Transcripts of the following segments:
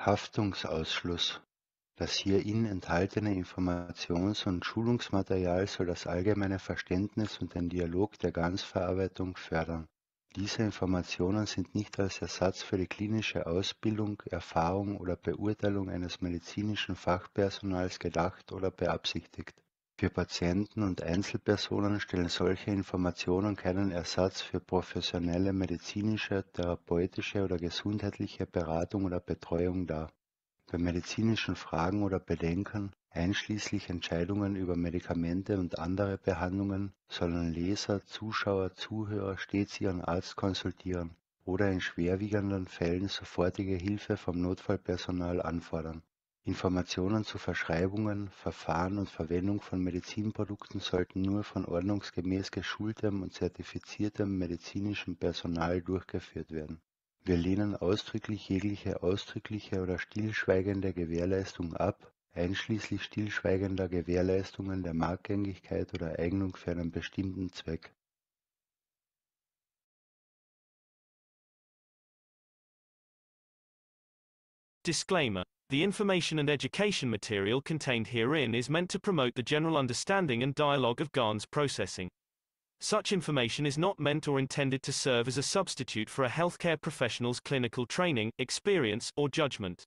Haftungsausschluss. Das hierin enthaltene Informations- und Schulungsmaterial soll das allgemeine Verständnis und den Dialog der Ganzverarbeitung fördern. Diese Informationen sind nicht als Ersatz für die klinische Ausbildung, Erfahrung oder Beurteilung eines medizinischen Fachpersonals gedacht oder beabsichtigt. Für Patienten und Einzelpersonen stellen solche Informationen keinen Ersatz für professionelle medizinische, therapeutische oder gesundheitliche Beratung oder Betreuung dar. Bei medizinischen Fragen oder Bedenken, einschließlich Entscheidungen über Medikamente und andere Behandlungen, sollen Leser, Zuschauer, Zuhörer stets ihren Arzt konsultieren oder in schwerwiegenden Fällen sofortige Hilfe vom Notfallpersonal anfordern. Informationen zu Verschreibungen, Verfahren und Verwendung von Medizinprodukten sollten nur von ordnungsgemäß geschultem und zertifiziertem medizinischem Personal durchgeführt werden. Wir lehnen ausdrücklich jegliche ausdrückliche oder stillschweigende Gewährleistung ab, einschließlich stillschweigender Gewährleistungen der Marktgängigkeit oder Eignung für einen bestimmten Zweck. Disclaimer. The information and education material contained herein is meant to promote the general understanding and dialogue of GAN's processing. Such information is not meant or intended to serve as a substitute for a healthcare professional's clinical training, experience, or judgment.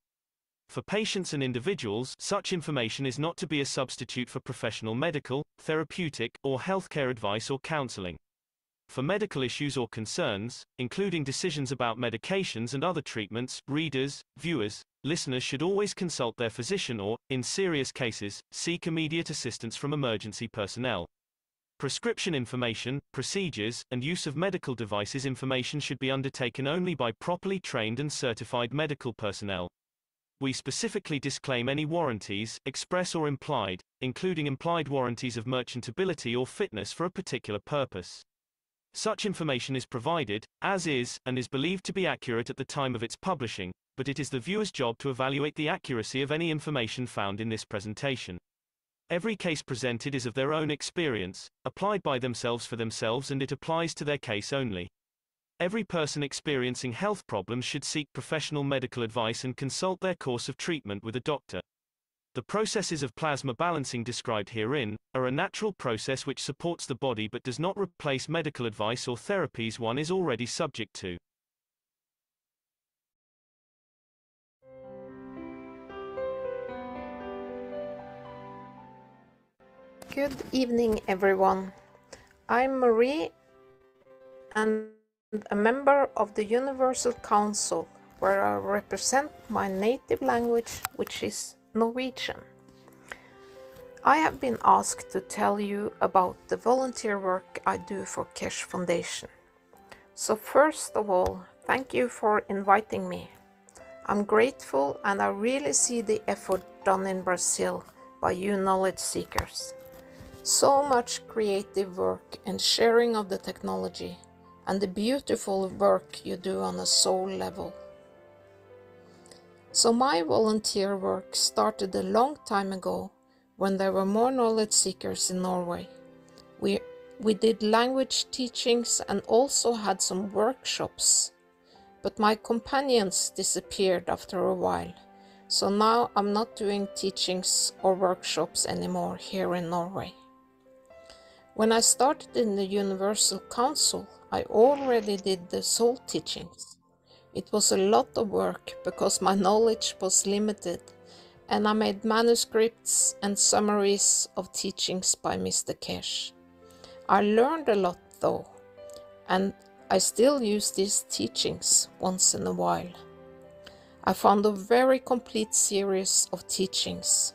For patients and individuals, such information is not to be a substitute for professional medical, therapeutic, or healthcare advice or counseling. For medical issues or concerns, including decisions about medications and other treatments, readers, viewers, listeners should always consult their physician or, in serious cases, seek immediate assistance from emergency personnel. Prescription information, procedures, and use of medical devices information should be undertaken only by properly trained and certified medical personnel. We specifically disclaim any warranties, express or implied, including implied warranties of merchantability or fitness for a particular purpose. Such information is provided, as is, and is believed to be accurate at the time of its publishing, but it is the viewer's job to evaluate the accuracy of any information found in this presentation. Every case presented is of their own experience, applied by themselves for themselves, and it applies to their case only. Every person experiencing health problems should seek professional medical advice and consult their course of treatment with a doctor. The processes of plasma balancing described herein are a natural process which supports the body but does not replace medical advice or therapies one is already subject to. Good evening, everyone. I'm Marie and a member of the Universal Council, where I represent my native language, which is Norwegian. I have been asked to tell you about the volunteer work I do for Keshe Foundation. So first of all, thank you for inviting me. I'm grateful, and I really see the effort done in Brazil by you knowledge seekers. So much creative work and sharing of the technology, and the beautiful work you do on a soul level. So my volunteer work started a long time ago, when there were more knowledge seekers in Norway. We did language teachings and also had some workshops, but my companions disappeared after a while, so now I'm not doing teachings or workshops anymore here in Norway. When I started in the Universal Council, I already did the soul teachings. It was a lot of work because my knowledge was limited, and I made manuscripts and summaries of teachings by Mr. Keshe. I learned a lot though, and I still use these teachings once in a while. I found a very complete series of teachings,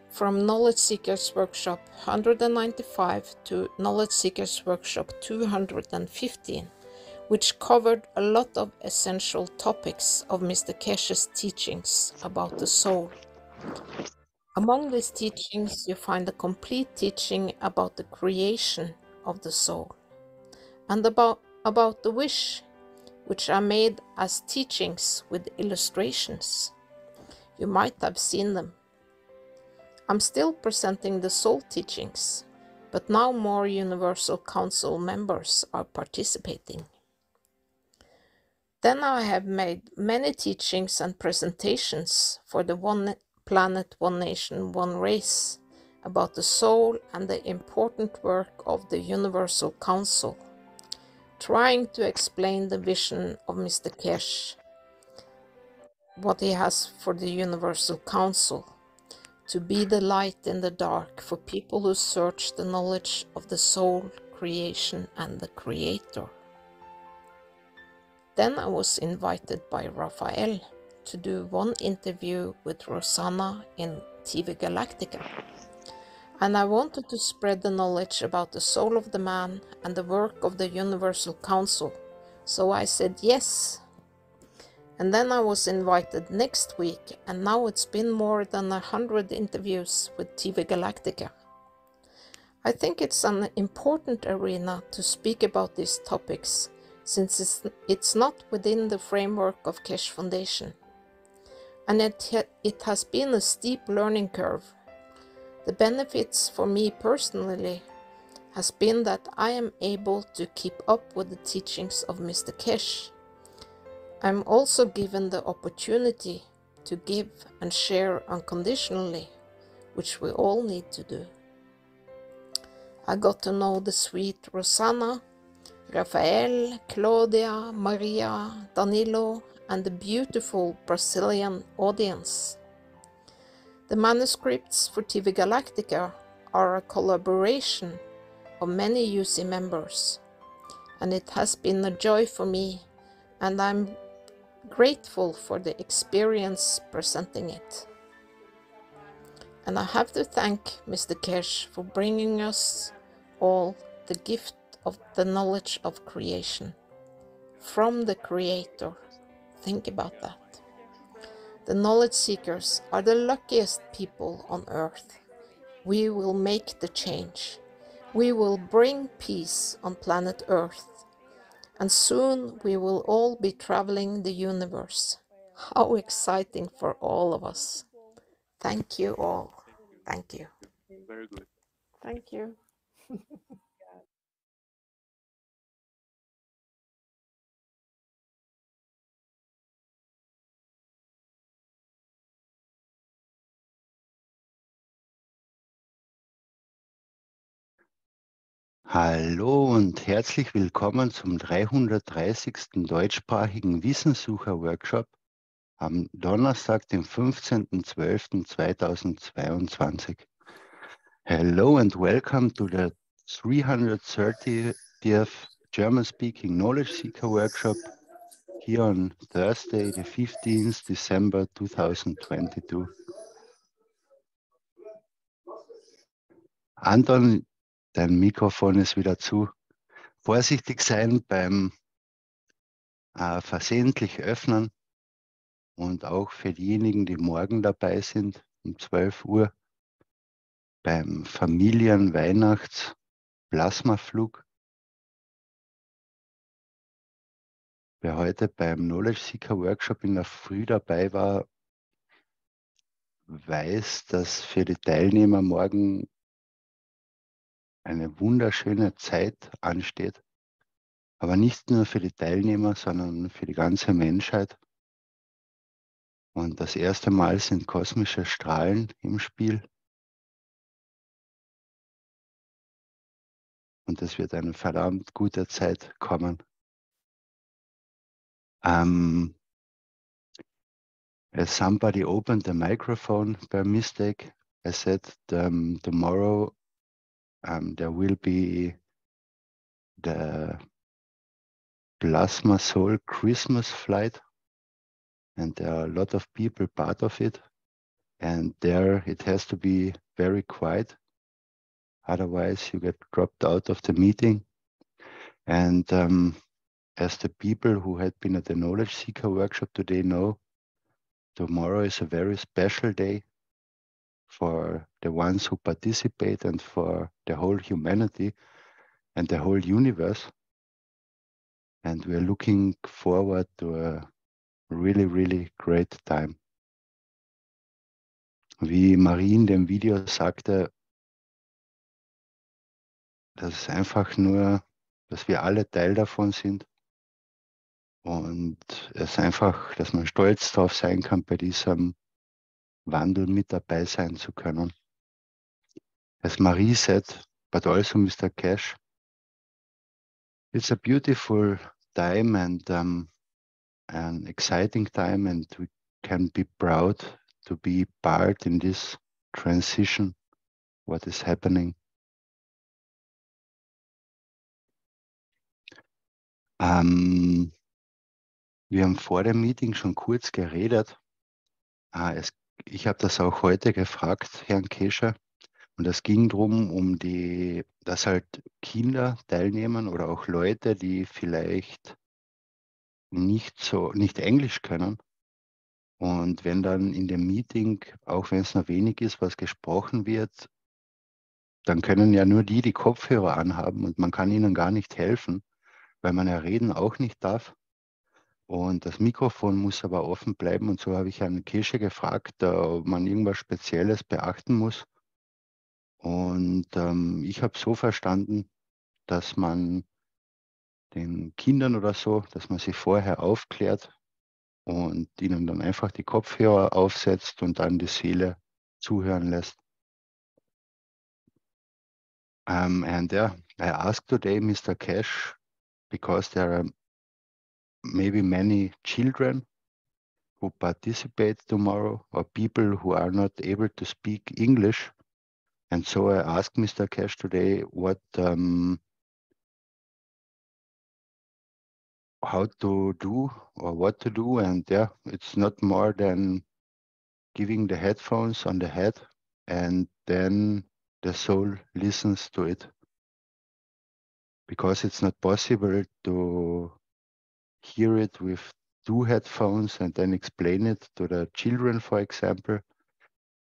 from Knowledge Seekers Workshop 195 to Knowledge Seekers Workshop 215, which covered a lot of essential topics of Mr. Keshe's teachings about the soul. Among these teachings, you find a complete teaching about the creation of the soul, and about the wish, which are made as teachings with illustrations. You might have seen them. I'm still presenting the soul teachings, but now more Universal Council members are participating. Then I have made many teachings and presentations for the One Planet, One Nation, One Race about the soul and the important work of the Universal Council, trying to explain the vision of Mr. Keshe, what he has for the Universal Council, to be the light in the dark for people who search the knowledge of the soul, creation, and the Creator. Then I was invited by Raphael to do one interview with Rosanna in TV Galactica. And I wanted to spread the knowledge about the soul of the man and the work of the Universal Council, so I said yes. And then I was invited next week, and now it's been more than 100 interviews with TV Galactica. I think it's an important arena to speak about these topics, since it's not within the framework of Keshe Foundation. And it has been a steep learning curve. The benefits for me personally has been that I am able to keep up with the teachings of Mr. Keshe. I'm also given the opportunity to give and share unconditionally, which we all need to do. I got to know the sweet Rosanna, Raphael, Claudia, Maria, Danilo, and the beautiful Brazilian audience. The manuscripts for TV Galactica are a collaboration of many UC members, and it has been a joy for me, and I'm grateful for the experience presenting it. And I have to thank Mr. Keshe for bringing us all the gift of the knowledge of creation from the Creator. Think about that. The knowledge seekers are the luckiest people on earth. We will make the change. We will bring peace on planet Earth. And soon we will all be traveling the universe. How exciting for all of us. Thank you all. Thank you. Very good. Thank you. Hallo und herzlich willkommen zum 330. deutschsprachigen Wissenssucher Workshop am Donnerstag, dem 15.12.2022. Hello and welcome to the 330th German-speaking Knowledge Seeker Workshop here on Thursday, the 15th December 2022. Anton, dein Mikrofon ist wieder zu. Vorsichtig sein beim versehentlich öffnen und auch für diejenigen, die morgen dabei sind, um 12 Uhr beim Familien-Weihnachts-Plasmaflug. Wer heute beim Knowledge Seeker Workshop in der Früh dabei war, weiß, dass für die Teilnehmer morgen eine wunderschöne Zeit ansteht. Aber nicht nur für die Teilnehmer, sondern für die ganze Menschheit. Und das erste Mal sind kosmische Strahlen im Spiel. Und es wird eine verdammt gute Zeit kommen. As somebody opened the microphone by mistake, I said tomorrow there will be the Plasma Soul Christmas flight, and there are a lot of people part of it, and there it has to be very quiet, otherwise you get dropped out of the meeting. And as the people who had been at the Knowledge Seeker Workshop today know, tomorrow is a very special day for the ones who participate and for the whole humanity and the whole universe. And we're looking forward to a really, really great time. Wie Marie in dem Video sagte, das ist einfach nur, dass wir alle Teil davon sind Und es ist einfach, dass man stolz drauf sein kann, bei diesem Wandel mit dabei sein zu können. As Marie said, but also Mr. Keshe, it's a beautiful time and an exciting time, and we can be proud to be part in this transition, what is happening. Wir haben vor dem Meeting schon kurz geredet. Ich habe das auch heute gefragt, Herrn Keshe, und es ging darum, dass halt Kinder teilnehmen oder auch Leute, die vielleicht nicht Englisch können. Und wenn dann in dem Meeting, auch wenn es noch wenig ist, was gesprochen wird, dann können ja nur die Kopfhörer anhaben und man kann ihnen gar nicht helfen, weil man ja reden auch nicht darf. Und das Mikrofon muss aber offen bleiben. Und so habe ich Herrn Keshe gefragt, ob man irgendwas Spezielles beachten muss. Und ich habe so verstanden, dass man den Kindern oder so, dass man sie vorher aufklärt und ihnen dann einfach die Kopfhörer aufsetzt und dann die Seele zuhören lässt. And yeah, I asked today Mr. Keshe, because there are maybe many children who participate tomorrow or people who are not able to speak English. And so I asked Mr. Keshe today how to do or what to do. And yeah, it's not more than giving the headphones on the head and then the soul listens to it. Because it's not possible to hear it with two headphones and then explain it to the children, for example,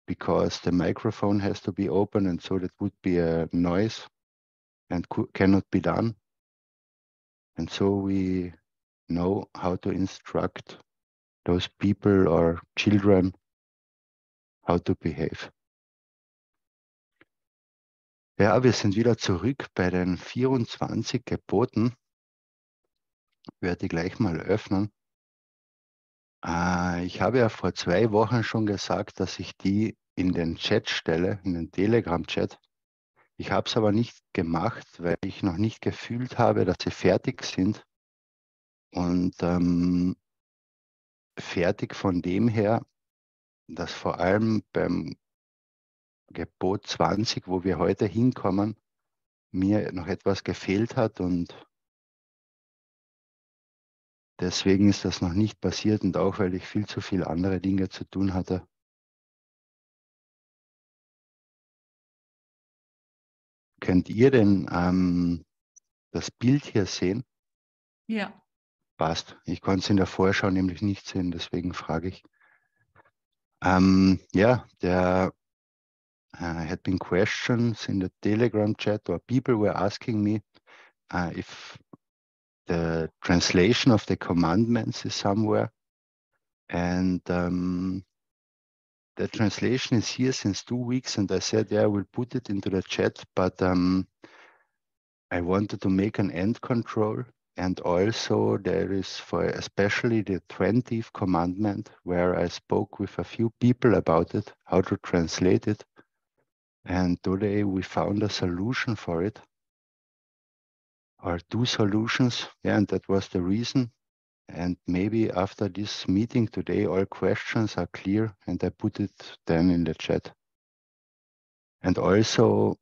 because the microphone has to be open, and so that would be a noise and cannot be done. And so we know how to instruct those people or children how to behave. Ja, wir sind wieder zurück bei den 24 Geboten. Ich werde die gleich mal öffnen. Ich habe ja vor 2 Wochen schon gesagt, dass ich die in den Chat stelle, in den Telegram-Chat. Ich habe es aber nicht gemacht, weil ich noch nicht gefühlt habe, dass sie fertig sind. Und fertig von dem her, dass vor allem beim Gebot 20, wo wir heute hinkommen, mir noch etwas gefehlt hat und deswegen ist das noch nicht passiert und auch, weil ich viel zu viele andere Dinge zu tun hatte. Könnt ihr denn das Bild hier sehen? Ja. Passt. Ich konnte es in der Vorschau nämlich nicht sehen, deswegen frage ich. There had been questions in the Telegram chat, or people were asking me if the translation of the commandments is somewhere. And the translation is here since 2 weeks, and I said, yeah, I will put it into the chat, but I wanted to make an end control. And also there is for especially the 20th commandment, where I spoke with a few people about it, how to translate it. And today we found a solution for it, or 2 solutions. Yeah, and that was the reason. And maybe after this meeting today, all questions are clear, and I put it then in the chat. And also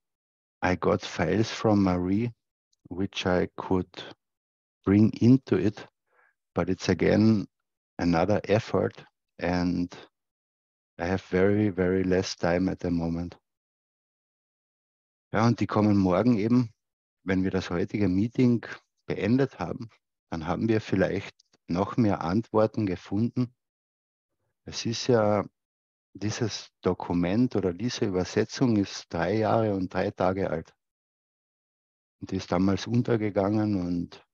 I got files from Marie, which I could bring into it, but it's again another effort, and I have very, very less time at the moment. Ja, und die kommen morgen eben, wenn wir das heutige Meeting beendet haben, dann haben wir vielleicht noch mehr Antworten gefunden. Es ist ja, dieses Dokument oder diese Übersetzung ist 3 Jahre und 3 Tage alt. Und die ist damals untergegangen und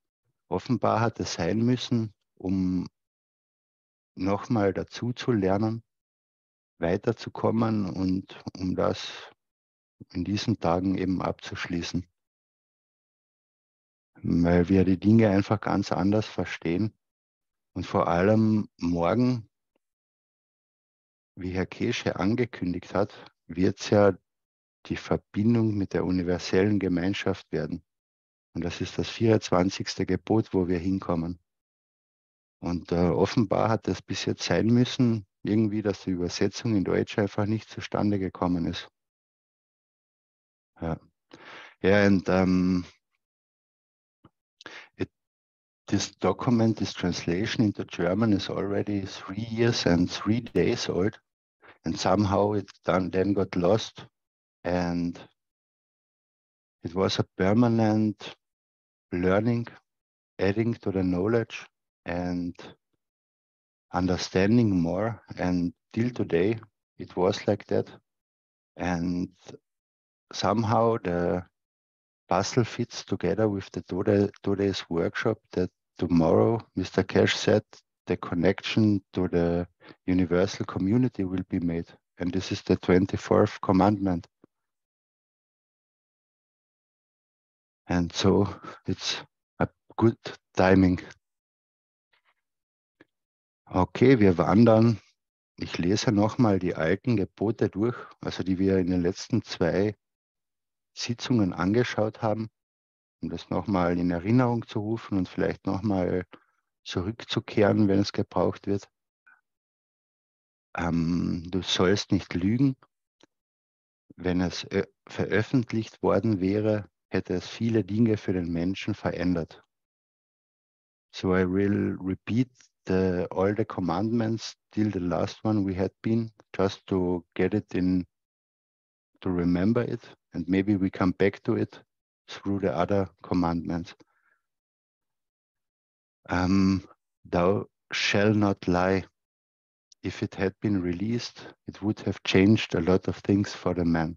offenbar hat es sein müssen, um nochmal dazu zu lernen, weiterzukommen und um das in diesen Tagen eben abzuschließen. Weil wir die Dinge einfach ganz anders verstehen Und vor allem morgen, wie Herr Keshe angekündigt hat, wird es ja die Verbindung mit der universellen Gemeinschaft werden. Und das ist das 24. Gebot, wo wir hinkommen. Und offenbar hat es bis jetzt sein müssen, irgendwie, dass die Übersetzung in Deutsch einfach nicht zustande gekommen ist. Ja, and this document, this translation into German is already 3 years and 3 days old. And somehow it then got lost. And it was a permanent learning, adding to the knowledge and understanding more. And till today, it was like that. And somehow the puzzle fits together with the today's workshop that tomorrow, Mr. Keshe said, the connection to the universal community will be made. And this is the 24th commandment. And so it's a good timing. Okay, wir wandern. Ich lese nochmal die alten Gebote durch, also die wir in den letzten 2 Sitzungen angeschaut haben, um das nochmal in Erinnerung zu rufen und vielleicht nochmal zurückzukehren, wenn es gebraucht wird. Du sollst nicht lügen. Wenn es veröffentlicht worden wäre, hätte es viele Dinge für den Menschen verändert. So I will repeat all the commandments till the last one we had been, just to get it in, to remember it, and maybe we come back to it through the other commandments. Thou shall not lie. If it had been released, it would have changed a lot of things for the man.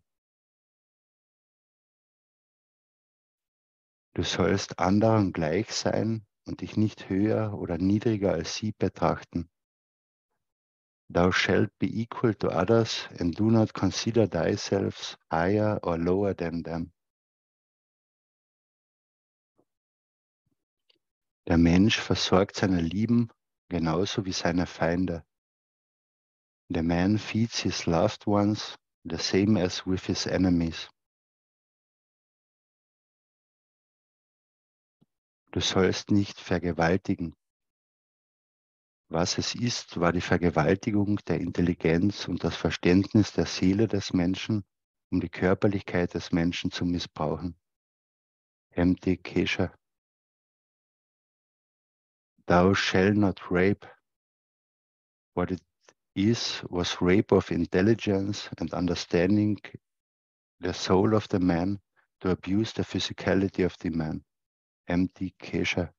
Du sollst anderen gleich sein und dich nicht höher oder niedriger als sie betrachten. Thou shalt be equal to others and do not consider thyself higher or lower than them. Der Mensch versorgt seine Lieben genauso wie seine Feinde. The man feeds his loved ones the same as with his enemies. Du sollst nicht vergewaltigen. Was es ist, war die Vergewaltigung der Intelligenz und das Verständnis der Seele des Menschen, um die Körperlichkeit des Menschen zu missbrauchen. M.T. Keshe. Thou shalt not rape. What it is was rape of intelligence and understanding the soul of the man to abuse the physicality of the man. M.T. Keshe.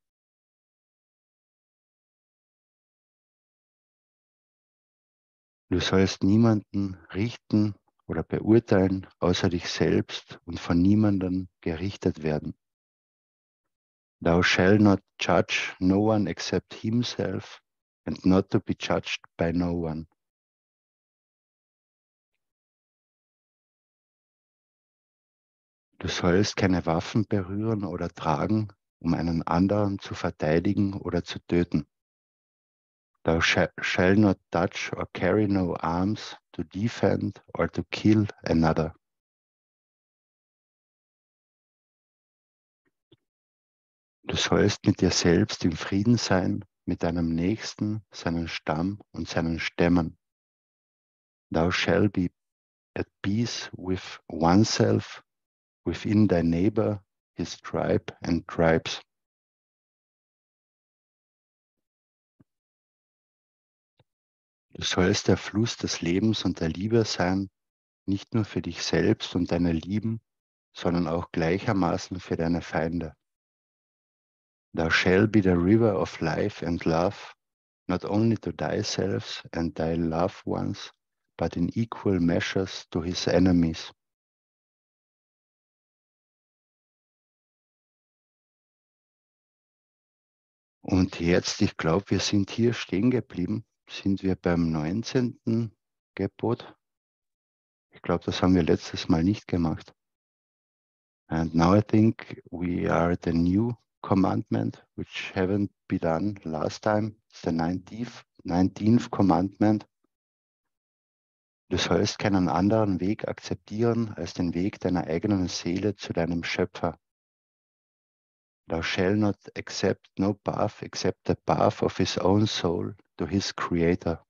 Du sollst niemanden richten oder beurteilen, außer dich selbst und von niemandem gerichtet werden. Thou shalt not judge no one except himself and not to be judged by no one. Du sollst keine Waffen berühren oder tragen, um einen anderen zu verteidigen oder zu töten. Thou shalt not touch or carry no arms to defend or to kill another. Du sollst mit dir selbst im Frieden sein, mit deinem Nächsten, seinen Stamm und seinen Stämmen. Thou shalt be at peace with oneself, within thy neighbor, his tribe and tribes. Du sollst der Fluss des Lebens und der Liebe sein, nicht nur für dich selbst und deine Lieben, sondern auch gleichermaßen für deine Feinde. Thou shalt be the river of life and love, not only to thyself and thy loved ones, but in equal measures to his enemies. Und jetzt, ich glaube, wir sind hier stehen geblieben, sind wir beim 19. Gebot. Ich glaube, das haben wir letztes Mal nicht gemacht. And now I think we are at the new commandment, which haven't been done last time. It's the 19th commandment. Du sollst keinen anderen Weg akzeptieren als den Weg deiner eigenen Seele zu deinem Schöpfer. Thou shalt not accept no path except the path of his own soul to his creator.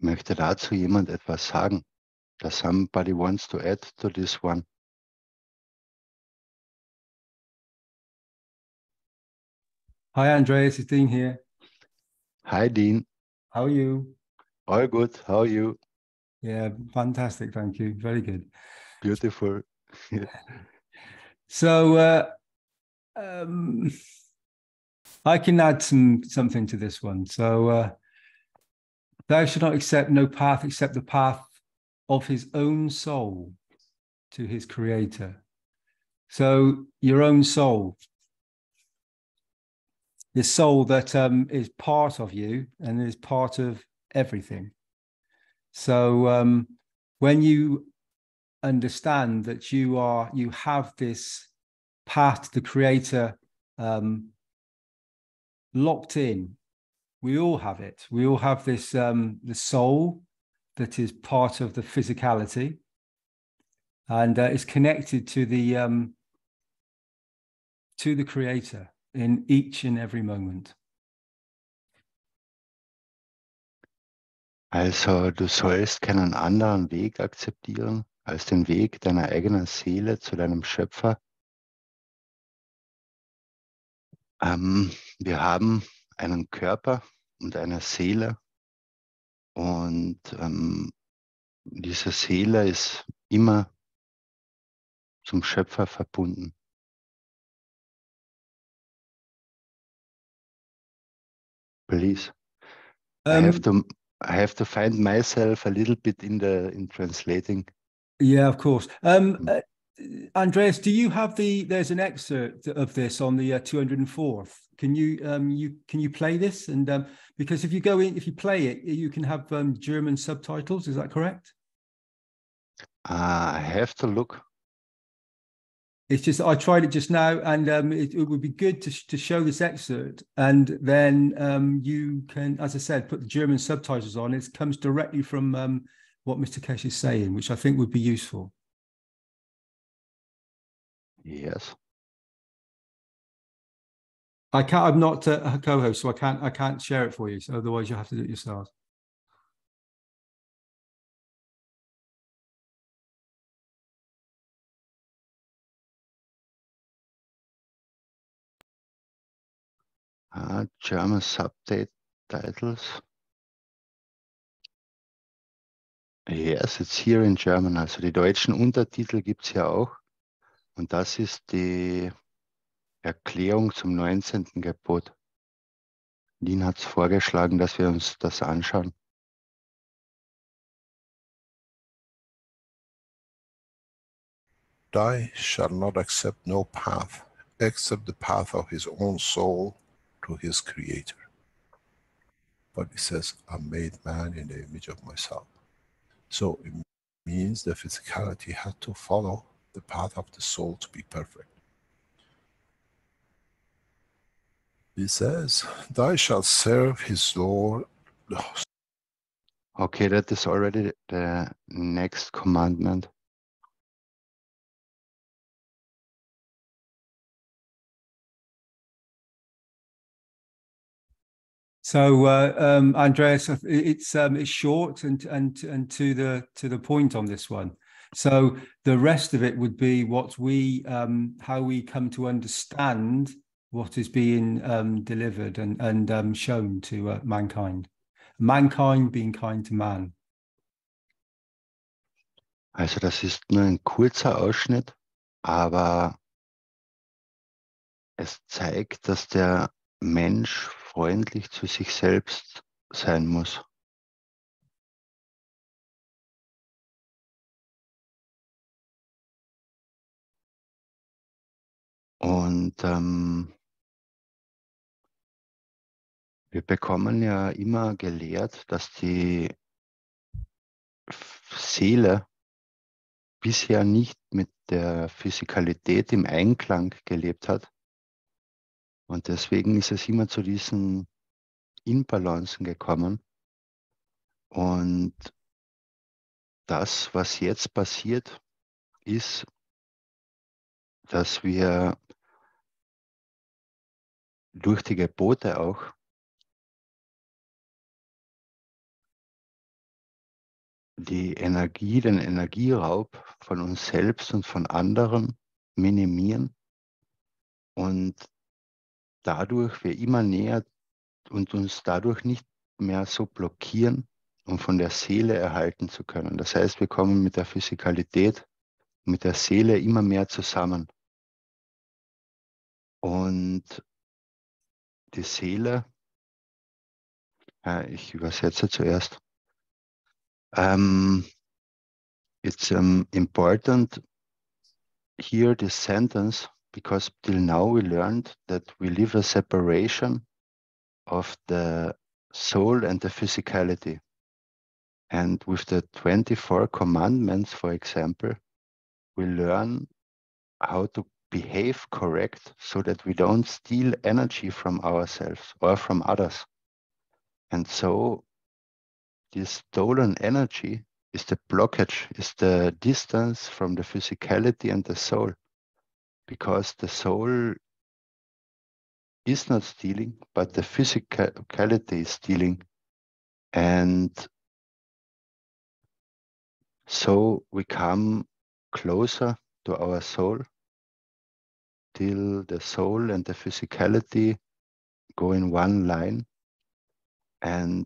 Möchte dazu jemand etwas sagen? Does somebody wants to add to this one? Hi, Andreas, it's Dean here. Hi, Dean. How are you? All good. How are you? Yeah, fantastic. Thank you. Very good. Beautiful. So I can add something to this one. So thou shalt not accept no path except the path of his own soul to his creator. So your own soul, this soul that is part of you and is part of everything. So when you understand that you have this path to the creator locked in, we all have it. We all have this the soul that is part of the physicality and is connected to the creator in each and every moment. Also, du sollst keinen anderen Weg akzeptieren als den Weg deiner eigenen Seele zu deinem Schöpfer. Wir haben einen Körper und eine Seele und diese Seele ist immer zum Schöpfer verbunden. Please. I have to find myself a little bit in translating. Yeah, of course. Andreas, do you have there's an excerpt of this on the 204th. Can you play this? And because if you play it, you can have German subtitles. Is that correct? I have to look. It's just I tried it just now, and it would be good to show this excerpt, and then you can, as I said, put the German subtitles on. It comes directly from what Mr. Keshe is saying, which I think would be useful. Yes. I'm not a co-host, so I can't share it for you. So otherwise, you have to do it yourself. German subtitles. Yes, it's here in German. Also die deutschen Untertitel gibt es ja auch. Und das ist die Erklärung zum 19. Gebot. Lin hat es vorgeschlagen, dass wir uns das anschauen. Thou shalt not accept no path except the path of his own soul to his creator. But it says, I made man in the image of myself. So it means the physicality had to follow the path of the soul to be perfect. He says, thou shalt serve his Lord. Okay, that is already the next commandment. So Andreas, it's short and to the point on this one. So the rest of it would be what we how we come to understand what is being delivered and shown to mankind. Mankind being kind to man. Also das ist nur ein kurzer Ausschnitt, aber es zeigt, dass der Mensch freundlich zu sich selbst sein muss. Und wir bekommen ja immer gelehrt, dass die Seele bisher nicht mit der Physikalität im Einklang gelebt hat. Und deswegen ist es immer zu diesen Inbalancen gekommen. Und das, was jetzt passiert, ist, dass wir durch die Gebote auch die Energie, den Energieraub von uns selbst und von anderen minimieren und dadurch wir immer näher und uns dadurch nicht mehr so blockieren, um von der Seele erhalten zu können. Das heißt, wir kommen mit der Physikalität, mit der Seele immer mehr zusammen. Und die Seele, ich übersetze zuerst, it's important here this sentence because till now we learned that we live a separation of the soul and the physicality. And with the 24 commandments, for example, we learn how to behave correct so that we don't steal energy from ourselves or from others. And so this stolen energy is the blockage, is the distance from the physicality and the soul. Because the soul is not stealing, but the physicality is stealing. And so we come closer to our soul till the soul and the physicality go in one line, and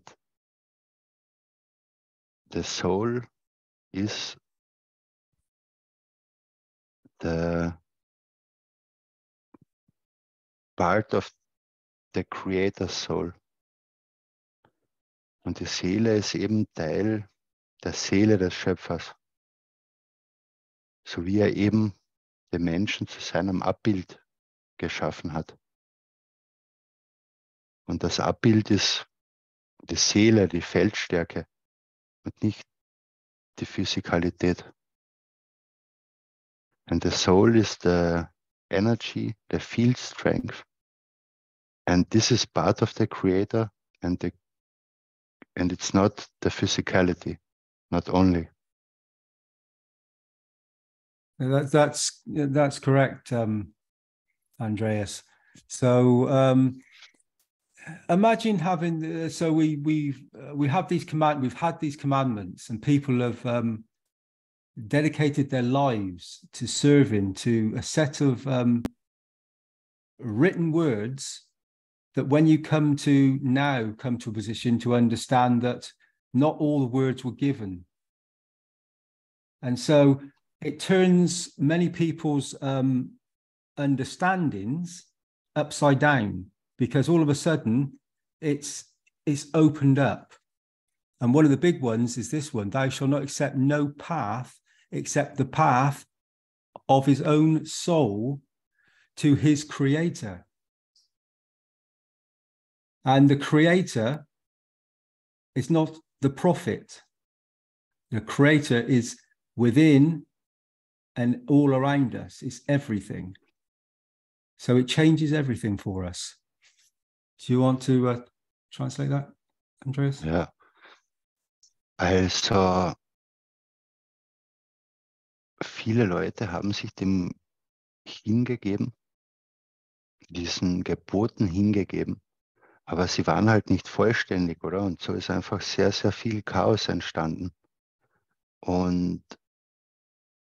the soul is the part of the Creator's Soul. Und die Seele ist eben Teil der Seele des Schöpfers, so wie er eben den Menschen zu seinem Abbild geschaffen hat. Und das Abbild ist die Seele, die Feldstärke und nicht die Physikalität. And the soul is the energy, the field strength. And this is part of the Creator, and it's not the physicality, not only. That's correct, Andreas. So imagine having so we have these we've had these commandments, and people have dedicated their lives to serving to a set of written words that when you come to a position to understand that not all the words were given. And so it turns many people's understandings upside down, because all of a sudden it's opened up. And one of the big ones is this one: thou shalt not accept no path except the path of his own soul to his Creator. And the Creator is not the prophet. The Creator is within and all around us. It's everything. So it changes everything for us. Do you want to translate that, Andreas? Ja. Also, viele Leute haben sich dem hingegeben, diesen Geboten hingegeben, aber sie waren halt nicht vollständig, oder? Und so ist einfach sehr, sehr viel Chaos entstanden. Und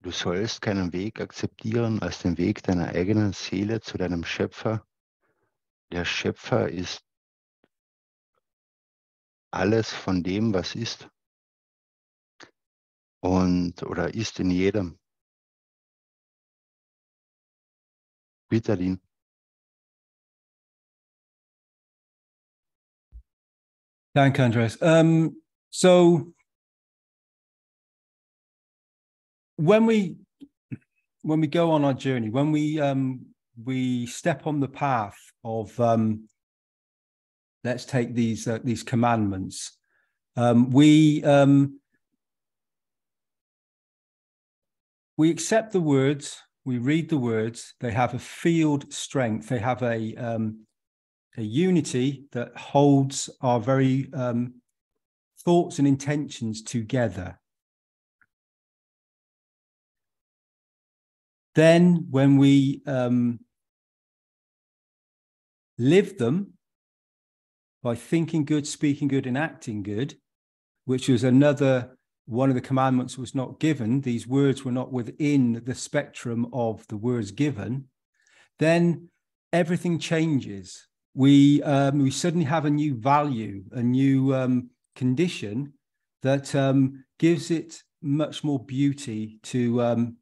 du sollst keinen Weg akzeptieren als den Weg deiner eigenen Seele zu deinem Schöpfer. Der Schöpfer ist alles von dem, was ist. Oder ist in jedem. Bitterin. Thank you, Andreas. So when we go on our journey, when we we step on the path of let's take these commandments. We accept the words, we read the words, they have a field strength, they have a unity that holds our very thoughts and intentions together. Then when we live them by thinking good, speaking good, and acting good, which was another one of the commandments was not given, these words were not within the spectrum of the words given, then everything changes. We suddenly have a new value, a new condition that gives it much more beauty to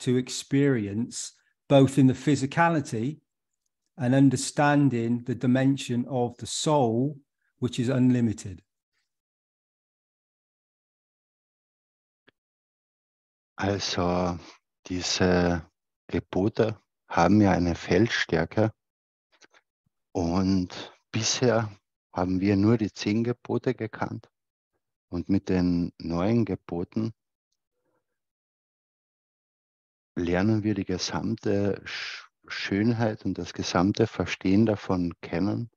experience, both in the physicality and understanding the dimension of the soul, which is unlimited. Also diese Gebote haben ja eine Feldstärke und bisher haben wir nur die 10 Gebote gekannt und mit den neuen Geboten lernen wir die gesamte Schönheit und das gesamte Verstehen davon kennen.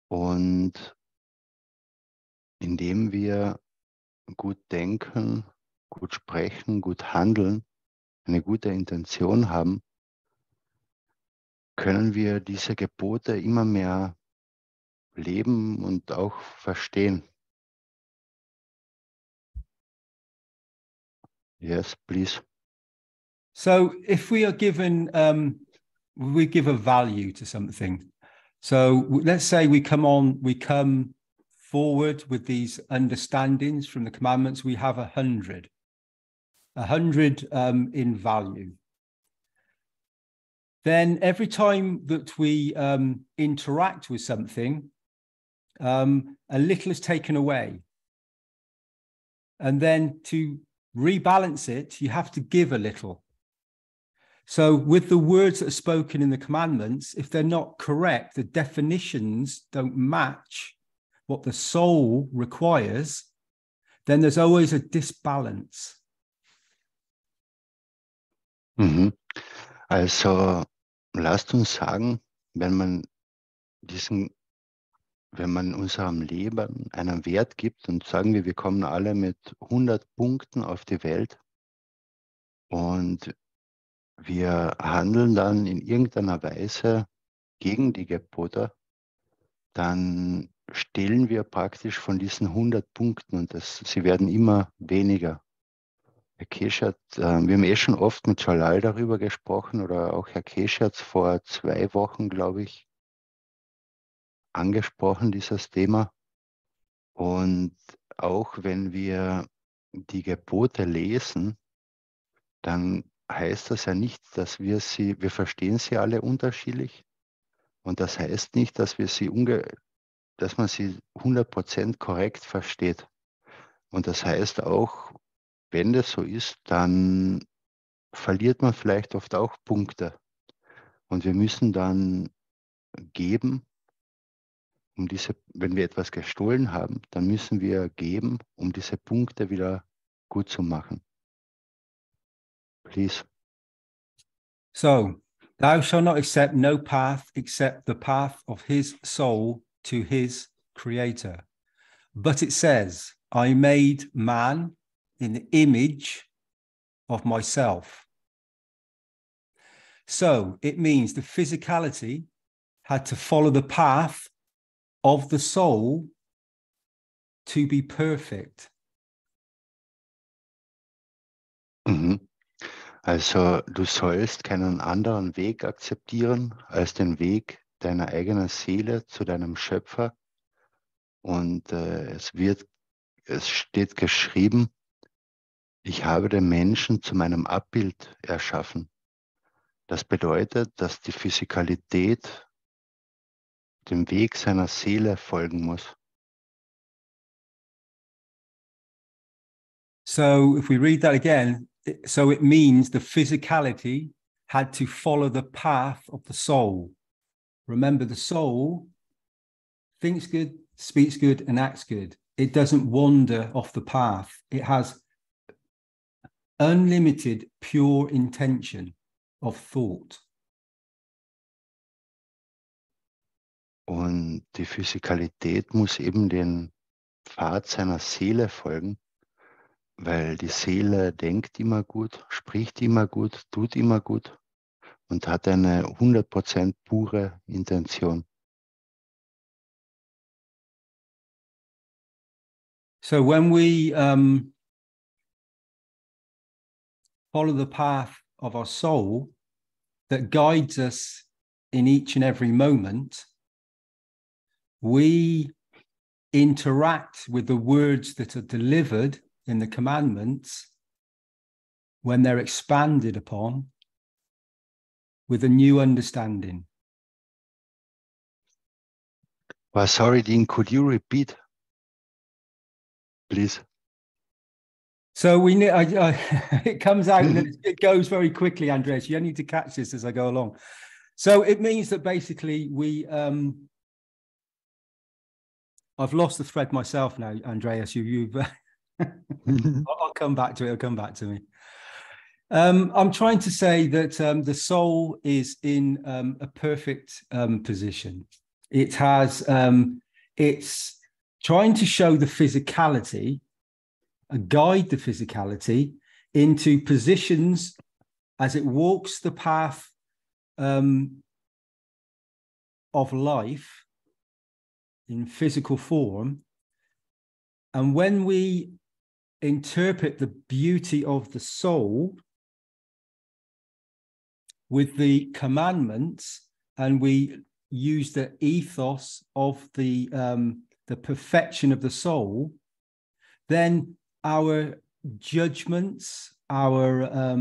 Und indem wir gut denken, gut sprechen, gut handeln, eine gute Intention haben, können wir diese Gebote immer mehr leben und auch verstehen. Yes, please. So if we are given, we give a value to something. So let's say we come forward with these understandings from the commandments. We have 100 in value. Then every time that we interact with something, a little is taken away. And then to rebalance it, you have to give a little. So with the words that are spoken in the commandments, if they're not correct, the definitions don't match what the soul requires, then there's always a disbalance. Mhm. Also lasst uns sagen, wenn man unserem Leben einen Wert gibt und sagen wir kommen alle mit 100 Punkten auf die Welt und wir handeln dann in irgendeiner Weise gegen die Gebote, dann stehlen wir praktisch von diesen 100 Punkten und sie werden immer weniger. Herr Keshe wir haben schon oft mit Jalal darüber gesprochen oder auch Herr Keshe hat es vor 2 Wochen, glaube ich, angesprochen, dieses Thema. Und auch wenn wir die Gebote lesen, dann heißt das ja nicht, dass wir verstehen sie alle unterschiedlich. Und das heißt nicht, dass dass man sie 100% korrekt versteht. Und das heißt auch, wenn das so ist, dann verliert man vielleicht oft auch Punkte. Und wir müssen dann geben, wenn wir etwas gestohlen haben, dann müssen wir geben, um diese Punkte wieder gut zu machen. Please. So, thou shalt not accept no path except the path of his soul to his creator. But it says, I made man in the image of myself. So it means the physicality had to follow the path of the soul to be perfect. Mhm. Also du sollst keinen anderen Weg akzeptieren als den Weg deiner eigenen Seele zu deinem Schöpfer. Und es steht geschrieben, ich habe den Menschen zu meinem Abbild erschaffen. Das bedeutet, dass die Physikalität dem Weg seiner Seele folgen muss. So if we read that again, so it means the physicality had to follow the path of the soul. Remember, the soul thinks good, speaks good, and acts good. It doesn't wander off the path. It has unlimited, pure intention of thought. Und die Physikalität muss eben den Pfad seiner Seele folgen, weil die Seele denkt immer gut, spricht immer gut, tut immer gut und hat eine 100% pure Intention. So when we follow the path of our soul that guides us in each and every moment, we interact with the words that are delivered in the commandments when they're expanded upon with a new understanding. Well, sorry, Dean, could you repeat, please? So we need, it comes out and it goes very quickly, Andreas. You need to catch this as I go along. So it means that basically we, I've lost the thread myself now, Andreas. You've I'll come back to it. It'll come back to me. I'm trying to say that the soul is in a perfect position. It has, it's trying to show the physicality, guide the physicality into positions as it walks the path of life in physical form. And when we interpret the beauty of the soul with the commandments, and we use the ethos of the perfection of the soul, then our judgments, our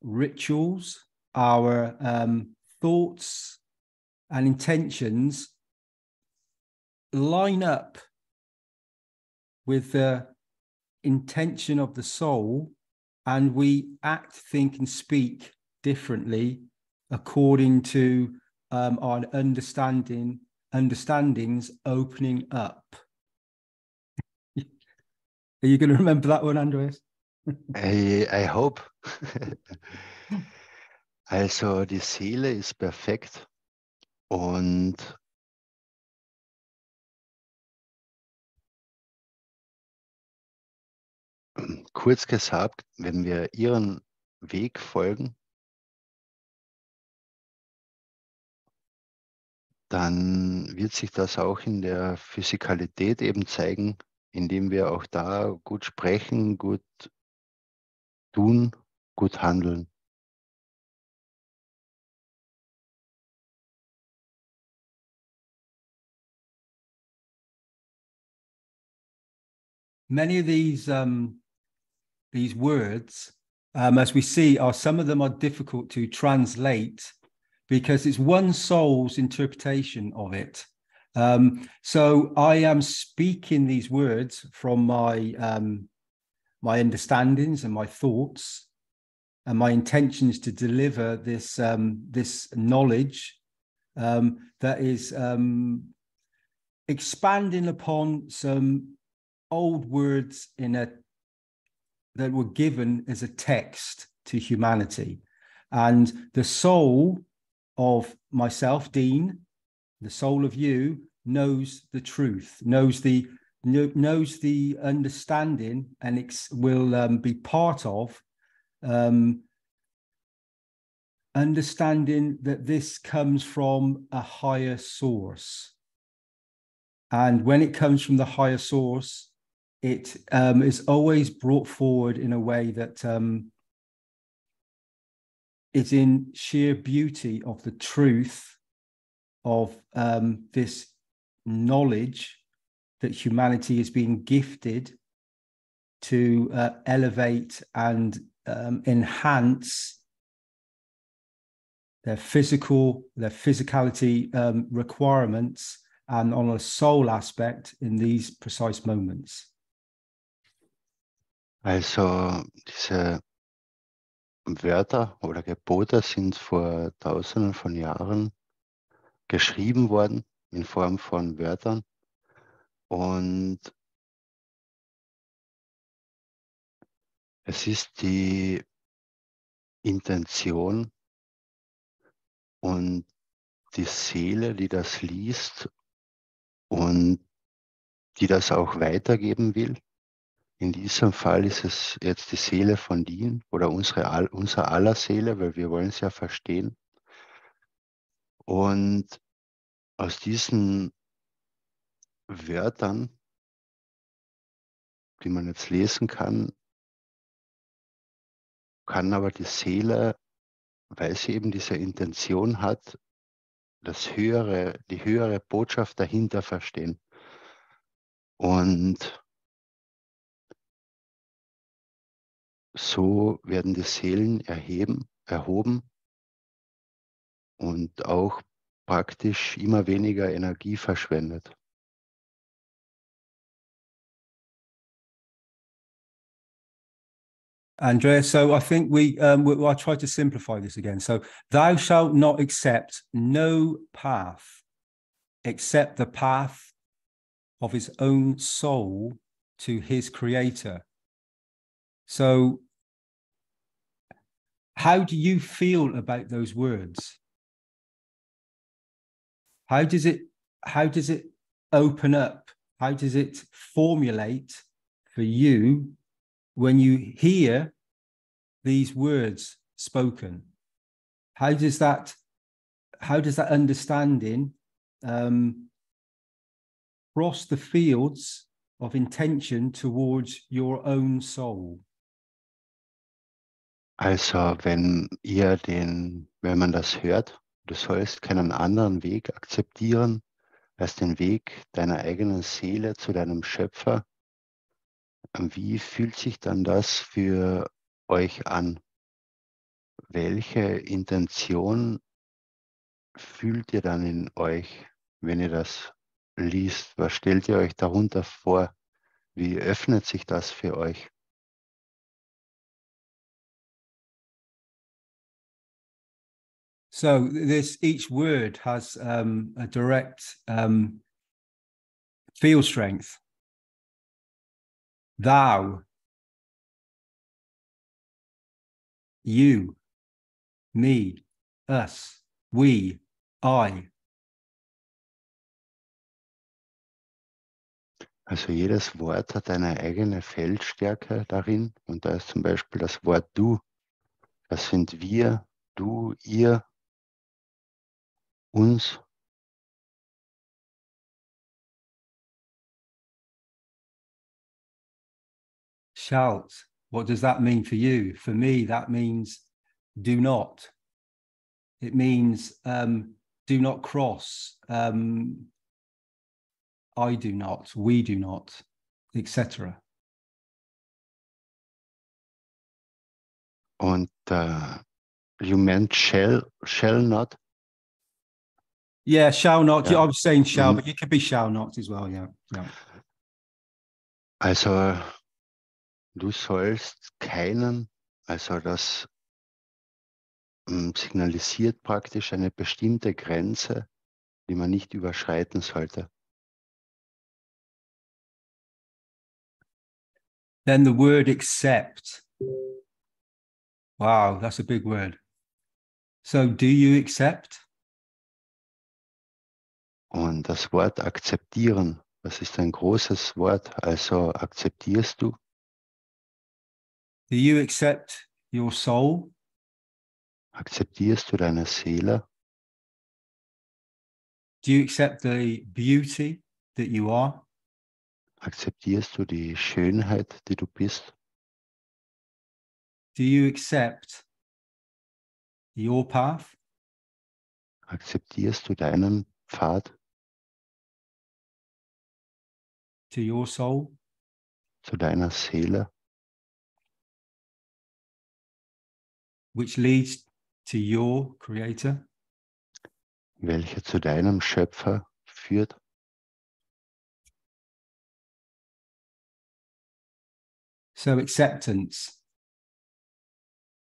rituals, our thoughts and intentions line up with the intention of the soul, and we act, think, and speak differently according to our understandings opening up. Are you going to remember that one, Andreas? I hope. Also, die Seele ist perfekt und kurz gesagt, wenn wir ihren Weg folgen, dann wird sich das auch in der Physikalität eben zeigen, indem wir auch da gut sprechen, gut tun, gut handeln. Many of these words, as we see, some of them are difficult to translate because it's one soul's interpretation of it. So I am speaking these words from my my understandings and my thoughts, and my intentions to deliver this this knowledge that is expanding upon some old words that were given as a text to humanity. And the soul of myself, Dean, the soul of you, knows the truth, knows the understanding, and will be part of understanding that this comes from a higher source. And when it comes from the higher source, it is always brought forward in a way that is in sheer beauty of the truth of this knowledge that humanity is being gifted to elevate and enhance their physicality requirements, and on a soul aspect in these precise moments. Also diese Wörter oder Gebote sind vor Tausenden von Jahren geschrieben worden in Form von Wörtern. Und es ist die Intention und die Seele, die das liest und die das auch weitergeben will. In diesem Fall ist es jetzt die Seele von Dean oder unser aller Seele, weil wir wollen es ja verstehen. Und aus diesen Wörtern, die man jetzt lesen kann, kann aber die Seele, weil sie eben diese Intention hat, die höhere Botschaft dahinter verstehen. Und so werden die Seelen erhoben und auch praktisch immer weniger Energie verschwendet. Andrea, so I think I'll try to simplify this again. So, thou shalt not accept no path except the path of his own soul to his creator. So, how do you feel about those words? How does it open up? How does it formulate for you when you hear these words spoken? How does that understanding cross the fields of intention towards your own soul? Also wenn man das hört, du sollst keinen anderen Weg akzeptieren als den Weg deiner eigenen Seele zu deinem Schöpfer, wie fühlt sich dann das für euch an? Welche Intention fühlt ihr dann in euch, wenn ihr das liest? Was stellt ihr euch darunter vor? Wie öffnet sich das für euch? So each word has a direct field strength. Thou, you, me, us, we, I. Also jedes Wort hat eine eigene Feldstärke darin und da ist zum Beispiel das Wort du. Das sind wir, du, ihr, uns. Shalt. What does that mean for you? For me, that means do not. It means do not cross. I do not, we do not, etc. Und you meant shall not? Yeah, shall not. Ja. I was saying shall, but you could be shall not as well. Yeah. Also du sollst keinen, also das signalisiert praktisch eine bestimmte Grenze, die man nicht überschreiten sollte. Then the word accept. Wow, that's a big word. So do you accept? Und das Wort akzeptieren, das ist ein großes Wort. Also akzeptierst du? Do you accept your soul? Akzeptierst du deine Seele? Do you accept the beauty that you are? Akzeptierst du die Schönheit, die du bist? Do you accept your path? Akzeptierst du deinen Pfad To your soul? zu deiner Seele, Which leads to your creator? welche zu deinem Schöpfer führt? So acceptance.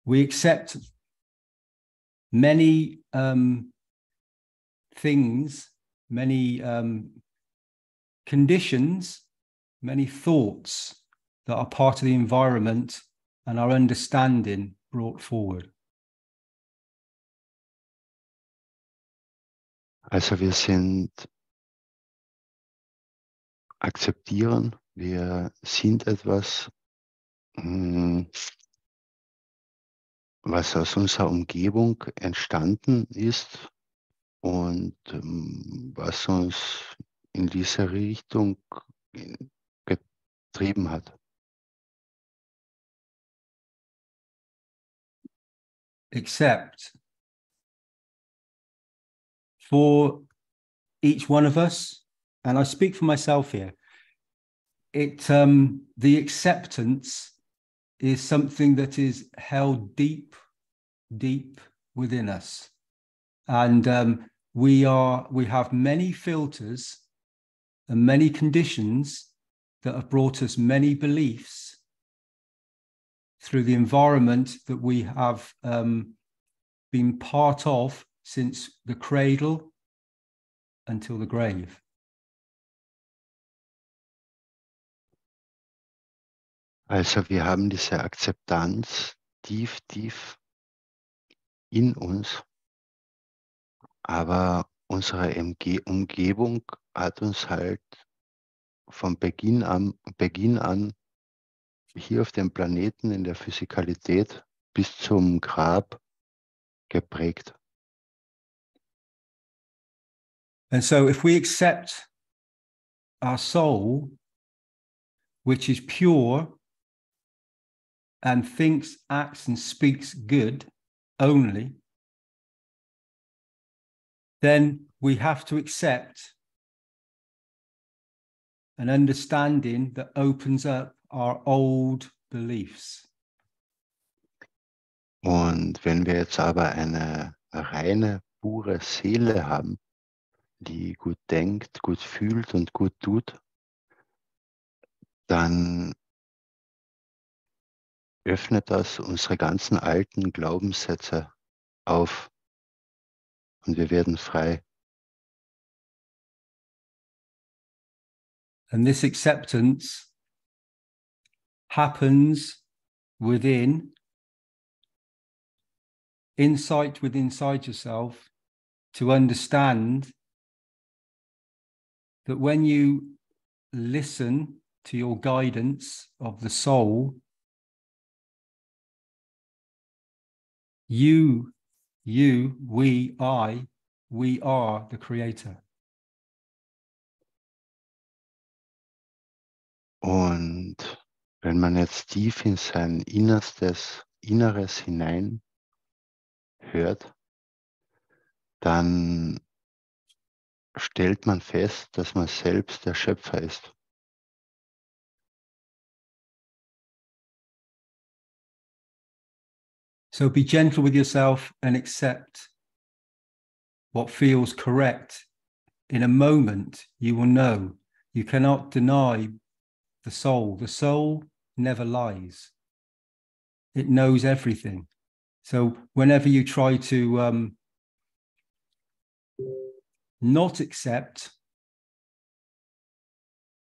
We accept many things, many conditions, many thoughts that are part of the environment and our understanding brought forward. Also wir akzeptieren, wir sind etwas, was aus unserer Umgebung entstanden ist und was uns in diese Richtung getrieben hat. Except for each one of us, and I speak for myself here, the acceptance is something that is held deep within us. And we have many filters and many conditions that have brought us many beliefs through the environment that we have been part of since the cradle until the grave. Also wir haben diese Akzeptanz tief in uns, aber unsere Umgebung hat uns halt von Beginn an hier auf dem Planeten in der Physikalität bis zum Grab geprägt. And so if we accept our soul, which is pure and thinks, acts and speaks good only, then we have to accept an understanding that opens up our old beliefs. Und wenn wir jetzt aber eine reine, pure Seele haben, die gut denkt, gut fühlt und gut tut, dann öffnet das unsere ganzen alten Glaubenssätze auf und wir werden frei. And this acceptance happens within inside yourself, to understand that when you listen to your guidance of the soul, we are the creator. Und wenn man jetzt tief in sein Inneres hinein hört, dann stellt man fest, dass man selbst der Schöpfer ist. So be gentle with yourself and accept what feels correct. In a moment, you will know. You cannot deny the soul. The soul never lies. It knows everything. So whenever you try to not accept,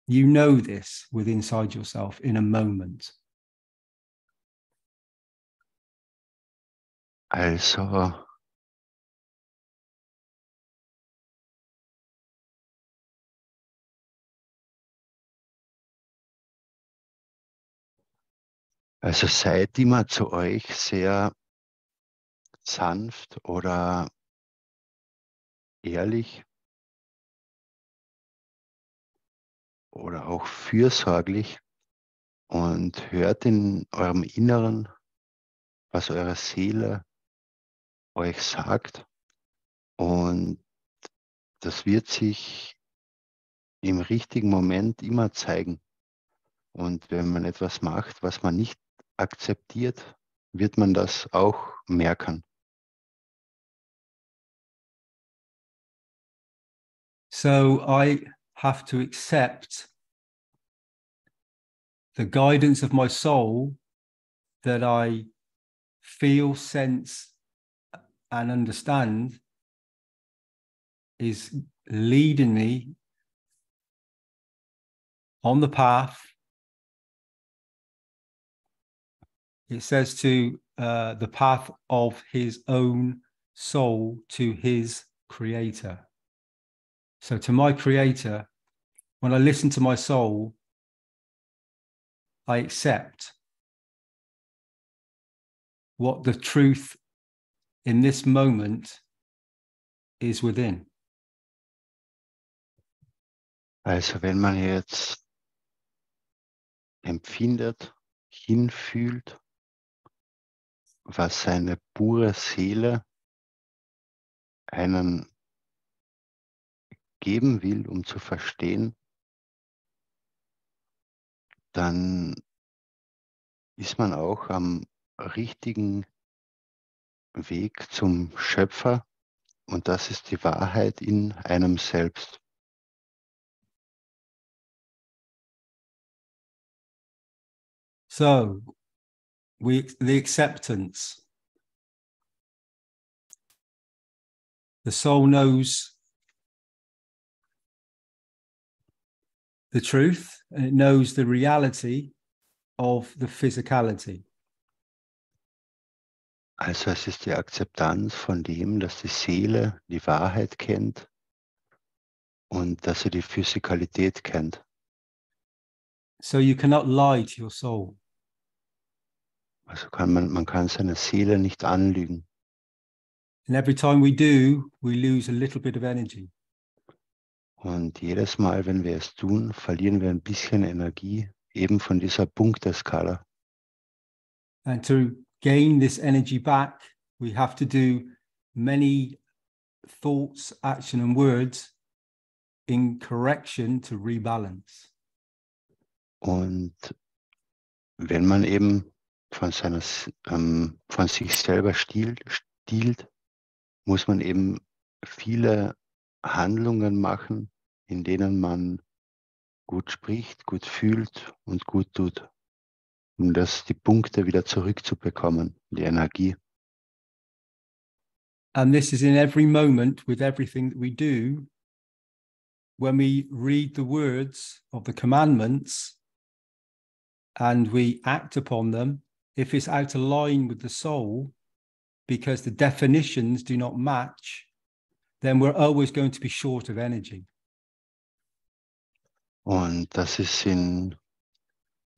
you know this within inside yourself in a moment. Also seid immer zu euch sehr sanft oder ehrlich oder auch fürsorglich und hört in eurem Inneren, was eure Seele euch sagt, und das wird sich im richtigen Moment immer zeigen. Und wenn man etwas macht, was man nicht akzeptiert, wird man das auch merken. So I have to accept the guidance of my soul that I feel, sense, and understand is leading me on the path. It says to the path of his own soul to his creator. So to my creator, when I listen to my soul, I accept what the truth in this moment is within. Also wenn man jetzt empfindet, hinfühlt, was seine pure Seele einen geben will, um zu verstehen, dann ist man auch am richtigen Weg zum Schöpfer und das ist die Wahrheit in einem selbst. So, the acceptance. The soul knows the truth and it knows the reality of the physicality. Also es ist die Akzeptanz von dem, dass die Seele die Wahrheit kennt und dass sie die Physikalität kennt. So you cannot lie to your soul. Also man kann seine Seele nicht anlügen. And every time we do, we lose a little bit of energy. Und jedes Mal, wenn wir es tun, verlieren wir ein bisschen Energie, eben von dieser Punkteskala. And to gain this energy back, we have to do many thoughts, action, and words in correction to rebalance. Und wenn man eben von sich selber stiehlt, muss man eben viele Handlungen machen, in denen man gut spricht, gut fühlt und gut tut, um die Punkte wieder zurückzubekommen, die Energie. And this is in every moment with everything that we do. When we read the words of the commandments and we act upon them, if it's out of line with the soul, because the definitions do not match, then we're always going to be short of energy. Und das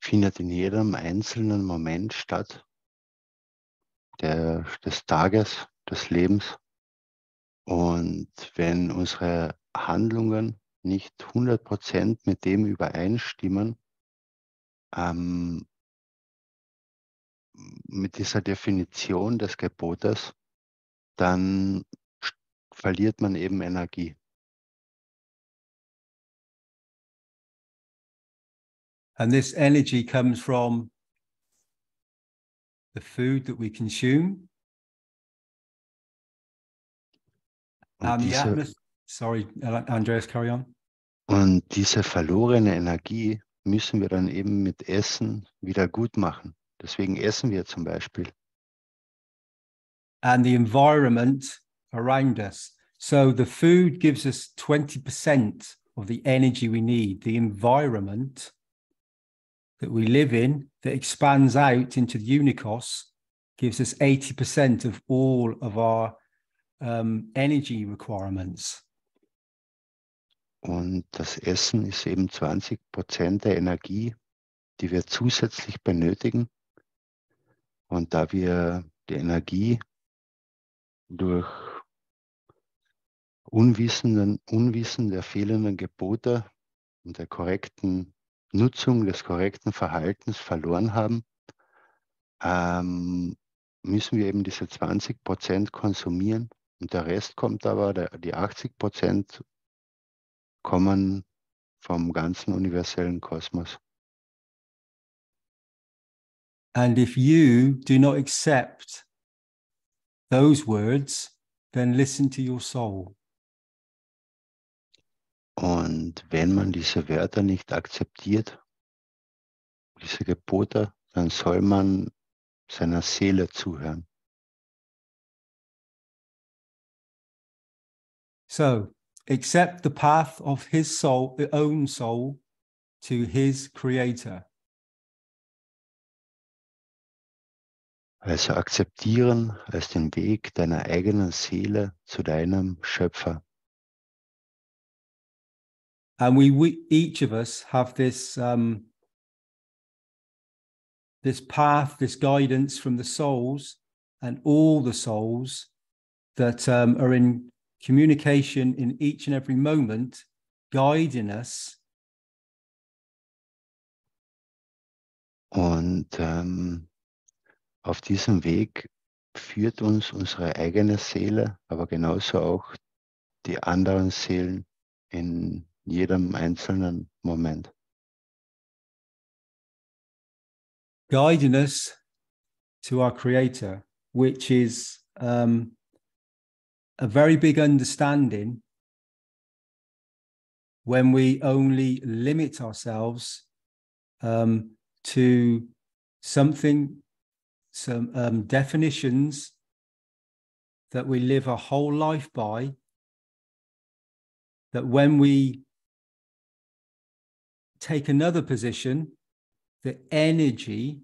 findet in jedem einzelnen Moment statt, des Tages, des Lebens. Und wenn unsere Handlungen nicht 100% mit dem übereinstimmen, mit dieser Definition des Gebotes, dann verliert man eben Energie. And this energy comes from the food that we consume and the atmosphere. Sorry, Andreas, carry on. Und diese verlorene Energie müssen wir dann eben mit Essen wieder gut machen. Deswegen essen wir zum Beispiel. And the environment around us. So the food gives us 20% of the energy we need. The environment that we live in, that expands out into the unicos, gives us 80% of all of our energy requirements. Und das Essen ist eben 20% der Energie, die wir zusätzlich benötigen. Und da wir die Energie durch Unwissen der fehlenden Gebote und der korrekten Nutzung des korrekten Verhaltens verloren haben, müssen wir eben diese 20% konsumieren und der Rest kommt aber, die 80% kommen vom ganzen universellen Kosmos. And if you do not accept those words, then listen to your soul. Und wenn man diese Wörter nicht akzeptiert, diese Gebote, dann soll man seiner Seele zuhören. So, accept the path of his soul, own soul, to his creator. Also akzeptieren als den Weg deiner eigenen Seele zu deinem Schöpfer. And we each of us have this this path, this guidance from the souls and all the souls that are in communication in each and every moment, guiding us. Und auf diesem Weg führt uns unsere eigene Seele, aber genauso auch die anderen Seelen in jedem einzelnen Moment. Guiding us to our creator, which is a very big understanding when we only limit ourselves to something, some definitions that we live a whole life by, that when we take another position, the energy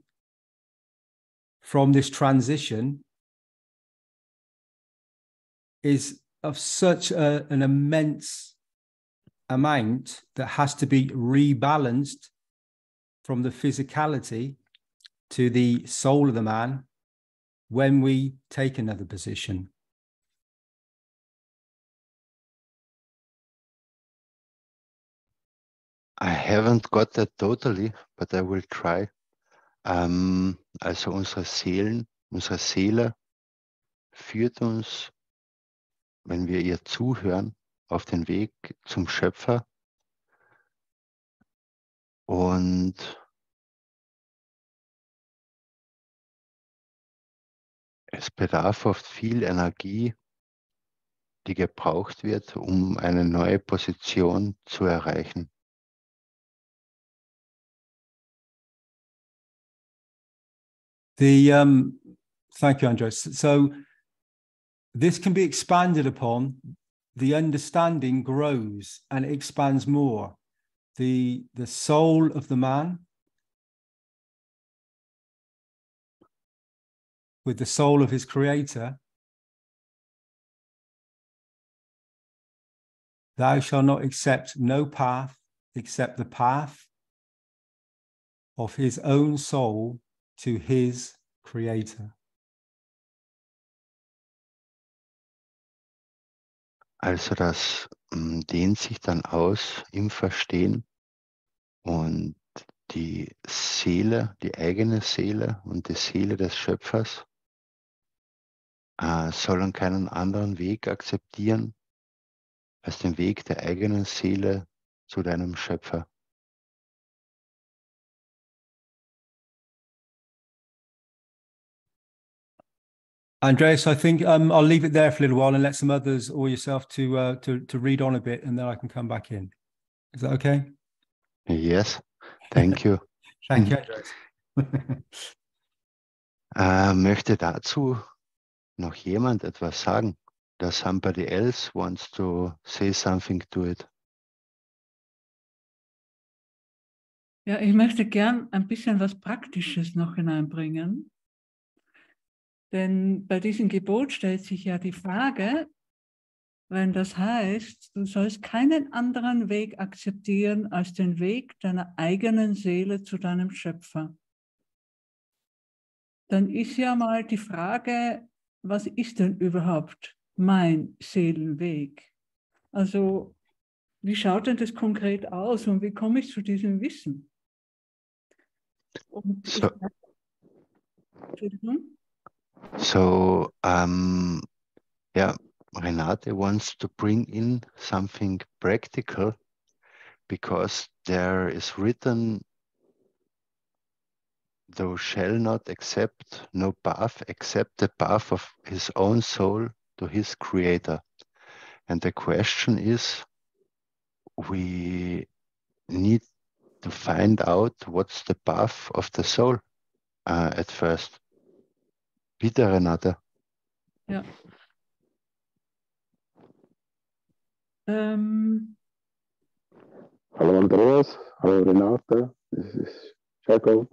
from this transition is of such an immense amount that has to be rebalanced from the physicality to the soul of the man when we take another position. I haven't got that totally, but I will try. Also unsere Seele führt uns, wenn wir ihr zuhören, auf den Weg zum Schöpfer. Und es bedarf oft viel Energie, die gebraucht wird, um eine neue Position zu erreichen. Thank you, Andres. So this can be expanded upon. The understanding grows and it expands more. The soul of the man with the soul of his creator. Thou shalt not accept no path except the path of his own soul to his creator. Also das dehnt sich dann aus im Verstehen und die Seele, die eigene Seele und die Seele des Schöpfers sollen keinen anderen Weg akzeptieren als den Weg der eigenen Seele zu deinem Schöpfer. Andreas, I think I'll leave it there for a little while and let some others or yourself to read on a bit, and then I can come back in. Is that okay? Yes, thank you. Thank you, Andreas. Möchte dazu noch jemand etwas sagen? Does somebody else wants to say something to it? Ja, ich möchte gern ein bisschen was Praktisches noch hineinbringen. Denn bei diesem Gebot stellt sich ja die Frage, wenn das heißt, du sollst keinen anderen Weg akzeptieren als den Weg deiner eigenen Seele zu deinem Schöpfer. Dann ist ja mal die Frage, was ist denn überhaupt mein Seelenweg? Also, wie schaut denn das konkret aus und wie komme ich zu diesem Wissen? Und Entschuldigung? So, yeah, Renate wants to bring in something practical because there is written, thou shall not accept no path except the path of his own soul to his creator. And the question is, we need to find out what's the path of the soul at first. Bitte, Renate. Ja. Hallo Andreas, hallo Renate, das ist Jakob.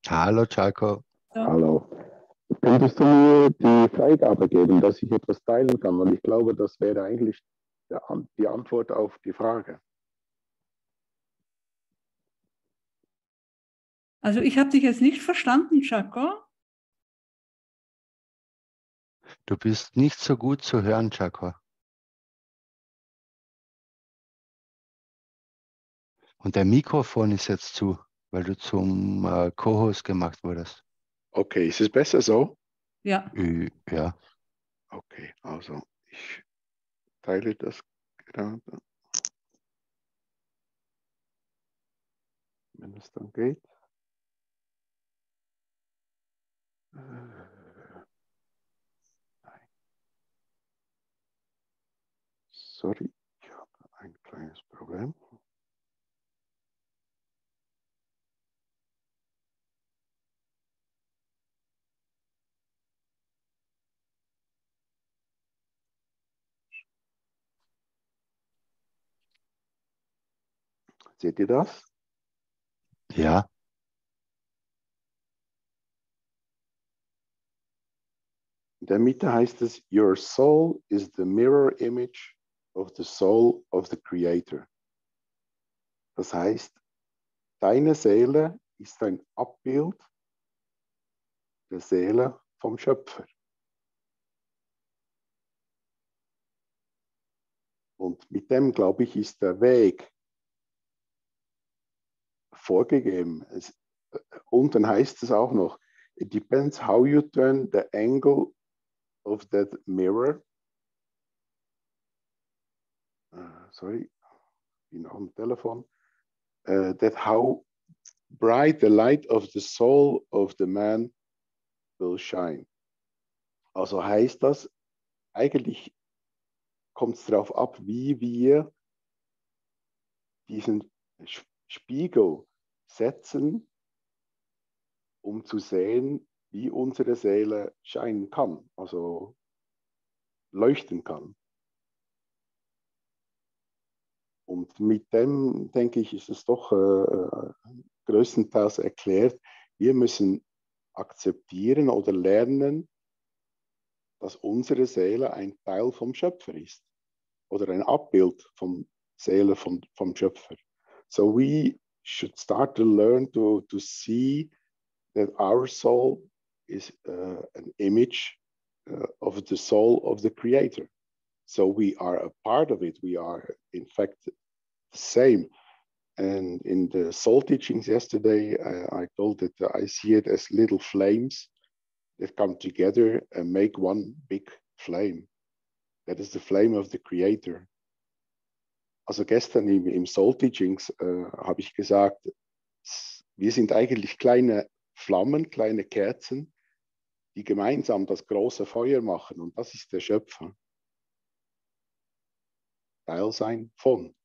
Hallo, Chaco. Ja. Hallo. Könntest du mir die Freigabe geben, dass ich etwas teilen kann? Und ich glaube, das wäre eigentlich die Antwort auf die Frage. Also ich habe dich jetzt nicht verstanden, Jaco. Du bist nicht so gut zu hören, Chaco. Und dein Mikrofon ist jetzt zu, weil du zum Co-Host gemacht wurdest. Okay, ist es besser so? Ja. Ja. Okay, also ich teile das gerade. Wenn es dann geht. Nein. Sorry, ich habe ein kleines Problem. Seht ihr das? Ja. In der Mitte heißt es, your soul is the mirror image of the soul of the creator. Das heißt, deine Seele ist ein Abbild der Seele vom Schöpfer. Und mit dem, glaube ich, ist der Weg vorgegeben. Unten heißt es auch noch, it depends how you turn the angle of that mirror. Sorry, bin am Telefon. That how bright the light of the soul of the man will shine. Also heißt das, eigentlich kommt es darauf ab, wie wir diesen Spiegel setzen, um zu sehen, wie unsere Seele scheinen kann, also leuchten kann. Und mit dem, denke ich, ist es doch größtenteils erklärt. Wir müssen akzeptieren oder lernen, dass unsere Seele ein Teil vom Schöpfer ist oder ein Abbild vom Seele vom Schöpfer. So we should start to learn to see that our soul is an image of the soul of the Creator. So we are a part of it. We are, in fact, the same. And in the soul teachings yesterday, I told that I see it as little flames that come together and make one big flame. That is the flame of the Creator. Also gestern im Soul Teachings habe ich gesagt, wir sind eigentlich kleine Flammen, kleine Kerzen, die gemeinsam das große Feuer machen. Und das ist der Schöpfer. Teil sein von.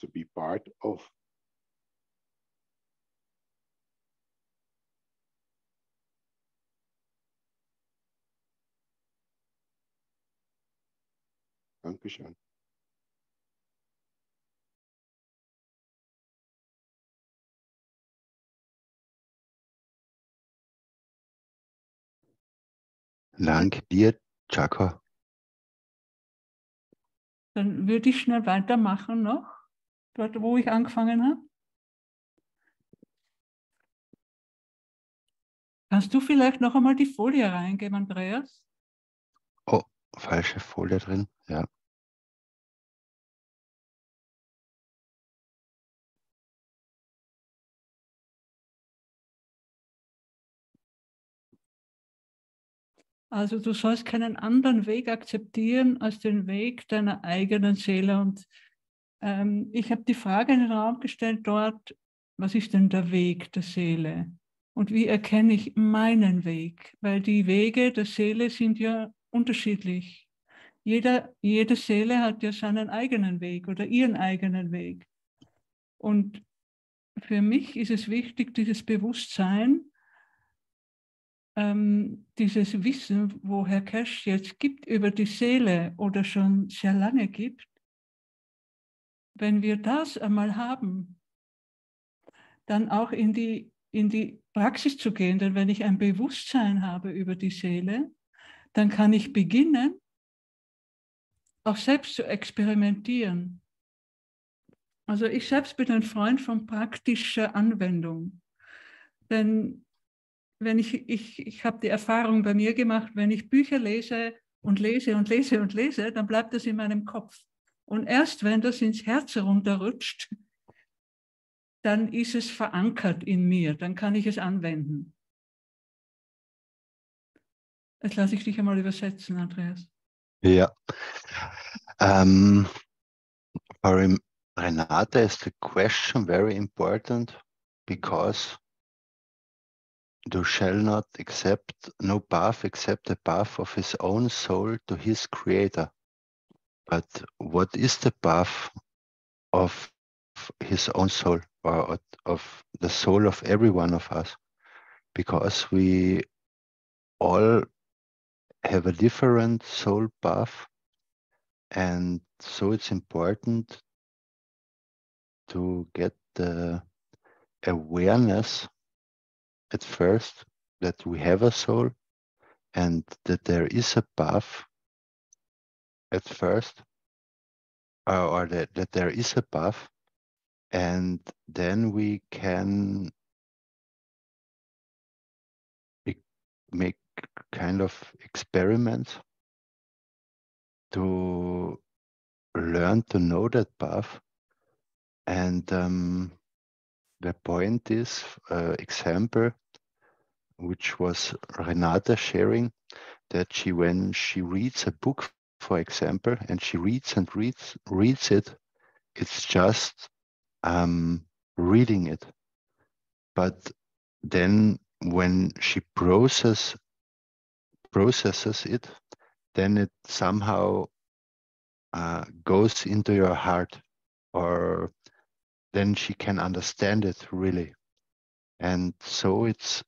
To be part of. Dankeschön. Danke dir, Chaco. Dann würde ich schnell weitermachen noch, dort wo ich angefangen habe. Kannst du vielleicht noch einmal die Folie reingeben, Andreas? Oh, falsche Folie drin. Ja. Also du sollst keinen anderen Weg akzeptieren als den Weg deiner eigenen Seele. Und ich habe die Frage in den Raum gestellt dort, was ist denn der Weg der Seele? Und wie erkenne ich meinen Weg? Weil die Wege der Seele sind ja unterschiedlich. Jede Seele hat ja seinen eigenen Weg oder ihren eigenen Weg. Und für mich ist es wichtig, dieses Bewusstsein, dieses Wissen, wo Herr Keshe jetzt gibt über die Seele oder schon sehr lange gibt, wenn wir das einmal haben, dann auch in die Praxis zu gehen, denn wenn ich ein Bewusstsein habe über die Seele, dann kann ich beginnen, auch selbst zu experimentieren. Also ich selbst bin ein Freund von praktischer Anwendung, denn wenn ich habe die Erfahrung bei mir gemacht, wenn ich Bücher lese und lese und lese und lese, dann bleibt das in meinem Kopf. Und erst wenn das ins Herz herunterrutscht, dann ist es verankert in mir, dann kann ich es anwenden. Jetzt lasse ich dich einmal übersetzen, Andreas. Ja. For Renata, is the question very important because thou shall not accept no path except the path of his own soul to his creator. But what is the path of his own soul, or of the soul of every one of us? Because we all have a different soul path, and so it's important to get the awareness at first that we have a soul and that there is a path at first, or that there is a path, and then we can make kind of experiments to learn to know that path. And the point is, example, which was Renata sharing, that when she reads a book, for example, and she reads and reads it, it's just reading it. But then when she processes it, then it somehow goes into your heart, or then she can understand it really. And so it's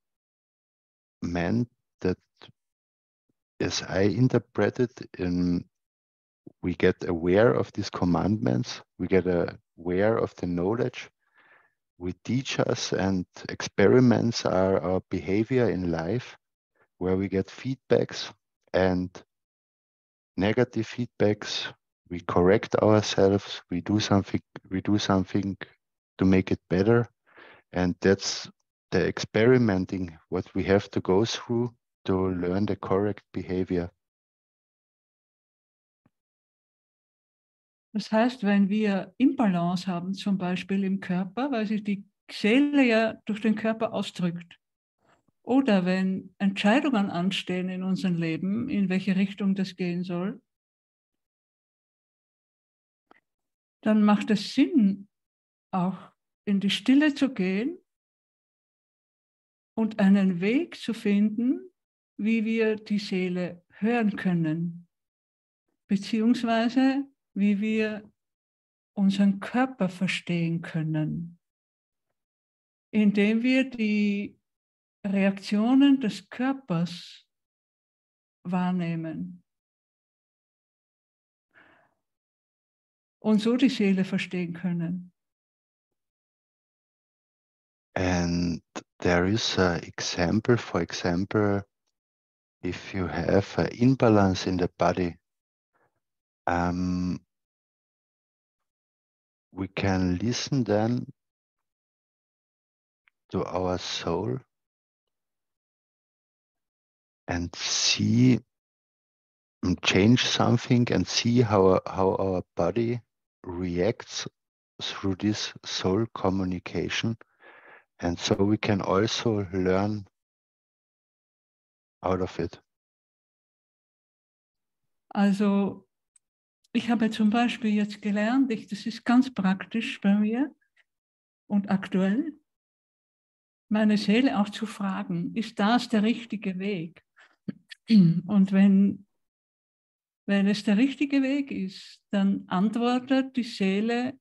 meant that, as I interpret it, we get aware of these commandments, we get aware of the knowledge, we teach us, and experiments are our behavior in life, where we get feedbacks and negative feedbacks. We correct ourselves, we do something to make it better, and that's the experimenting what we have to go through to learn the correct behavior. Das heißt, wenn wir Imbalance haben, zum Beispiel im Körper, weil sich die Seele ja durch den Körper ausdrückt, oder wenn Entscheidungen anstehen in unserem Leben, in welche Richtung das gehen soll, dann macht es Sinn, auch in die Stille zu gehen und einen Weg zu finden, wie wir die Seele hören können, beziehungsweise wie wir unseren Körper verstehen können, indem wir die Reaktionen des Körpers wahrnehmen und so die Seele verstehen können. And there is an example, for example, if you have an imbalance in the body, we can listen then to our soul and see and change something and see how our body reacts through this soul communication. And so we can also learn out of it. Also ich habe zum Beispiel jetzt gelernt, das ist ganz praktisch bei mir und aktuell, meine Seele auch zu fragen, ist das der richtige Weg? Und wenn es der richtige Weg ist, dann antwortet die Seele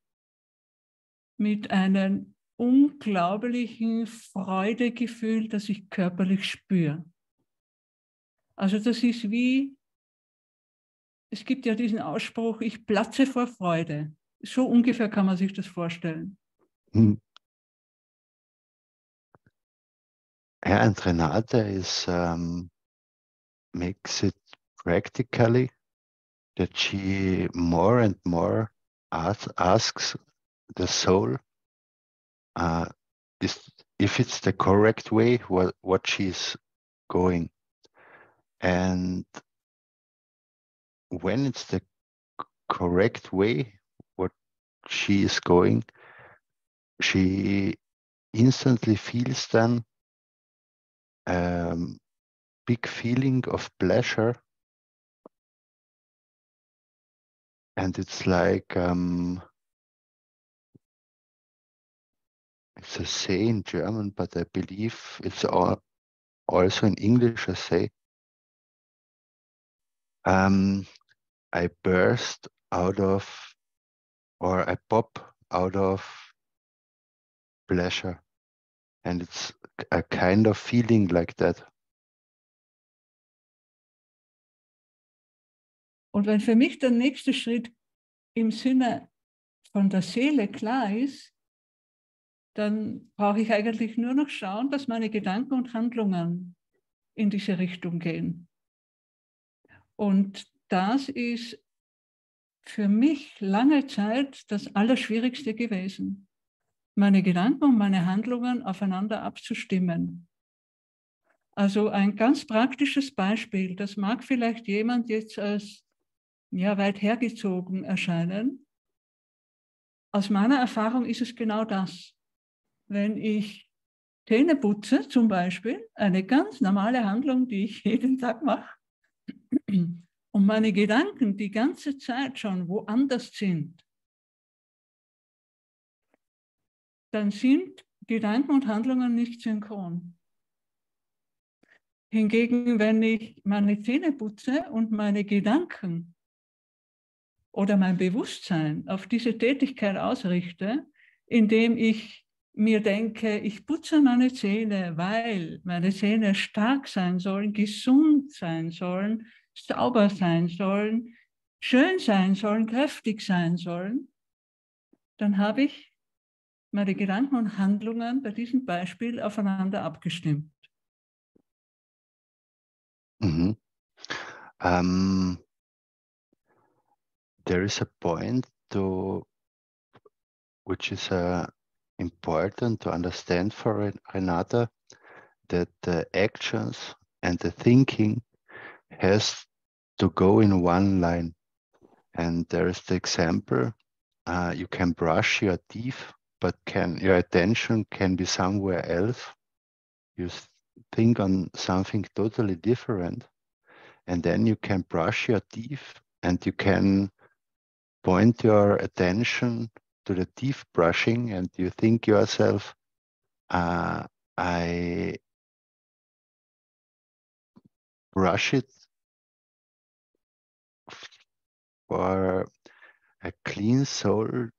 mit einem unglaublichen Freudegefühl, das ich körperlich spüre. Also das ist wie, es gibt ja diesen Ausspruch, ich platze vor Freude. So ungefähr kann man sich das vorstellen. Yeah, and Renate makes it practically that she more and more asks the soul if it's the correct way what she's going, and when it's the correct way what she is going, she instantly feels then big feeling of pleasure, and it's like it's a say in German, but I believe it's also in English a say. I burst out of, or I pop out of pleasure, and it's a kind of feeling like that. Und wenn für mich der nächste Schritt im Sinne von der Seele klar ist, dann brauche ich eigentlich nur noch schauen, dass meine Gedanken und Handlungen in diese Richtung gehen. Und das ist für mich lange Zeit das Allerschwierigste gewesen, meine Gedanken und meine Handlungen aufeinander abzustimmen. Also ein ganz praktisches Beispiel, das mag vielleicht jemand jetzt als weit hergezogen erscheinen. Aus meiner Erfahrung ist es genau das. Wenn ich Zähne putze, zum Beispiel, eine ganz normale Handlung, die ich jeden Tag mache, und meine Gedanken die ganze Zeit schon woanders sind, dann sind Gedanken und Handlungen nicht synchron. Hingegen, wenn ich meine Zähne putze und meine Gedanken oder mein Bewusstsein auf diese Tätigkeit ausrichte, indem ich mir denke, ich putze meine Zähne, weil meine Zähne stark sein sollen, gesund sein sollen, sauber sein sollen, schön sein sollen, kräftig sein sollen, dann habe ich meine Gedanken und Handlungen bei diesem Beispiel aufeinander abgestimmt. Mm-hmm. There is a point which is important to understand for Renata, that the actions and the thinking has to go in one line. And there is the example, you can brush your teeth, but your attention can be somewhere else. You think on something totally different, and then you can brush your teeth and you can point your attention to the teeth brushing, and you think yourself, I brush it for a clean soul,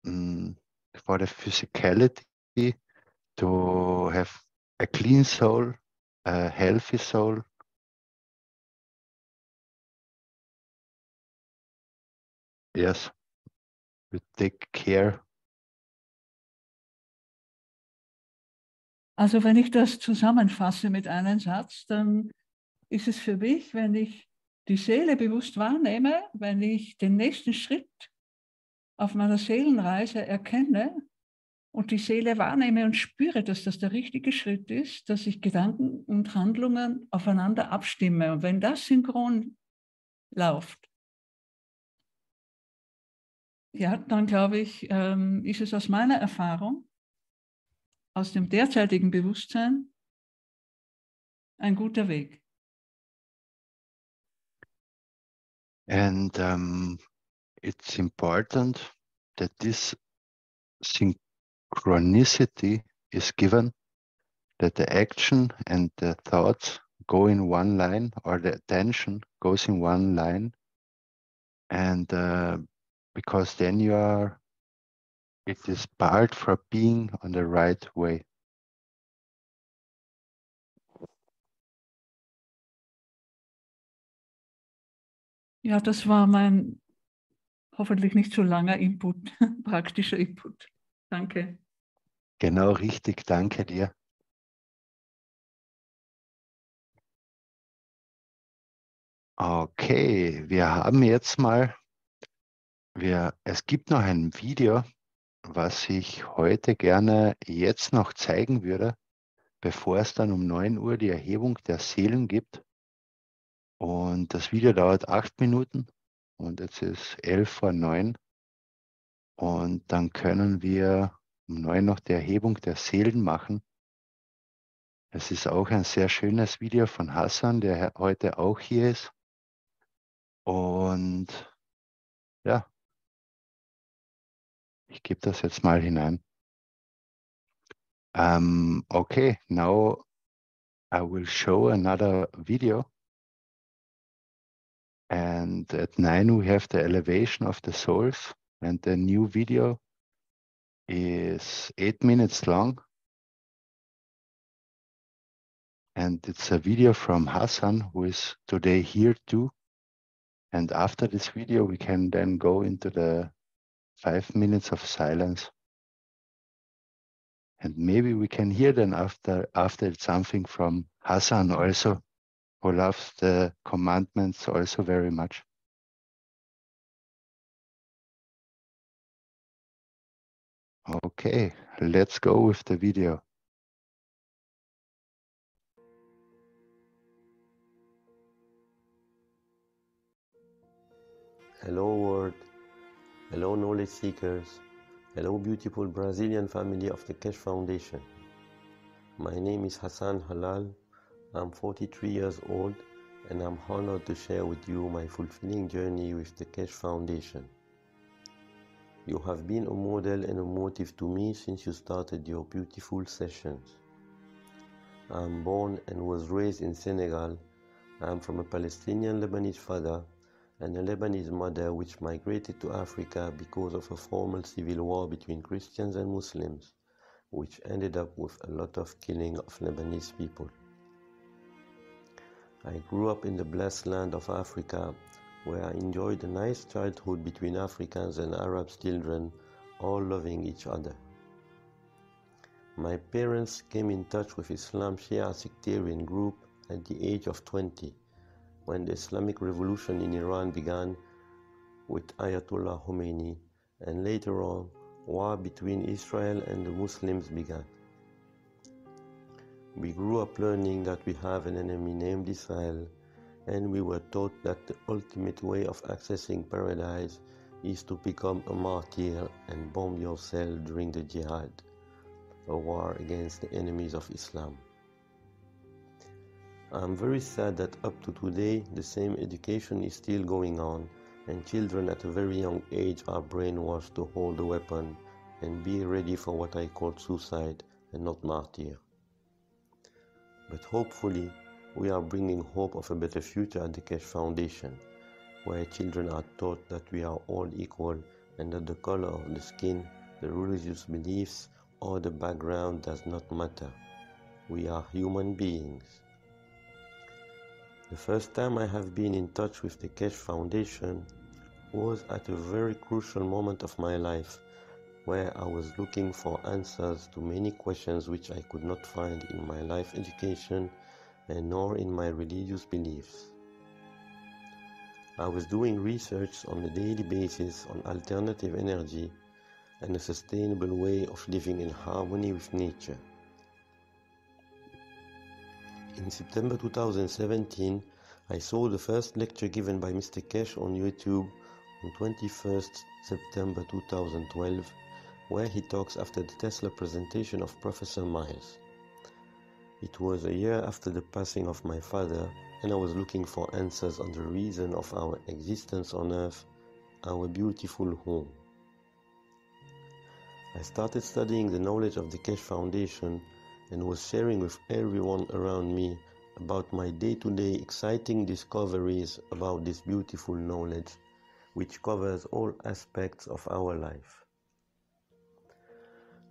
for the physicality, to have a clean soul, a healthy soul. Yes, you take care. Also wenn ich das zusammenfasse mit einem Satz, dann ist es für mich, wenn ich die Seele bewusst wahrnehme, wenn ich den nächsten Schritt auf meiner Seelenreise erkenne und die Seele wahrnehme und spüre, dass das der richtige Schritt ist, dass ich Gedanken und Handlungen aufeinander abstimme. Und wenn das synchron läuft, ja, dann glaube ich, ist es aus meiner Erfahrung, aus dem derzeitigen Bewusstsein, ein guter Weg. And it's important that this synchronicity is given, that the action and the thoughts go in one line, or the attention goes in one line, and because then it is part for being on the right way. Ja, das war mein hoffentlich nicht so langer Input, praktischer Input. Danke. Genau richtig, danke dir. Okay, wir haben jetzt mal, es gibt noch ein Video, was ich heute gerne jetzt noch zeigen würde, bevor es dann um 9 Uhr die Erhebung der Seelen gibt. Und das Video dauert 8 Minuten und jetzt ist 11:09 und dann können wir um 9 noch die Erhebung der Seelen machen. Es ist auch ein sehr schönes Video von Hassan, der heute auch hier ist. Und ja, ich gebe das jetzt mal hinein. Okay, now I will show another video. And at 9 we have the elevation of the souls, and the new video is 8 minutes long. And it's a video from Hassan, who is today here too. And after this video, we can then go into the 5 minutes of silence. And maybe we can hear then after something from Hassan also, who loves the commandments also very much. Okay, let's go with the video. Hello world, hello knowledge seekers, hello beautiful Brazilian family of the Keshe Foundation. My name is Hassan Halal, I'm 43 years old and I'm honored to share with you my fulfilling journey with the Keshe Foundation. You have been a model and a motive to me since you started your beautiful sessions. I'm born and was raised in Senegal. I'm from a Palestinian Lebanese father and a Lebanese mother which migrated to Africa because of a formal civil war between Christians and Muslims, which ended up with a lot of killing of Lebanese people. I grew up in the blessed land of Africa, where I enjoyed a nice childhood between Africans and Arabs children, all loving each other. My parents came in touch with Islam Shia sectarian group at the age of 20, when the Islamic Revolution in Iran began with Ayatollah Khomeini, and later on, war between Israel and the Muslims began. We grew up learning that we have an enemy named Israel, and we were taught that the ultimate way of accessing paradise is to become a martyr and bomb yourself during the jihad, a war against the enemies of Islam. I'm very sad that up to today the same education is still going on, and children at a very young age are brainwashed to hold a weapon and be ready for what I call suicide and not martyr. But hopefully we are bringing hope of a better future at the Keshe Foundation, where children are taught that we are all equal and that the color of the skin, the religious beliefs, or the background does not matter. We are human beings. The first time I have been in touch with the Keshe Foundation was at a very crucial moment of my life, where I was looking for answers to many questions which I could not find in my life education and nor in my religious beliefs. I was doing research on a daily basis on alternative energy and a sustainable way of living in harmony with nature. In September 2017, I saw the first lecture given by Mr. Keshe on YouTube on 21st September 2012, where he talks after the Tesla presentation of Professor Miles. It was a year after the passing of my father, and I was looking for answers on the reason of our existence on Earth, our beautiful home. I started studying the knowledge of the Keshe Foundation and was sharing with everyone around me about my day-to-day exciting discoveries about this beautiful knowledge, which covers all aspects of our life.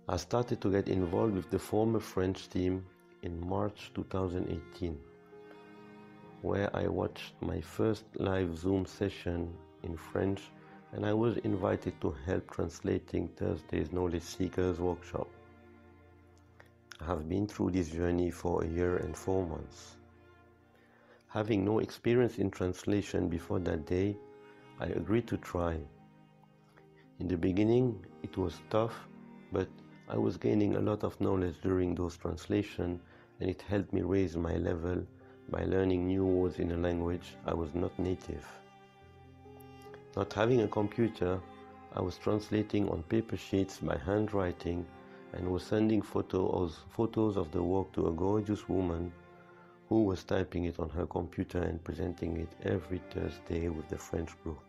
I started to get involved with the former French team in March 2018. where I watched my first live Zoom session in French, and I was invited to help translating Thursday's Knowledge Seekers Workshop. I have been through this journey for 1 year and 4 months. Having no experience in translation before that day, I agreed to try. In the beginning, it was tough, but I was gaining a lot of knowledge during those translations, and it helped me raise my level by learning new words in a language I was not native. Not having a computer, I was translating on paper sheets by handwriting and was sending photos of the work to a gorgeous woman who was typing it on her computer and presenting it every Thursday with the French group.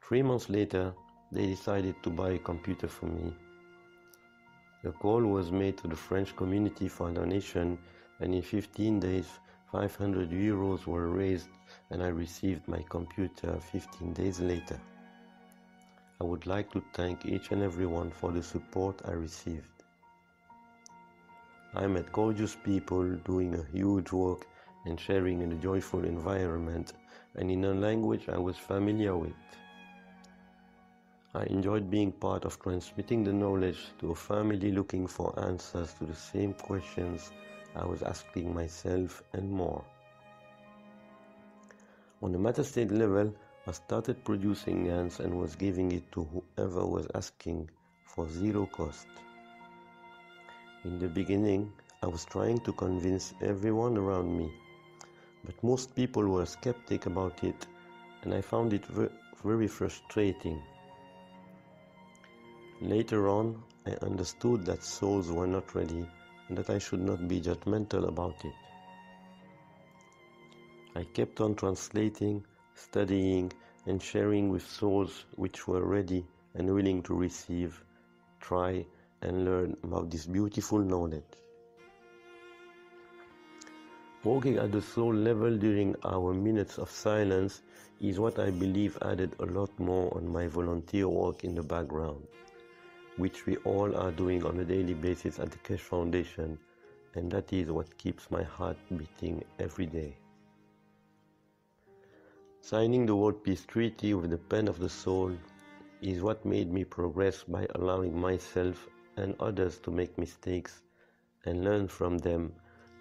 3 months later, they decided to buy a computer for me. A call was made to the French community for a donation, and in 15 days, 500 euros were raised, and I received my computer 15 days later. I would like to thank each and everyone for the support I received. I met gorgeous people doing a huge work and sharing in a joyful environment and in a language I was familiar with. I enjoyed being part of transmitting the knowledge to a family looking for answers to the same questions I was asking myself and more. On a meta-state level, I started producing GANs and was giving it to whoever was asking for zero cost. In the beginning, I was trying to convince everyone around me, but most people were skeptic about it, and I found it very frustrating. Later on, I understood that souls were not ready and that I should not be judgmental about it. I kept on translating, studying, and sharing with souls which were ready and willing to receive, try, and learn about this beautiful knowledge. Working at the soul level during our minutes of silence is what I believe added a lot more on my volunteer work in the background, which we all are doing on a daily basis at the Keshe Foundation, and that is what keeps my heart beating every day. Signing the World Peace Treaty with the pen of the soul is what made me progress by allowing myself and others to make mistakes and learn from them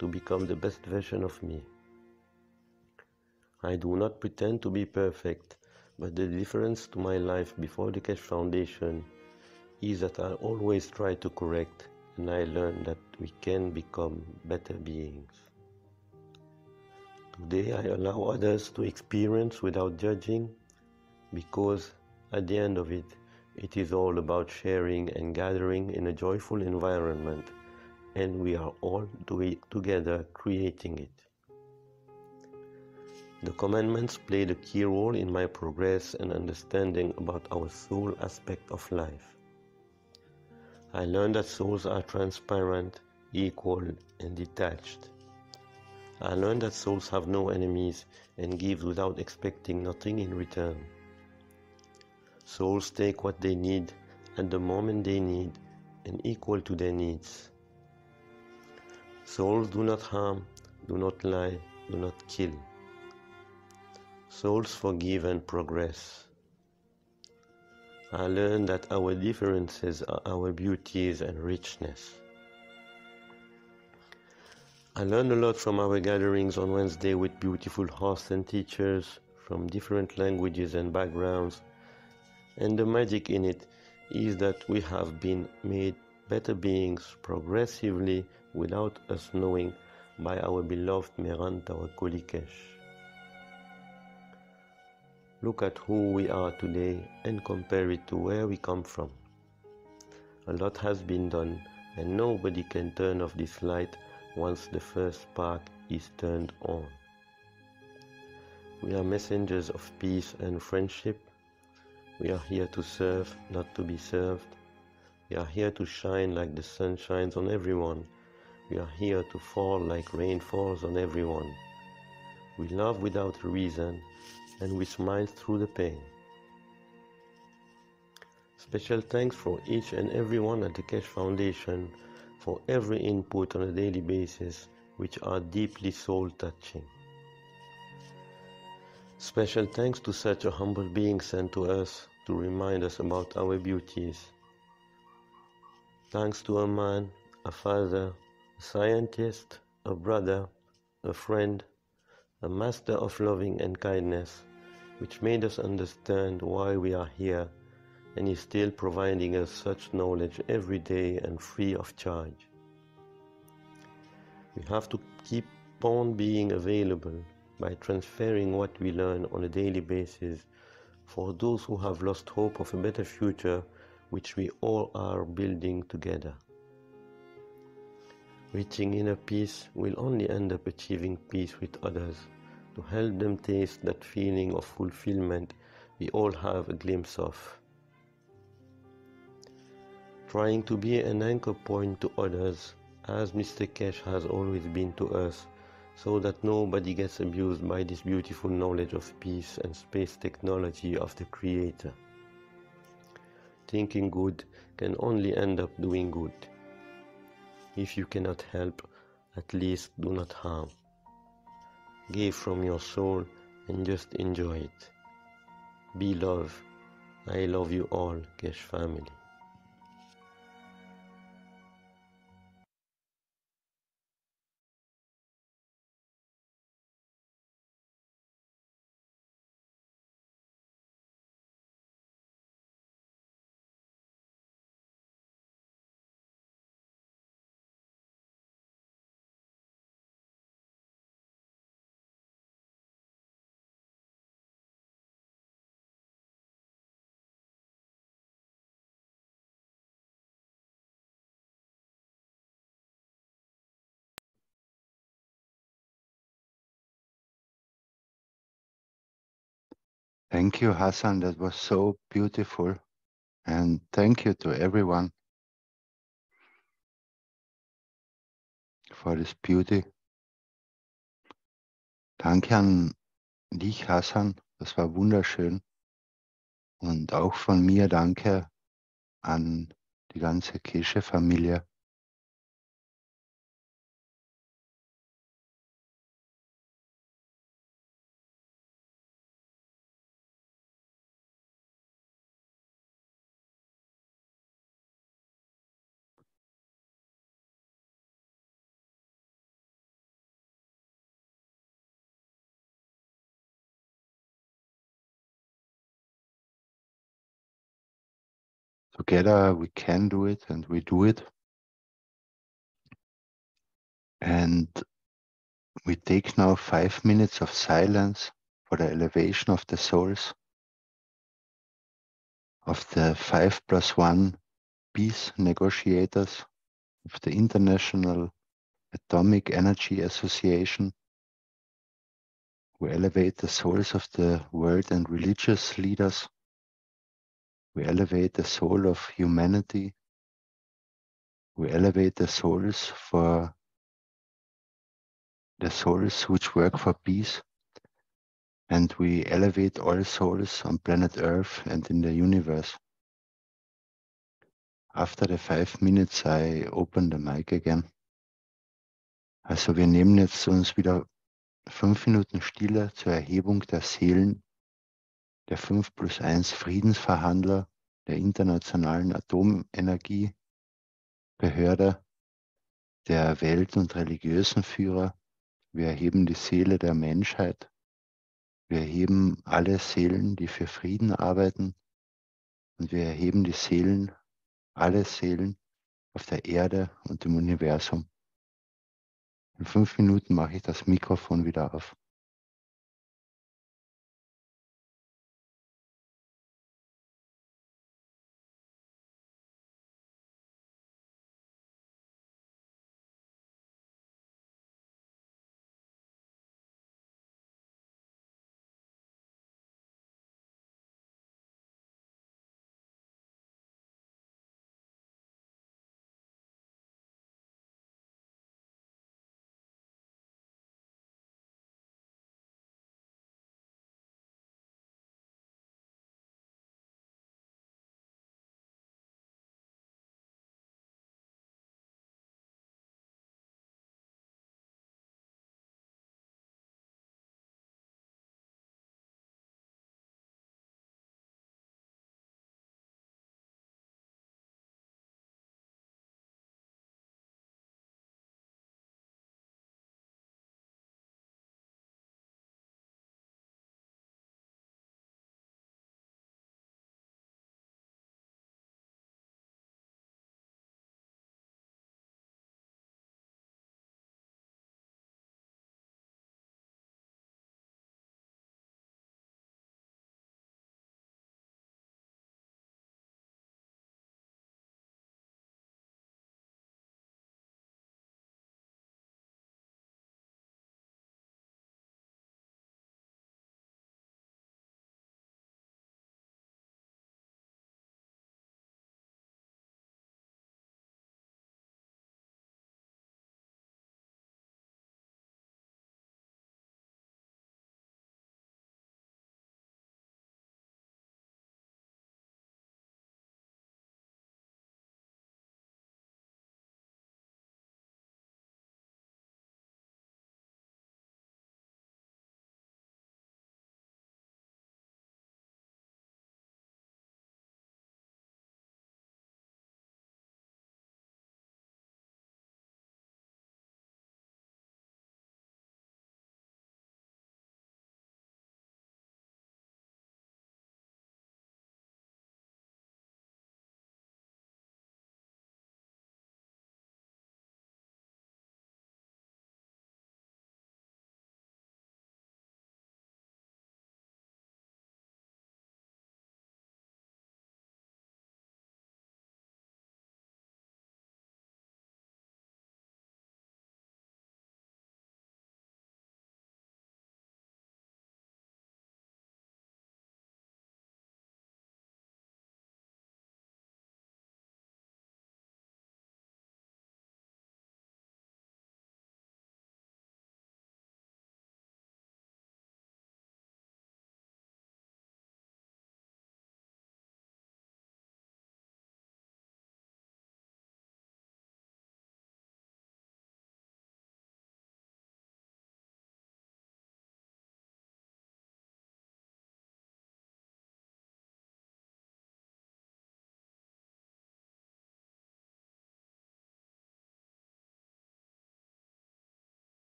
to become the best version of me. I do not pretend to be perfect, but the difference to my life before the Keshe Foundation is that I always try to correct, and I learned that we can become better beings. Today I allow others to experience without judging, because at the end of it, it is all about sharing and gathering in a joyful environment, and we are all doing together creating it. The commandments played a key role in my progress and understanding about our soul aspect of life. I learned that souls are transparent, equal, and detached. I learned that souls have no enemies and give without expecting nothing in return. Souls take what they need at the moment they need and equal to their needs. Souls do not harm, do not lie, do not kill. Souls forgive and progress. I learned that our differences are our beauties and richness. I learned a lot from our gatherings on Wednesday with beautiful hosts and teachers from different languages and backgrounds, and the magic in it is that we have been made better beings progressively without us knowing by our beloved Mehran Tavakoli Keshe. Look at who we are today and compare it to where we come from. A lot has been done, and nobody can turn off this light once the first spark is turned on. We are messengers of peace and friendship. We are here to serve, not to be served. We are here to shine like the sun shines on everyone. We are here to fall like rain falls on everyone. We love without a reason, and we smile through the pain. Special thanks for each and everyone at the Keshe Foundation for every input on a daily basis, which are deeply soul-touching. Special thanks to such a humble being sent to us to remind us about our beauties. Thanks to a man, a father, a scientist, a brother, a friend, a master of loving and kindness, which made us understand why we are here and is still providing us such knowledge every day and free of charge. We have to keep on being available by transferring what we learn on a daily basis for those who have lost hope of a better future which we all are building together. Reaching inner peace will only end up achieving peace with others, to help them taste that feeling of fulfillment we all have a glimpse of. Trying to be an anchor point to others, as Mr. Keshe has always been to us, so that nobody gets abused by this beautiful knowledge of peace and space technology of the Creator. Thinking good can only end up doing good. If you cannot help, at least do not harm. Give from your soul and just enjoy it. Be love. I love you all, Keshe family. Thank you, Hassan. That was so beautiful. And thank you to everyone for this beauty. Danke an dich, Hassan. Das war wunderschön. Und auch von mir danke an die ganze Keshe-Familie. Together we can do it and we do it. And we take now 5 minutes of silence for the elevation of the souls of the 5+1 peace negotiators of the International Atomic Energy Association, who elevate the souls of the world and religious leaders. We elevate the soul of humanity. We elevate the souls for the souls which work for peace. And we elevate all souls on planet Earth and in the universe. After the 5 minutes, I open the mic again. Also wir nehmen jetzt uns wieder 5 Minuten Stille zur Erhebung der Seelen der 5+1 Friedensverhandler der Internationalen Atomenergiebehörde, der Welt- und religiösen Führer. Wir erheben die Seele der Menschheit. Wir erheben alle Seelen, die für Frieden arbeiten. Und wir erheben die Seelen, alle Seelen auf der Erde und im Universum. In 5 Minuten mache ich das Mikrofon wieder auf.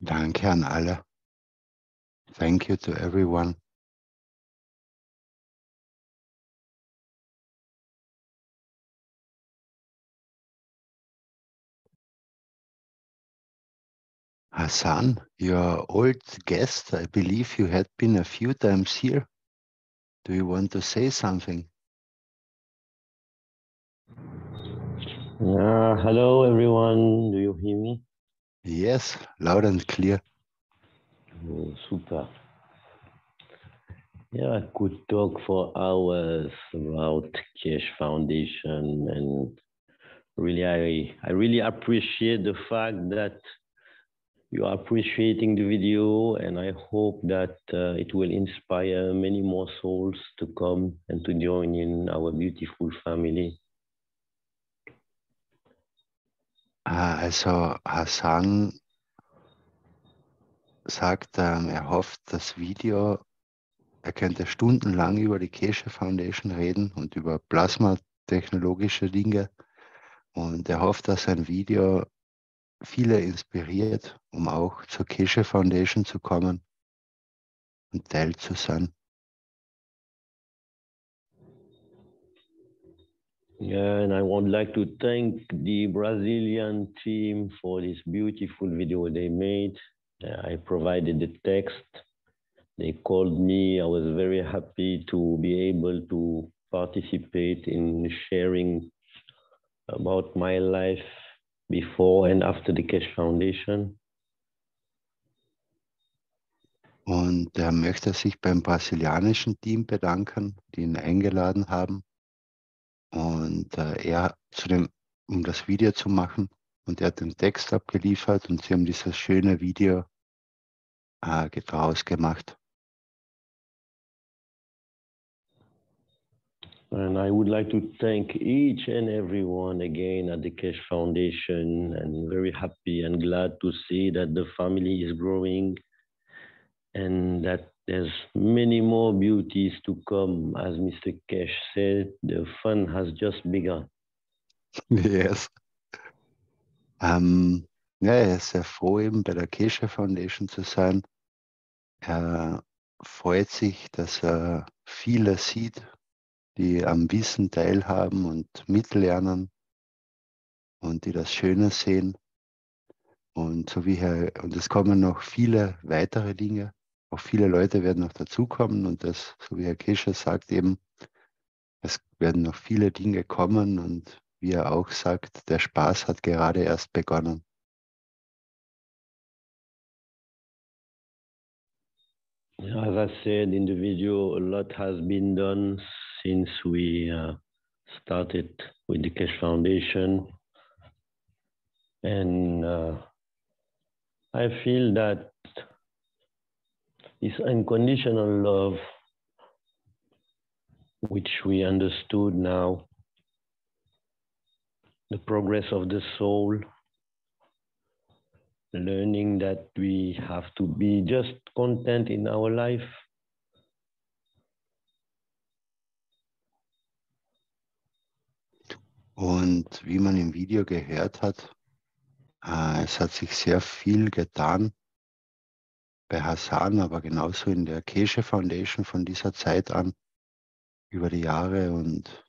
Danke an alle. Thank you to everyone. Hassan, your old guest, I believe you had been a few times here. Do you want to say something? Hello everyone, do you hear me? Yes, loud and clear. Oh, super. Yeah, I could talk for hours about Keshe Foundation, and really I really appreciate the fact that you are appreciating the video, and I hope that it will inspire many more souls to come and to join in our beautiful family. Also Hassan sagt, er hofft, das Video, er könnte stundenlang über die Keshe Foundation reden und über plasmatechnologische Dinge. Und er hofft, dass sein Video viele inspiriert, um auch zur Keshe Foundation zu kommen und Teil zu sein. Yeah, and I would like to thank the Brazilian team for this beautiful video they made. I provided the text. They called me. I was very happy to be able to participate in sharing about my life before and after the Keshe Foundation. Und er möchte sich beim brasilianischen Team bedanken, die ihn eingeladen haben. Und um das Video zu machen. Und er hat den Text abgeliefert und sie haben dieses schöne Video draus gemacht. And I would like to thank each and everyone again at the Keshe Foundation, and very happy and glad to see that the family is growing and that there's many more beauties to come. As Mr. Keshe said, the fun has just begun. Yes. Ja, er ist sehr froh, eben bei der Keshe Foundation zu sein. Er freut sich, dass er viele sieht, die am Wissen teilhaben und mitlernen und die das Schöne sehen. Und es kommen noch viele weitere Dinge. Auch viele Leute werden noch dazukommen und das, so wie Herr Keshe sagt, eben, es werden noch viele Dinge kommen und wie er auch sagt, der Spaß hat gerade erst begonnen. As I said in the video, a lot has been done since we started with the Keshe Foundation. And I feel that this unconditional love, which we understood now, the progress of the soul, learning that we have to be just content in our life. Und wie man im Video gehört hat, es hat sich sehr viel getan bei Hassan, aber genauso in der Keshe Foundation von dieser Zeit an, über die Jahre. Und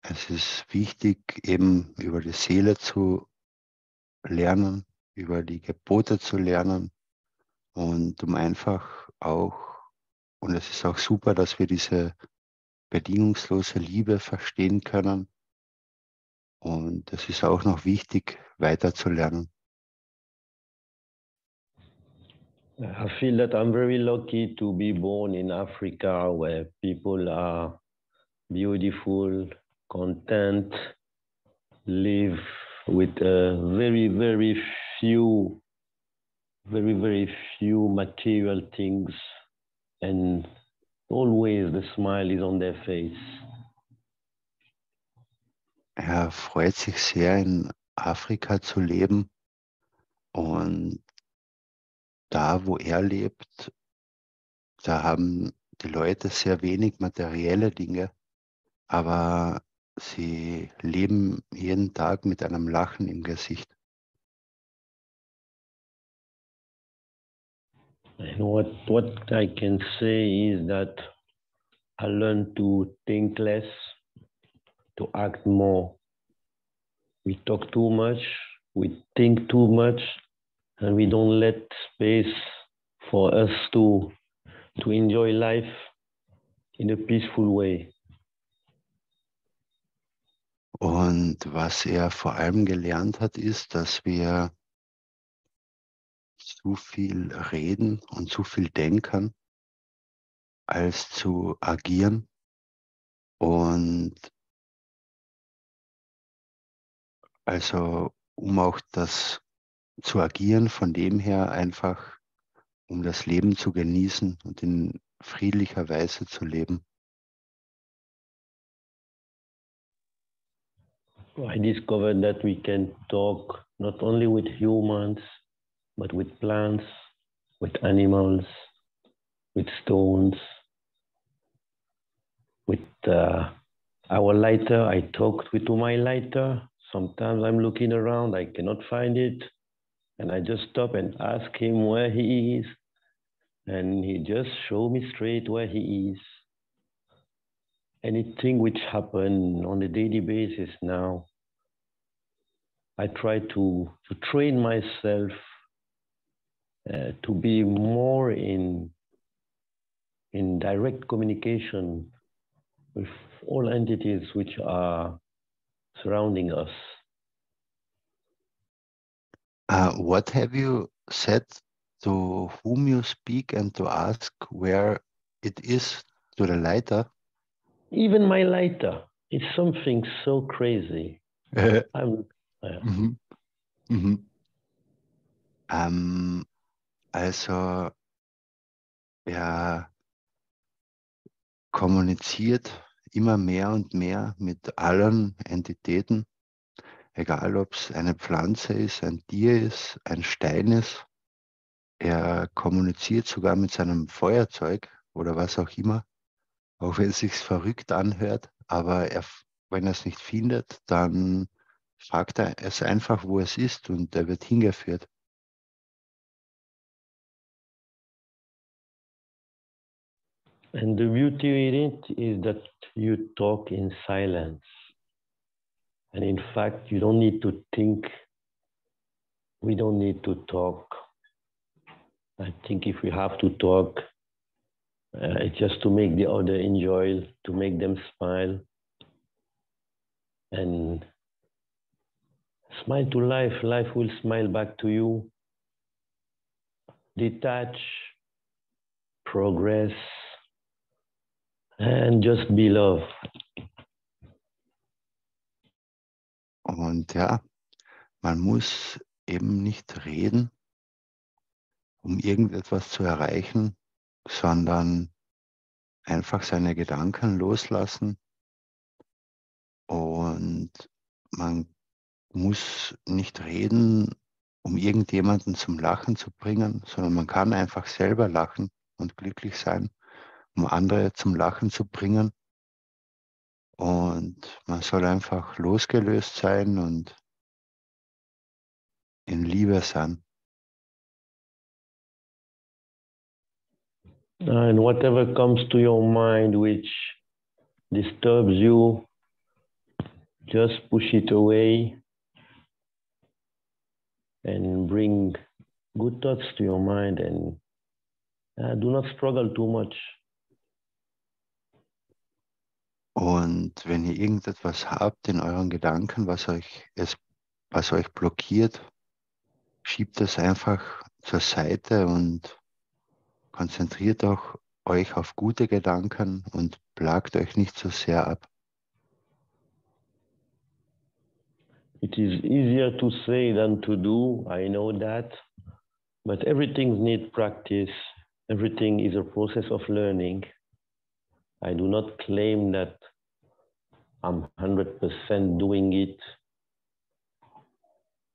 es ist wichtig, eben über die Seele zu lernen, über die Gebote zu lernen und um einfach auch, und es ist auch super, dass wir diese bedingungslose Liebe verstehen können. Und es ist auch noch wichtig, weiter zu lernen. I feel that I'm very lucky to be born in Africa, where people are beautiful, content, live with very, very few material things, and always the smile is on their face. Er freut sich sehr, in Afrika zu leben. Und da, wo er lebt, da haben die Leute sehr wenig materielle Dinge, aber sie leben jeden Tag mit einem Lachen im Gesicht. And what I can say is that I learned to think less, to act more. We talk too much, we think too much, and we don't let space for us to enjoy life in a peaceful way. Und was er vor allem gelernt hat, ist, dass wir zu viel reden und zu viel denken, als zu agieren. Und also um auch das zu agieren, von dem her einfach, um das Leben zu genießen und in friedlicher Weise zu leben. I discovered that we can talk not only with humans, but with plants, with animals, with stones, with our lighter. I talked to my lighter. Sometimes I'm looking around, I cannot find it. And I just stop and ask him where he is. And he just show me straight where he is. Anything which happen on a daily basis now, I try to train myself to be more in direct communication with all entities which are surrounding us. What have you said to whom you speak and to ask where it is to the lighter? Even my lighter is something so crazy. Also er kommuniziert immer mehr und mehr mit allen Entitäten, egal ob es eine Pflanze ist, ein Tier ist, ein Stein ist. Er kommuniziert sogar mit seinem Feuerzeug oder was auch immer, auch wenn es sich verrückt anhört, aber wenn er es nicht findet, dann fragt er es einfach, wo es ist, und er wird hingeführt. And the beauty in it is that you talk in silence. And in fact, you don't need to think. We don't need to talk. I think if we have to talk, it's just to make the other enjoy, to make them smile. And smile to life. Life will smile back to you. Detach, progress, and just be love. Und ja, man muss eben nicht reden, um irgendetwas zu erreichen, sondern einfach seine Gedanken loslassen. Und man muss nicht reden, um irgendjemanden zum Lachen zu bringen, sondern man kann einfach selber lachen und glücklich sein, um andere zum Lachen zu bringen. Und man soll einfach losgelöst sein und in Liebe sein. And whatever comes to your mind which disturbs you, just push it away and bring good thoughts to your mind, and do not struggle too much. Und wenn ihr irgendetwas habt in euren Gedanken, was euch blockiert, schiebt es einfach zur Seite und konzentriert euch auf gute Gedanken und plagt euch nicht so sehr ab. It is easier to say than to do, I know that, but everything needs practice. Everything is a process of learning. I do not claim that I'm 100% doing it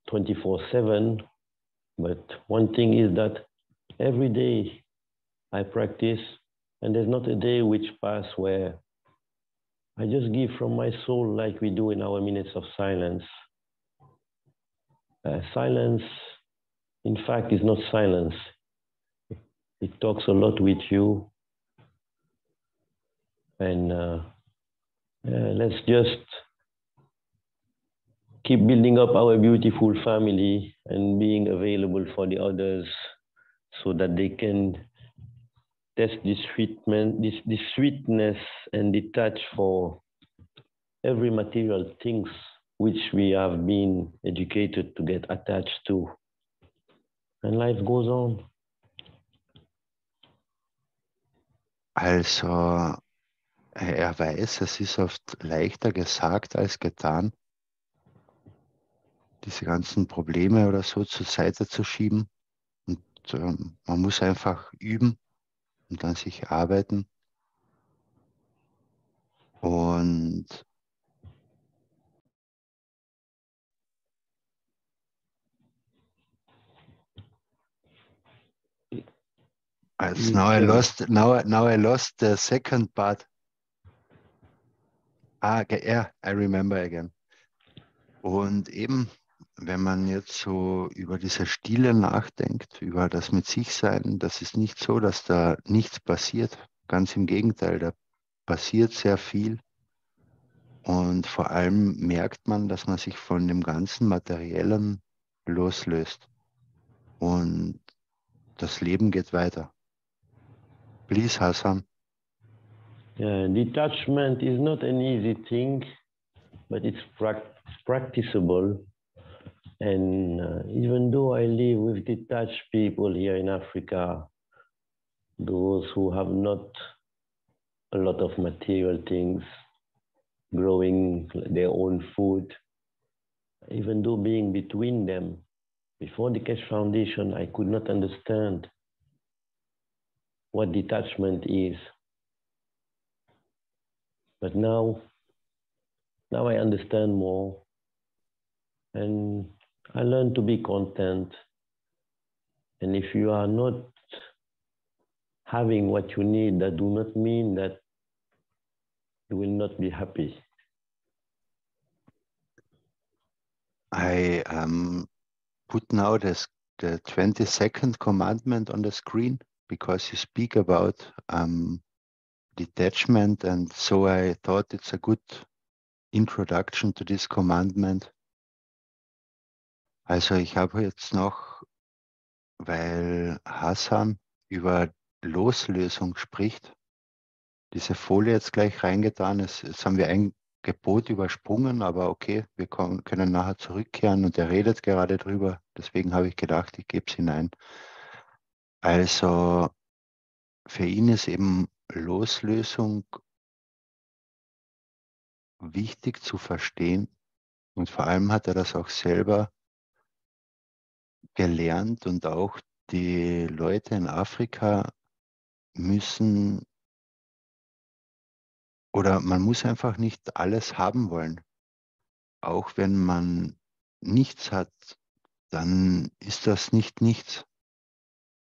24/7, but one thing is that every day I practice, and there's not a day which pass where I just give from my soul like we do in our minutes of silence. Silence, in fact, is not silence. it talks a lot with you. And let's just keep building up our beautiful family and being available for the others so that they can test this sweetness and detach for every material things which we have been educated to get attached to. And life goes on. Also, er weiß, es ist oft leichter gesagt als getan, diese ganzen Probleme oder so zur Seite zu schieben. Und man muss einfach üben und an sich arbeiten. Und now I lost the second part. Okay, yeah, I remember again. Und eben, wenn man jetzt so über diese Stille nachdenkt, über das mit sich sein, das ist nicht so, dass da nichts passiert. Ganz im Gegenteil, da passiert sehr viel. Und vor allem merkt man, dass man sich von dem ganzen Materiellen loslöst. Und das Leben geht weiter. Please, Hassan. Yeah, detachment is not an easy thing, but it's practicable. And even though I live with detached people here in Africa, those who have not a lot of material things, growing their own food, even though being between them, before the Keshe Foundation, I could not understand what detachment is. But now I understand more, and I learn to be content. And if you are not having what you need, that do not mean that you will not be happy. I put now the 22nd commandment on the screen because you speak about detachment, and so I thought it's a good introduction to this commandment. Also ich habe jetzt noch, weil Hassan über Loslösung spricht, diese Folie jetzt gleich reingetan. Jetzt haben wir ein Gebot übersprungen, aber okay, wir können nachher zurückkehren und er redet gerade drüber. Deswegen habe ich gedacht, ich gebe es hinein. Also für ihn ist eben Loslösung wichtig zu verstehen und vor allem hat er das auch selber gelernt und auch die Leute in Afrika müssen oder man muss einfach nicht alles haben wollen. Auch wenn man nichts hat, dann ist das nicht nichts.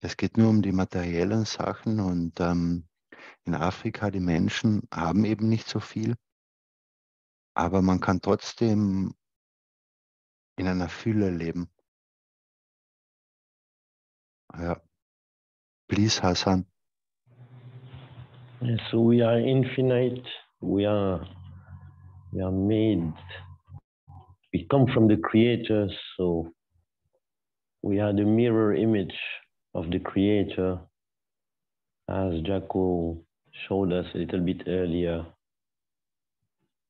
Es geht nur um die materiellen Sachen und in Afrika, die Menschen haben eben nicht so viel, aber man kann trotzdem in einer Fülle leben. Ja. Please, Hassan. So we are infinite, we are made, we come from the Creator, so we are the mirror image of the Creator, as Jaco showed us a little bit earlier.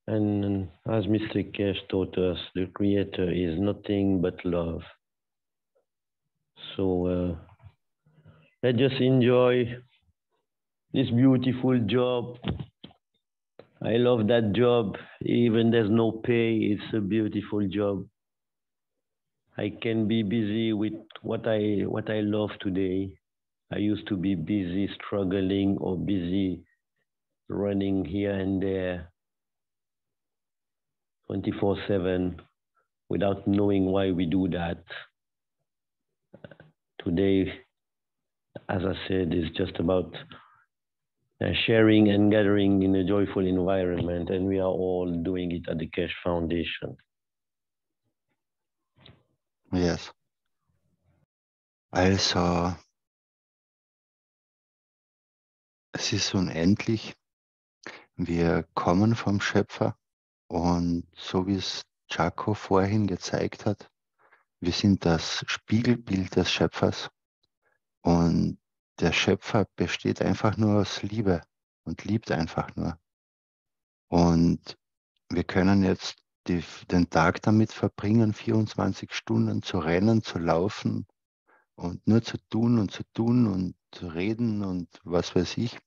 And as Mr. Keshe taught us, the Creator is nothing but love. So let's just enjoy this beautiful job. I love that job. Even there's no pay, it's a beautiful job. I can be busy with what I love today. I used to be busy struggling or busy running here and there 24/7 without knowing why we do that. Today, as I said, is just about sharing and gathering in a joyful environment, and we are all doing it at the Keshe Foundation. Yes. Also, Es ist unendlich. Wir kommen vom Schöpfer und so wie es Jaco vorhin gezeigt hat, wir sind das Spiegelbild des Schöpfers und der Schöpfer besteht einfach nur aus Liebe und liebt einfach nur. Und wir können jetzt den Tag damit verbringen, 24 Stunden zu rennen, zu laufen und nur zu tun und zu reden und was weiß ich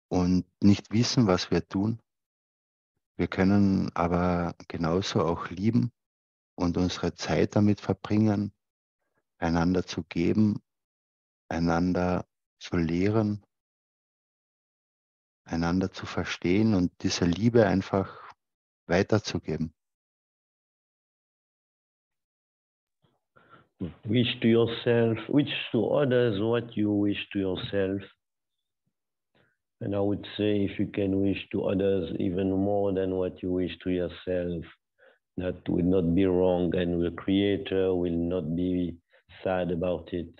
und nicht wissen, was wir tun. Wir können aber genauso auch lieben und unsere Zeit damit verbringen, einander zu geben, einander zu lehren, einander zu verstehen und diese Liebe einfach weiterzugeben. Wish to yourself, wish to others what you wish to yourself. And I would say if you can wish to others even more than what you wish to yourself, that will not be wrong and the Creator will not be sad about it.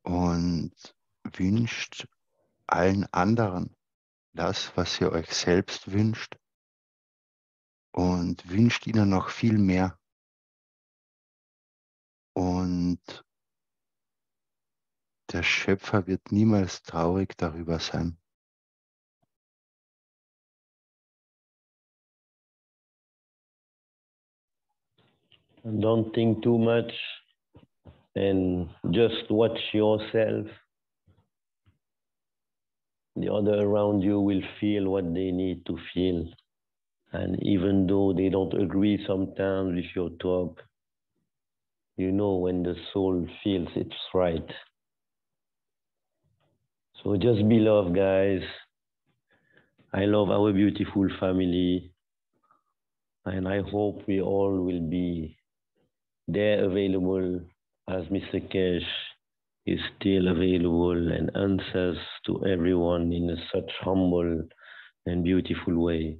Und wünscht allen anderen das, was ihr euch selbst wünscht und wünscht ihnen noch viel mehr. Und der Schöpfer wird niemals traurig darüber sein. Don't think too much and just watch yourself. The other around you will feel what they need to feel. And even though they don't agree sometimes with your talk, you know when the soul feels it's right. So just be love, guys. I love our beautiful family. And I hope we all will be there available as Mr. Keshe is still available and answers to everyone in such humble and beautiful way.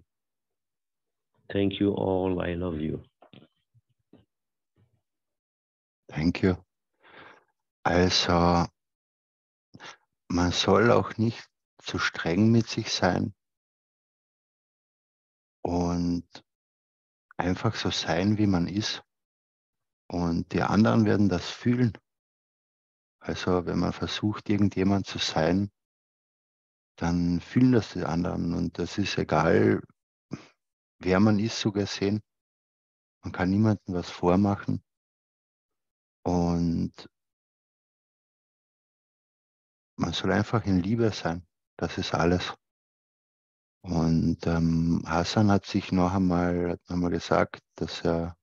Thank you all. I love you. Thank you. Also, man soll auch nicht zu streng mit sich sein und einfach so sein, wie man ist. Und die anderen werden das fühlen. Also, wenn man versucht, irgendjemand zu sein, dann fühlen das die anderen. Und das ist egal, wer man ist, so gesehen. Man kann niemandem was vormachen. Und man soll einfach in Liebe sein. Das ist alles. Und Hassan hat sich noch einmal gesagt, dass er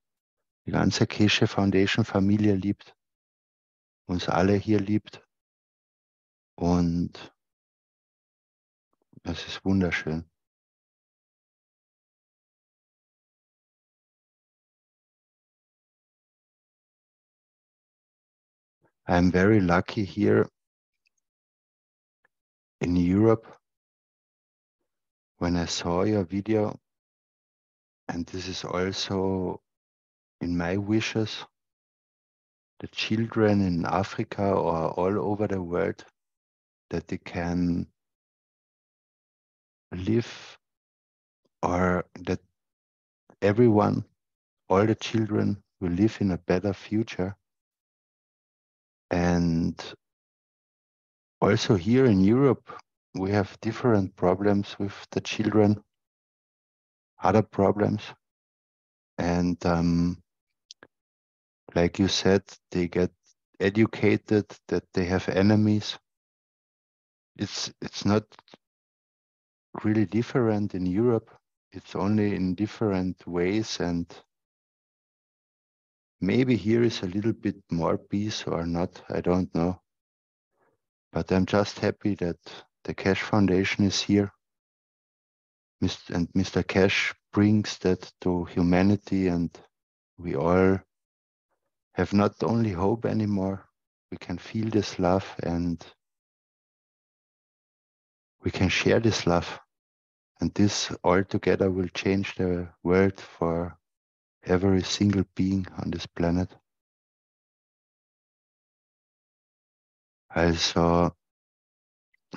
die ganze Keshe Foundation Familie liebt, uns alle hier liebt. Und es ist wunderschön. I'm very lucky here in Europe when I saw your video, and this is also in my wishes, the children in Africa or all over the world, that they can live, or that everyone, all the children will live in a better future. And also here in Europe, we have different problems with the children, other problems. And like you said, they get educated, that they have enemies. It's not really different in Europe. It's only in different ways, and maybe here is a little bit more peace or not, I don't know. But I'm just happy that the Keshe Foundation is here. And Mr. Keshe brings that to humanity, and we all have not only hope anymore, we can feel this love and we can share this love. And this all together will change the world for every single being on this planet. Also,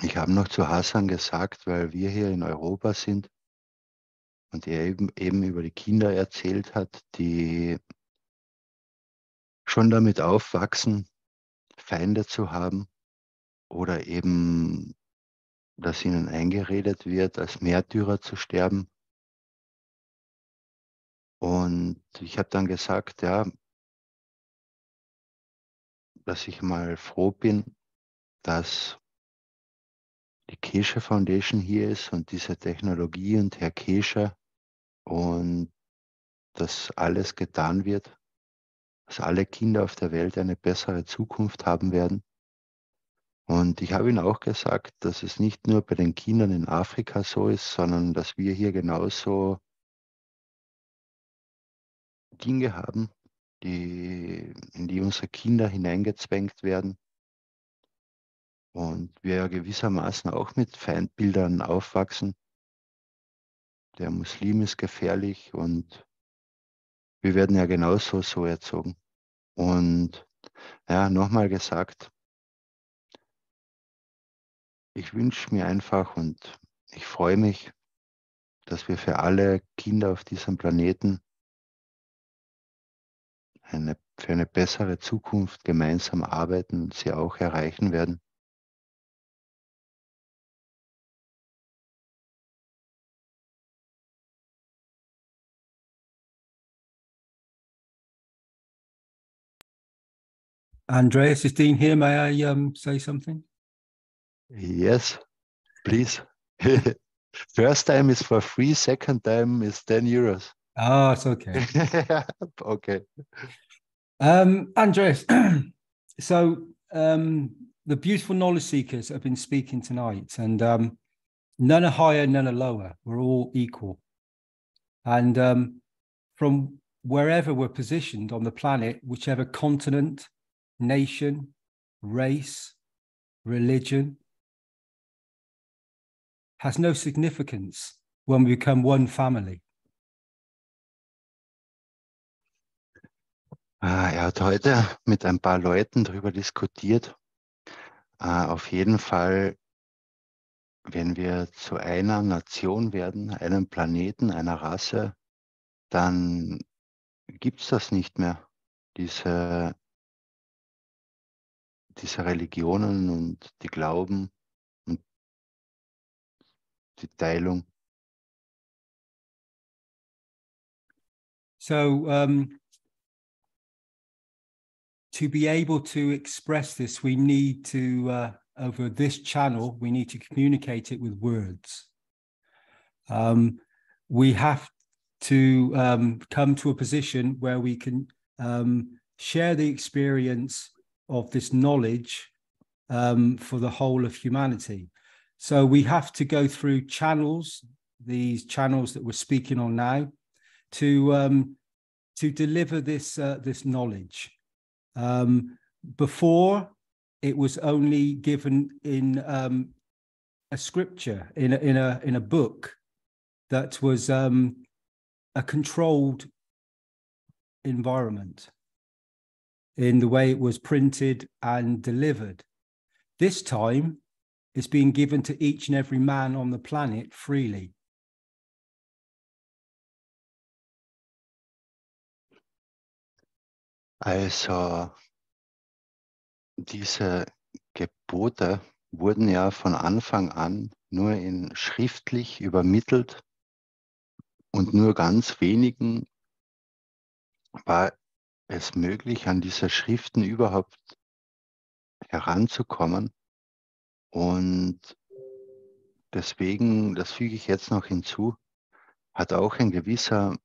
ich habe noch zu Hassan gesagt, weil wir hier in Europa sind und er eben über die Kinder erzählt hat, die schon damit aufwachsen, Feinde zu haben oder eben, dass ihnen eingeredet wird, als Märtyrer zu sterben. Und ich habe dann gesagt, ja, dass ich mal froh bin, dass die Keshe Foundation hier ist und diese Technologie und Herr Keshe und dass alles getan wird, dass alle Kinder auf der Welt eine bessere Zukunft haben werden. Und ich habe ihm auch gesagt, dass es nicht nur bei den Kindern in Afrika so ist, sondern dass wir hier genauso Dinge haben, in die unsere Kinder hineingezwängt werden und wir gewissermaßen auch mit Feindbildern aufwachsen. Der Muslim ist gefährlich und wir werden ja genauso so erzogen. Und ja, nochmal gesagt, ich wünsche mir einfach und ich freue mich, dass wir für alle Kinder auf diesem Planeten für eine bessere Zukunft gemeinsam arbeiten und sie auch erreichen werden. Andreas, is Dean here? May I say something? Yes, please. First time is for free, second time is 10 euros. Oh, it's okay. Okay. Andreas, so the beautiful knowledge seekers have been speaking tonight, and none are higher, none are lower. We're all equal. And from wherever we're positioned on the planet, whichever continent, nation, race, religion, has no significance when we become one family. Er hat heute mit ein paar Leuten darüber diskutiert. Auf jeden Fall, wenn wir zu einer Nation werden, einem Planeten, einer Rasse, dann gibt es das nicht mehr, diese Religionen und die Glauben und die Teilung. So to be able to express this, we need to, over this channel, we need to communicate it with words. We have to come to a position where we can share the experience of this knowledge for the whole of humanity. So we have to go through channels, these channels that we're speaking on now, to deliver this knowledge. Before, it was only given in a scripture, in a book that was a controlled environment in the way it was printed and delivered. This time, it's being given to each and every man on the planet freely. Also diese Gebote wurden ja von Anfang an nur in schriftlich übermittelt und nur ganz wenigen war es möglich, an diese Schriften überhaupt heranzukommen. Und deswegen, das füge ich jetzt noch hinzu, hat auch ein gewisser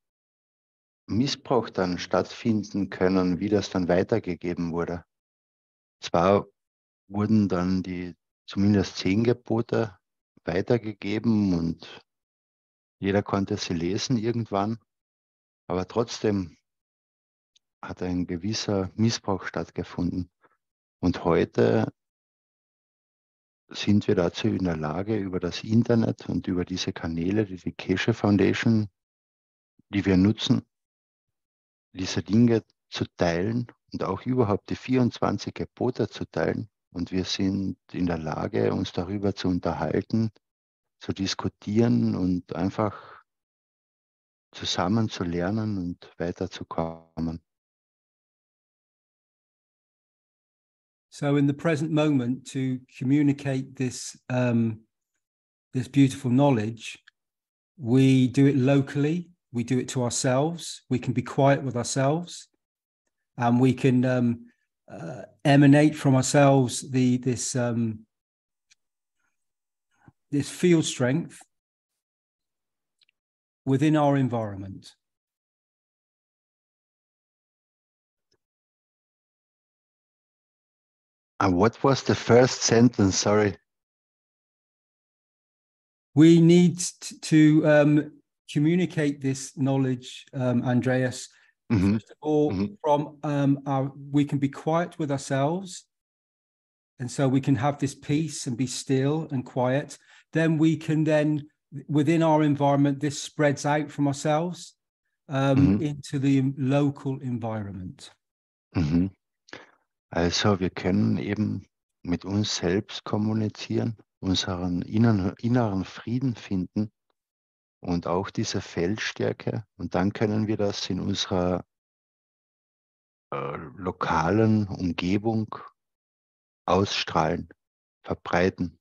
Missbrauch dann stattfinden können, wie das dann weitergegeben wurde. Zwar wurden dann zumindest 10 Gebote weitergegeben und jeder konnte sie lesen irgendwann, aber trotzdem hat ein gewisser Missbrauch stattgefunden. Und heute sind wir dazu in der Lage, über das Internet und über diese Kanäle, die Keshe Foundation, die wir nutzen, diese Dinge zu teilen und auch überhaupt die 24 Gebote zu teilen, und wir sind in der Lage, uns darüber zu unterhalten, zu diskutieren und einfach zusammen zu lernen und weiterzukommen. So in the present moment, to communicate this this beautiful knowledge, we do it locally, we do it to ourselves, we can be quiet with ourselves, and we can emanate from ourselves this field strength within our environment. And what was the first sentence? Sorry. We need to communicate this knowledge, Andreas. First of all, from we can be quiet with ourselves, and so we can have this peace and be still and quiet. Then we can within our environment, this spreads out from ourselves into the local environment. Also wir können eben mit uns selbst kommunizieren, unseren inneren Frieden finden und auch diese Feldstärke. Und dann können wir das in unserer lokalen Umgebung ausstrahlen, verbreiten.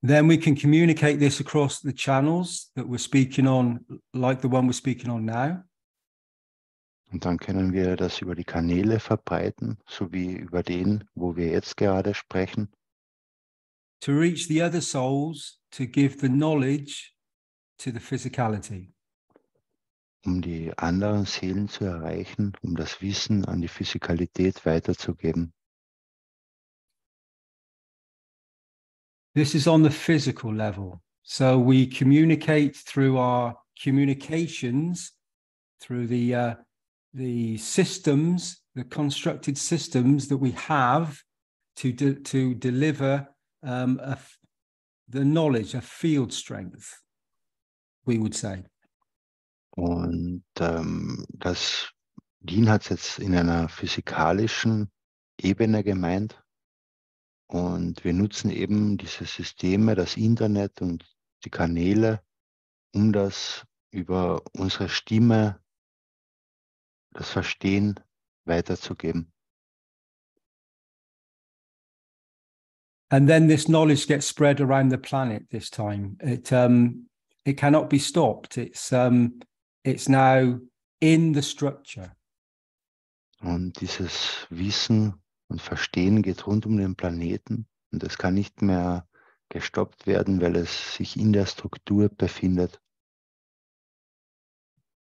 Then we can communicate this across the channels that we're speaking on, like the one we're speaking on now. Und dann können wir das über die Kanäle verbreiten, so wie über den, wo wir jetzt gerade sprechen. To reach the other souls, to give the knowledge to the physicality. Um die anderen Seelen zu erreichen, um das Wissen an die Physikalität weiterzugeben. This is on the physical level. So we communicate through our communications, through the systems, the constructed systems that we have to deliver the knowledge, a field strength, we would say. Und das Dean hat es jetzt in einer physikalischen Ebene gemeint. Und wir nutzen eben diese Systeme, das Internet und die Kanäle, um das über unsere Stimme, das Verstehen weiterzugeben. And then this knowledge gets spread around the planet this time. It cannot be stopped. It's now in the structure. Und dieses Wissen und Verstehen geht rund um den Planeten und es kann nicht mehr gestoppt werden, weil es sich in der Struktur befindet.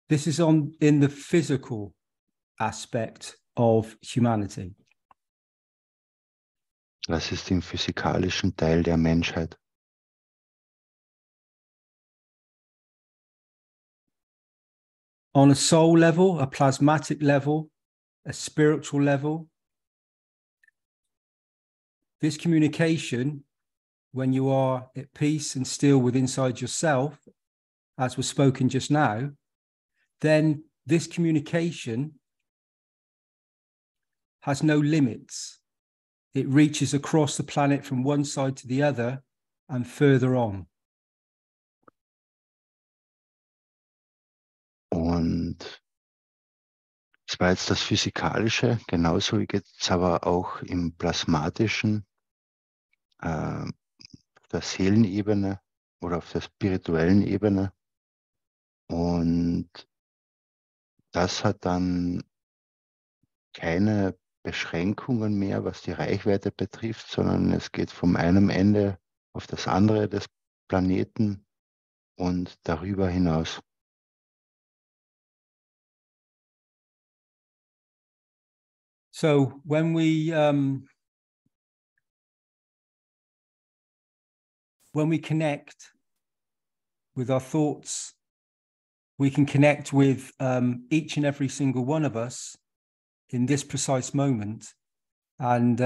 This is in the physical aspect of humanity. Das ist im physikalischen Teil der Menschheit. On a soul level, a plasmatic level, a spiritual level, this communication, when you are at peace and still with inside yourself, as was spoken just now, then this communication has no limits. It reaches across the planet from one side to the other and further on. Und das war jetzt das Physikalische, genauso geht es aber auch im Plasmatischen, auf der Seelenebene oder auf der spirituellen Ebene. Und das hat dann keine Beschränkungen mehr, was die Reichweite betrifft, sondern es geht vom einen Ende auf das andere des Planeten und darüber hinaus. So when we connect with our thoughts, we can connect with each and every single one of us in this precise moment, and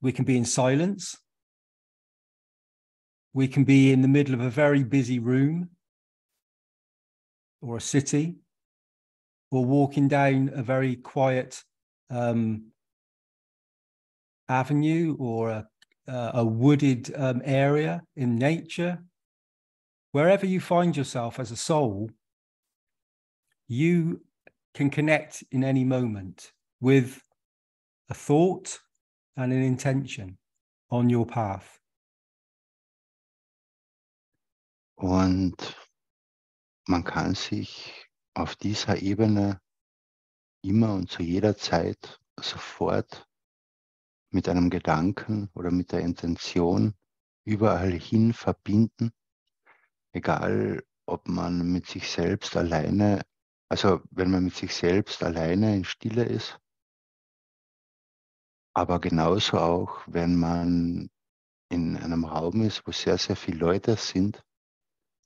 we can be in silence. We can be in the middle of a very busy room or a city. or walking down a very quiet avenue or a wooded area in nature, wherever you find yourself as a soul, you can connect in any moment with a thought and an intention on your path. Und man kann sich auf dieser Ebene immer und zu jeder Zeit sofort mit einem Gedanken oder mit der Intention überall hin verbinden, egal ob man mit sich selbst alleine, also wenn man mit sich selbst alleine in Stille ist, aber genauso auch, wenn man in einem Raum ist, wo sehr, sehr viele Leute sind,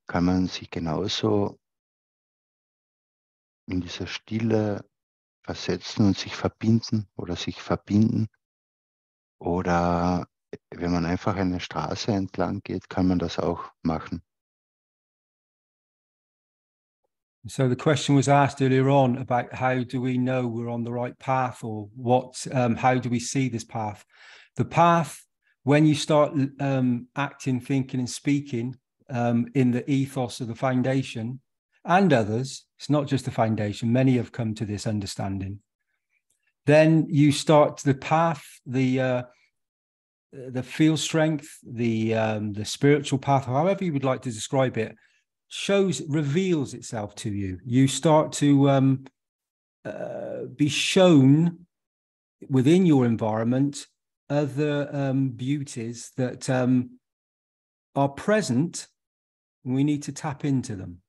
kann man sich genauso in dieser Stille versetzen und sich verbinden oder sich verbinden. Oder wenn man einfach eine Straße entlang geht, kann man das auch machen. So the question was asked earlier on about how do we know we're on the right path, or how do we see this path? The path, when you start acting, thinking and speaking in the ethos of the foundation and others, it's not just the foundation, many have come to this understanding. Then you start the path, the field strength, the spiritual path, however you would like to describe it, reveals itself to you. You start to be shown within your environment other beauties that are present. We need to tap into them.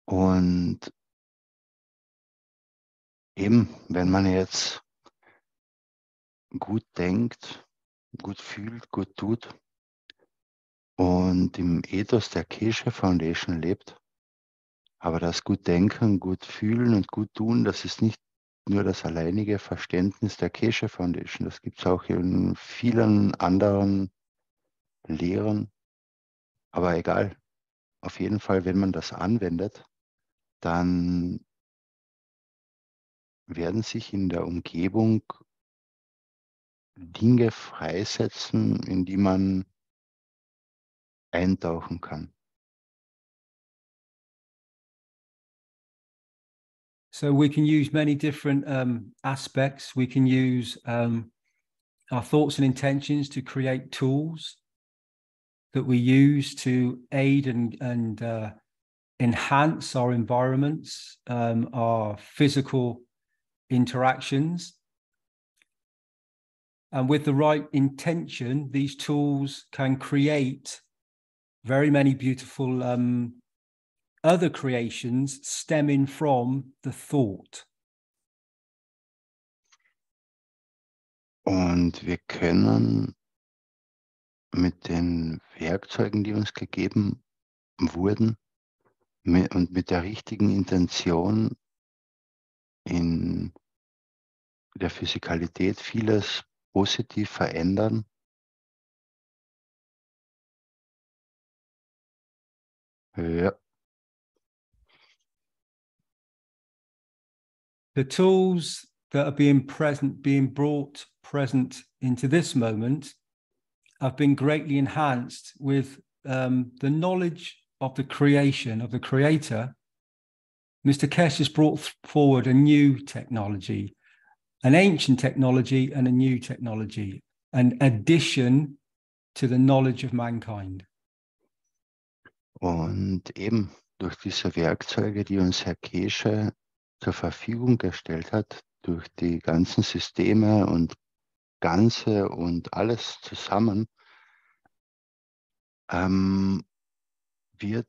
Und eben, wenn man jetzt gut denkt, gut fühlt, gut tut und im Ethos der Keshe Foundation lebt, aber das gut denken, gut fühlen und gut tun, das ist nicht nur das alleinige Verständnis der Keshe Foundation, das gibt es auch in vielen anderen Lehren, aber egal, auf jeden Fall, wenn man das anwendet, dann werden sich in der Umgebung Dinge freisetzen, in die man eintauchen kann. So we can use many different aspects. We can use our thoughts and intentions to create tools that we use to aid and enhance our environments, our physical interactions. And with the right intention, these tools can create very many beautiful other creations stemming from the thought. Und wir können mit den Werkzeugen, die uns gegeben wurden, und mit der richtigen Intention in der Physikalität vieles positiv verändern. Ja. The tools that are being brought present into this moment have been greatly enhanced with the knowledge of the creation, of the creator. Mr. Keshe has brought forward a new technology, an ancient technology and a new technology, an addition to the knowledge of mankind. Und eben durch diese Werkzeuge, die uns Herr Keshe zur Verfügung gestellt hat, durch die ganzen Systeme und Ganze und alles zusammen, wird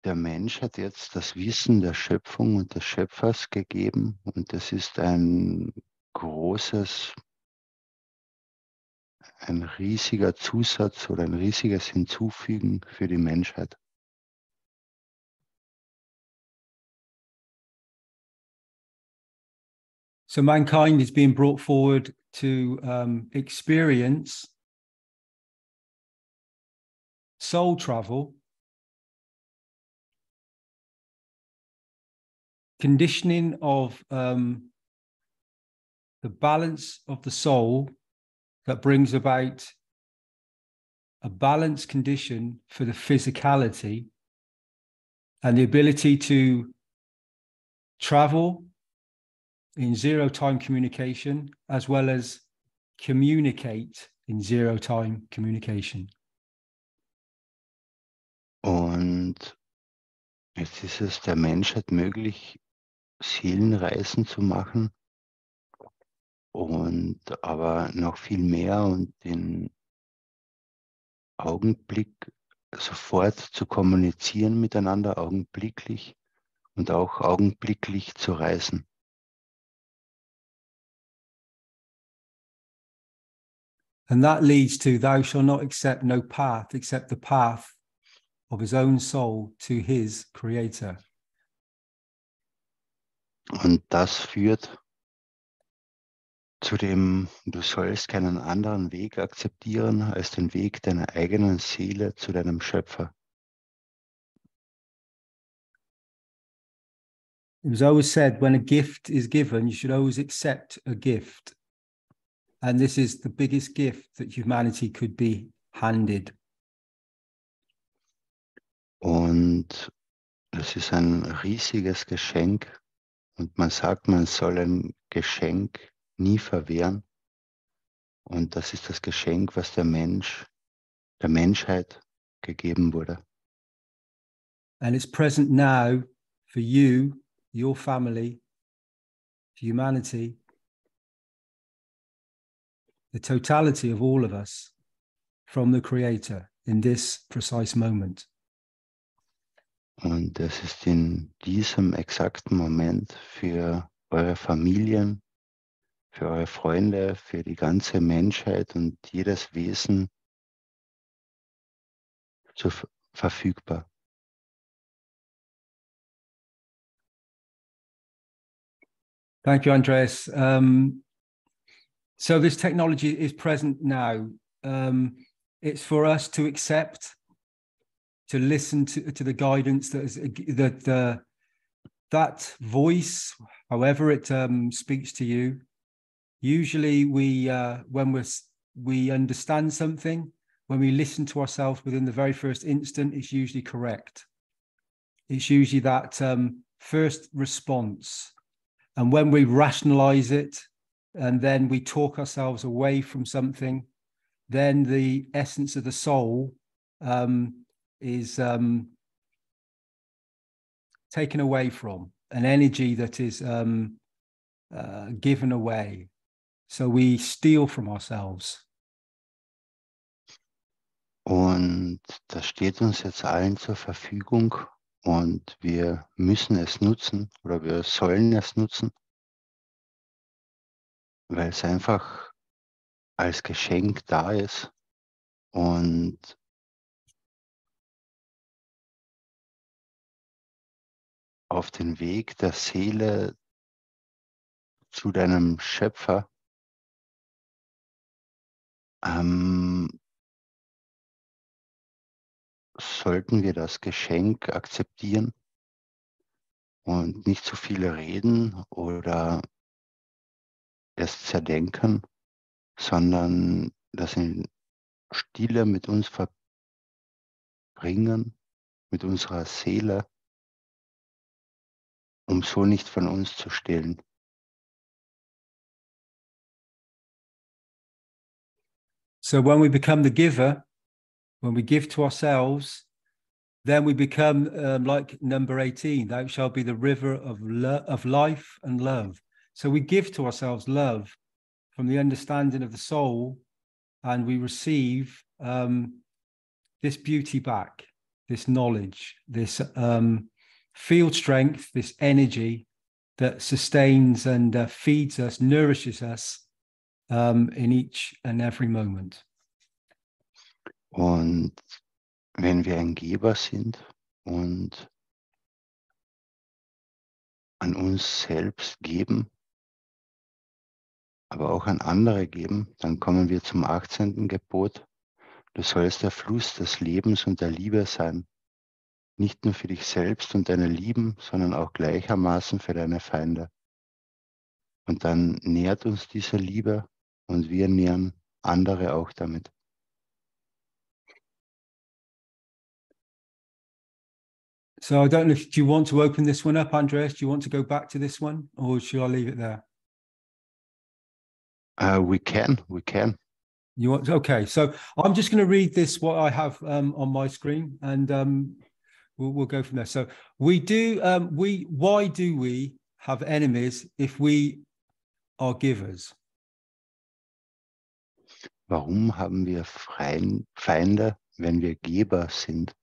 der Menschheit jetzt das Wissen der Schöpfung und des Schöpfers gegeben. Und das ist ein riesiger Zusatz oder ein riesiges Hinzufügen für die Menschheit. So mankind is being brought forward to experience soul travel conditioning of the balance of the soul that brings about a balanced condition for the physicality and the ability to travel in zero-time communication as well as communicate in zero-time communication. Und jetzt ist es der Menschheit möglich, Seelenreisen zu machen und aber noch viel mehr und den Augenblick sofort zu kommunizieren miteinander, augenblicklich und auch augenblicklich zu reisen. And that leads to thou shalt not accept no path except the path of his own soul to his creator. Und das führt zu dem, du sollst keinen anderen Weg akzeptieren als den Weg deiner eigenen Seele zu deinem Schöpfer. It was always said when a gift is given, you should always accept a gift. And this is the biggest gift that humanity could be handed. Und das ist ein riesiges Geschenk. Und man sagt, man soll ein Geschenk nie verwehren. Und das ist das Geschenk, was der Menschheit gegeben wurde. And it's present now for you, your family, for humanity, the totality of all of us from the Creator in this precise moment. Und das ist in diesem exakten Moment für eure Familien, für eure Freunde, für die ganze Menschheit und jedes Wesen verfügbar. Thank you, Andreas. So this technology is present now. It's for us to accept, to listen to the guidance that voice, however it speaks to you. Usually when we understand something, when we listen to ourselves within the very first instant, it's usually correct. It's usually that first response. And when we rationalize it, and then we talk ourselves away from something, then the essence of the soul is taken away from, an energy that is given away. So we steal from ourselves. Und das steht uns jetzt allen zur Verfügung und wir müssen es nutzen oder wir sollen es nutzen, weil es einfach als Geschenk da ist und auf den Weg der Seele zu deinem Schöpfer sollten wir das Geschenk akzeptieren und nicht zu viel reden oder es zerdenken, sondern das in Stille mit uns verbringen, mit unserer Seele, um so nicht von uns zu stehlen. So when we become the giver, when we give to ourselves, then we become like number 18, thou shalt be the river of life and love. So we give to ourselves love from the understanding of the soul, and we receive this beauty back, this knowledge, this field strength, this energy that sustains and feeds us, nourishes us in each and every moment. Und wenn wir ein Geber sind und an uns selbst geben, aber auch an andere geben, dann kommen wir zum 18. Gebot. Du sollst der Fluss des Lebens und der Liebe sein. nicht nur für dich selbst und deine Lieben, sondern auch gleichermaßen für deine Feinde. Und dann nährt uns diese Liebe und wir nähren andere auch damit. So I don't know, do you want to open this one up, Andreas? Do you want to go back to this one, or should I leave it there? We can. You want? Okay, so I'm just going to read this, what I have on my screen, and we'll go from there. So why do we have enemies if we are givers? Warum haben wir Feinde, wenn wir Geber sind?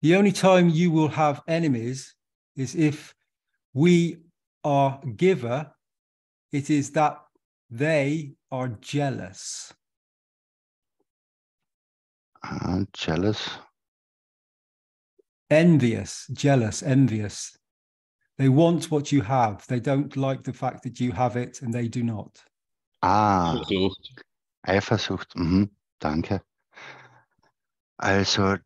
The only time you will have enemies is if we are giver. It is that they are jealous. Jealous. Envious, jealous, envious. They want what you have. They don't like the fact that you have it and they do not. Eifersucht. Danke. Also,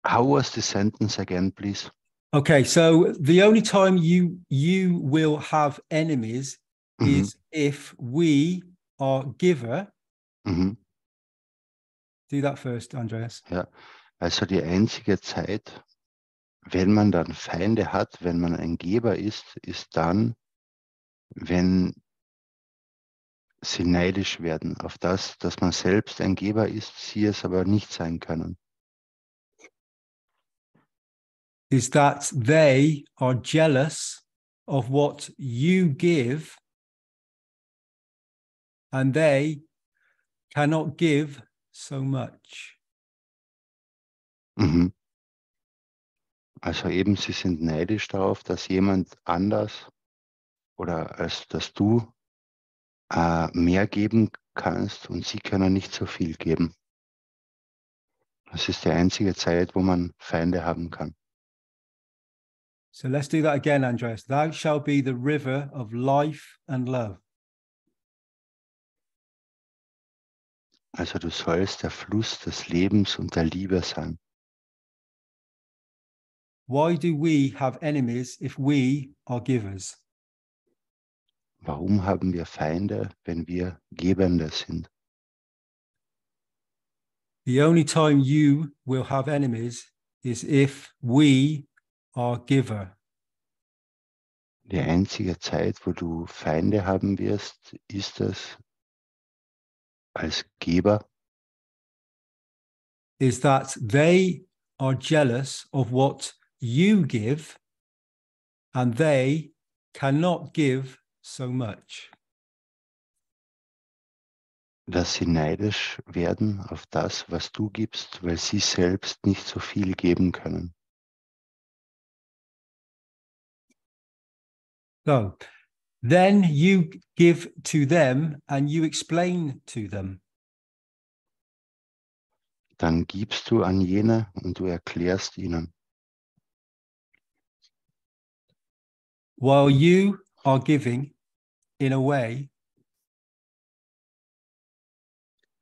how was the sentence again, please? Okay, so the only time you will have enemies is if we are giver. Do that first, Andreas. Ja, also die einzige Zeit, wenn man dann Feinde hat, wenn man ein Geber ist, ist dann, wenn sie neidisch werden auf das, dass man selbst ein Geber ist, sie es aber nicht sein können. Is that they are jealous of what you give and they cannot give so much. Also eben, sie sind neidisch darauf, dass jemand anders oder als dass du mehr geben kannst und sie können nicht so viel geben. Das ist die einzige Zeit, wo man Feinde haben kann. So let's do that again, Andreas. Thou shalt be the river of life and love. Also du sollst der Fluss des Lebens und der Liebe sein. Why do we have enemies if we are givers? Warum haben wir Feinde, wenn wir Gebende sind? The only time you will have enemies is if we are giver. Die einzige Zeit, wo du Feinde haben wirst, ist es als Geber. Is that they are jealous of what you give and they cannot give so much. Dass sie neidisch werden auf das, was du gibst, weil sie selbst nicht so viel geben können. So, then you give to them and you explain to them. Dann gibst du an jene und du erklärst ihnen. While you are giving in a way,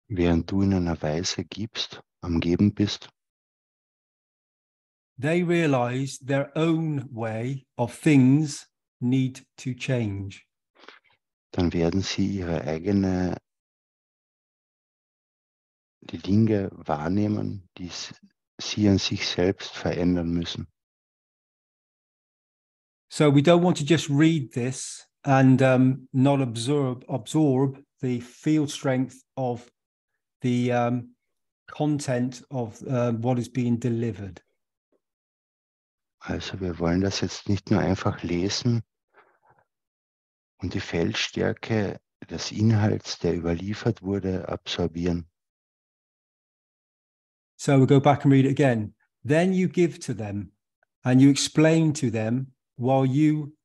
Während du in einer Weise gibst, am Geben bist, they realize their own way of things need to change. dann werden sie die Dinge wahrnehmen, die sie an sich selbst verändern müssen. So we don't want to just read this and not absorb the field strength of the content of what is being delivered. Also wir wollen das jetzt nicht nur einfach lesen und die Feldstärke des Inhalts, der überliefert wurde, absorbieren. So we'll go back and read it again. Then you give to them and you explain to them while you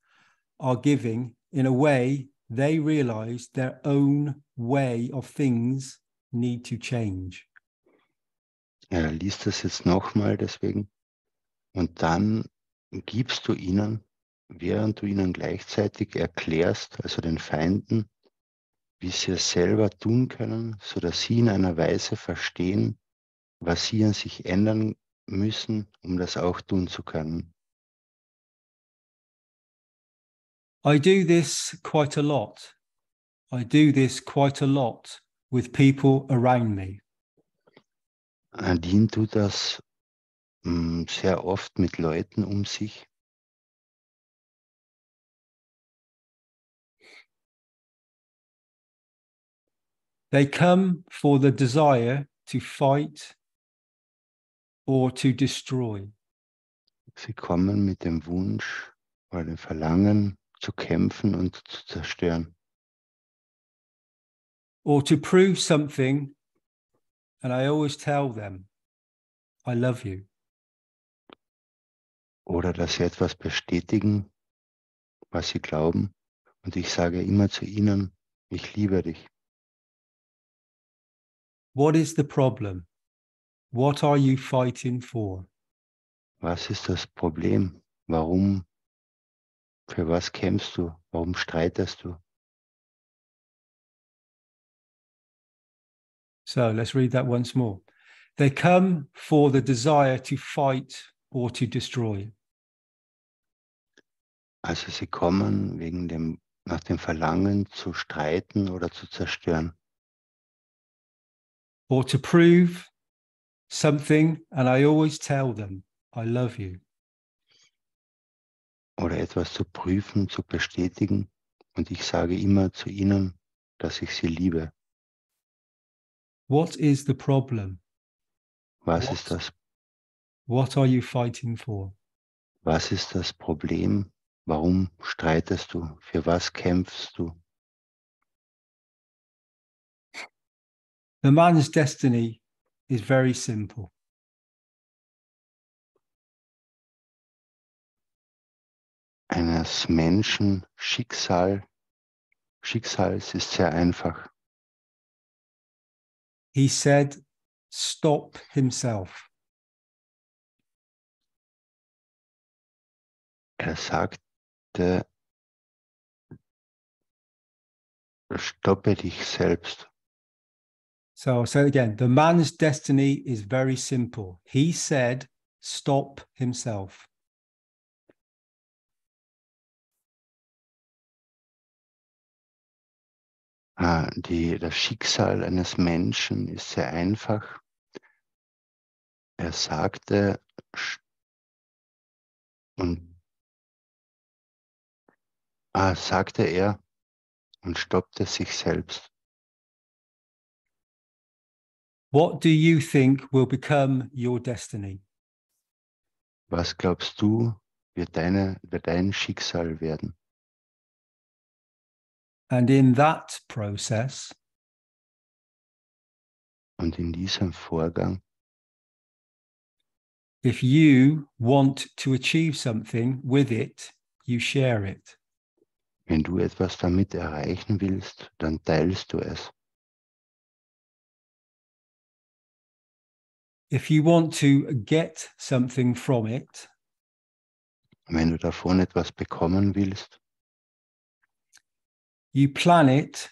are giving in a way they realize their own way of things need to change. Er liest das jetzt nochmal deswegen. Und dann gibst du ihnen, während du ihnen gleichzeitig erklärst, also den Feinden, wie sie es selber tun können, sodass sie in einer Weise verstehen, was sie an sich ändern müssen, um das auch tun zu können. I do this quite a lot. I do this quite a lot with people around me. Nadine tut das sehr oft mit Leuten um sich. They come for the desire to fight or to destroy. Sie kommen mit dem Wunsch oder dem Verlangen zu kämpfen und zu zerstören. Or to prove something, and I always tell them, I love you. Oder dass sie etwas bestätigen, was sie glauben. Und ich sage immer zu ihnen, ich liebe dich. What is the problem? What are you fighting for? Was ist das Problem? Warum? Für was kämpfst du? Warum streitest du? So let's read that once more. They come for the desire to fight or to destroy. Also sie kommen nach dem Verlangen zu streiten oder zu zerstören. Or to prove something, and I always tell them, I love you. Oder etwas zu prüfen, zu bestätigen. Und ich sage immer zu ihnen, dass ich sie liebe. What is the problem? Was ist das? What are you fighting for? Was ist das Problem? Warum streitest du? Für was kämpfst du? The man's destiny is very simple. Eines Menschen Schicksals ist sehr einfach. He said, stop himself. Er sagte, stoppe dich selbst. So I'll say it again. The man's destiny is very simple. He said, stop himself. Das Schicksal eines Menschen ist sehr einfach. Er sagte sagte er und stoppte sich selbst. What do you think will become your destiny? Was glaubst du, wird dein Schicksal werden? And in that process, Und in diesem Vorgang, if you want to achieve something with it, you share it. wenn du etwas damit erreichen willst, dann teilst du es. If you want to get something from it, Wenn du davon etwas bekommen willst, you plan it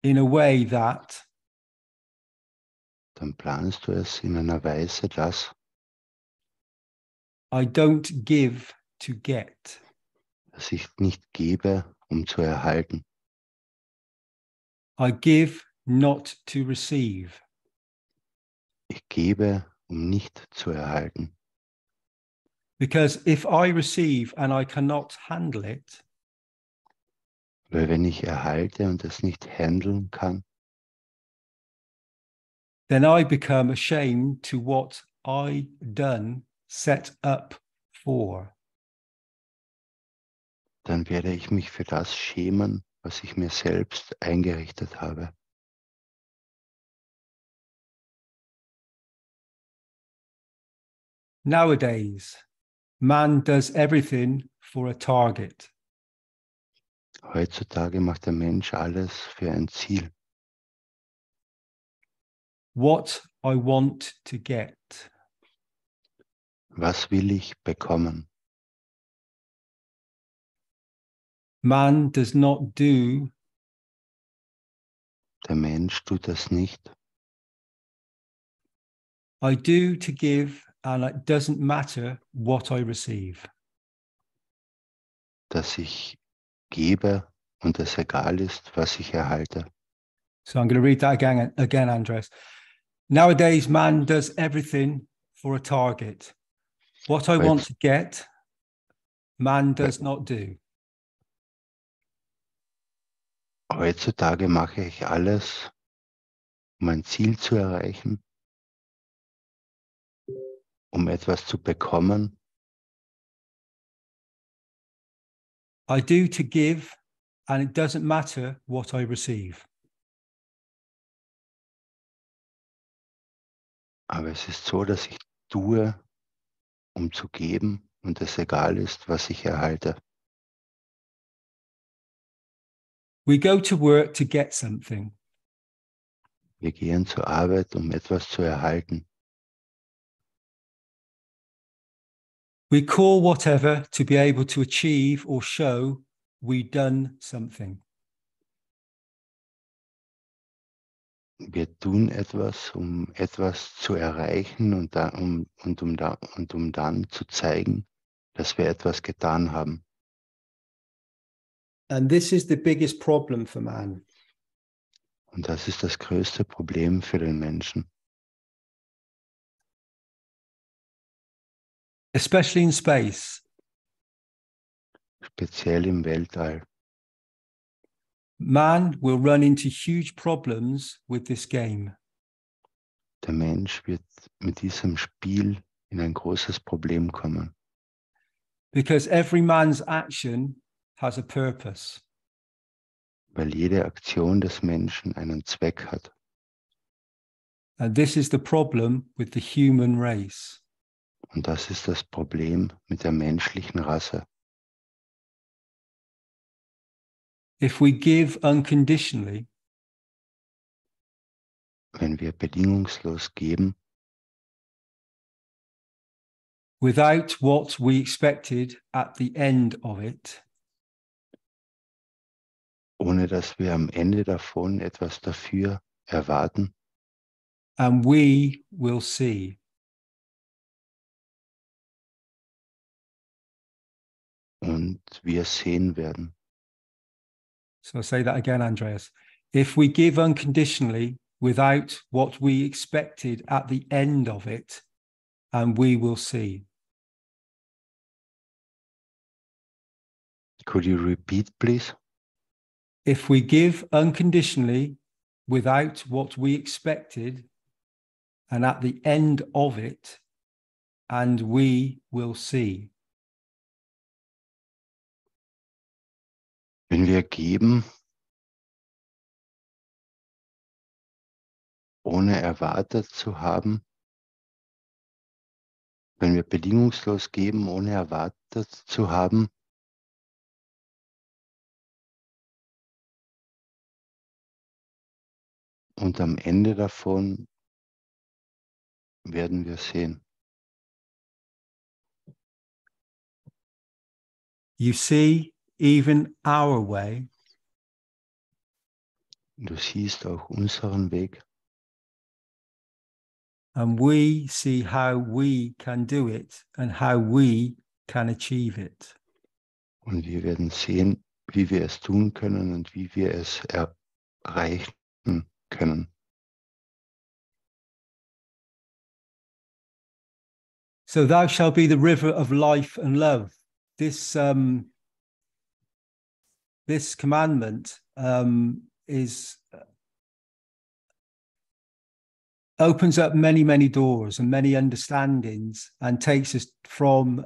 in a way that dann planst du es in einer Weise, dass I don't give to get. ich nicht gebe, um zu erhalten. I give not to receive. Ich gebe, um nicht zu erhalten. Because if I receive and I cannot handle it, Weil wenn ich erhalte und es nicht handeln kann, then I become ashamed to what I done, set up for. dann werde ich mich für das schämen, was ich mir selbst eingerichtet habe. Nowadays, man does everything for a target. Heutzutage macht der Mensch alles für ein Ziel. What I want to get. Was will ich bekommen? Man does not do Der Mensch tut das nicht, I do to give, and it doesn't matter what I receive. Dass ich gebe und es egal ist, was ich erhalte. So I'm going to read that again, Andres. Nowadays, man does everything for a target. What I want to get, man does not do. Heutzutage mache ich alles, um ein Ziel zu erreichen, um etwas zu bekommen. I do to give, and it doesn't matter what I receive. Aber es ist so, dass ich tue, um zu geben und es egal ist, was ich erhalte. We go to work to get something. Wir gehen zur Arbeit, um etwas zu erhalten. We call whatever to be able to achieve or show we've done something. Wir tun etwas, um etwas zu erreichen und um dann zu zeigen, dass wir etwas getan haben. And this is the biggest problem for man. Und das ist das größte Problem für den Menschen. Especially in space. Speziell im Weltall. Man will run into huge problems with this game. Der Mensch wird mit diesem Spiel in ein großes Problem kommen. Because every man's action has a purpose. Weil jede Aktion des Menschen einen Zweck hat. And this is the problem with the human race. Und das ist das Problem mit der menschlichen Rasse. If we give unconditionally, wenn wir bedingungslos geben, without what we expected at the end of it, ohne dass wir am Ende davon etwas dafür erwarten, and we will see. Und wir sehen werden. So I'll say that again, Andreas. If we give unconditionally without what we expected at the end of it, and we will see. Could you repeat, please? If we give unconditionally without what we expected, and at the end of it, and we will see. Wenn wir geben, ohne erwartet zu haben, wenn wir bedingungslos geben, ohne erwartet zu haben, und am Ende davon werden wir sehen. You see, even our way. Du siehst auch unseren Weg. And we see how we can do it and how we can achieve it. Und wir werden sehen, wie wir es tun können und wie wir es erreichen können. So thou shalt be the river of life and love. This commandment opens up many, many doors and many understandings and takes us from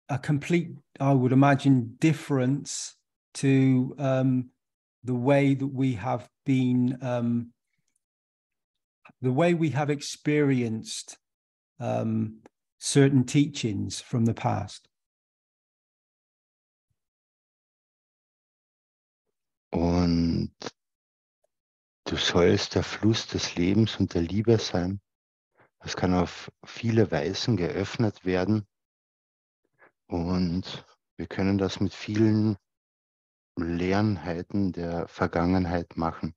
a complete, I would imagine, difference to the way that we have been, the way we have experienced certain teachings from the past. Und du sollst der Fluss des Lebens und der Liebe sein. Das kann auf viele Weisen geöffnet werden. Und wir können das mit vielen Lernheiten der Vergangenheit machen.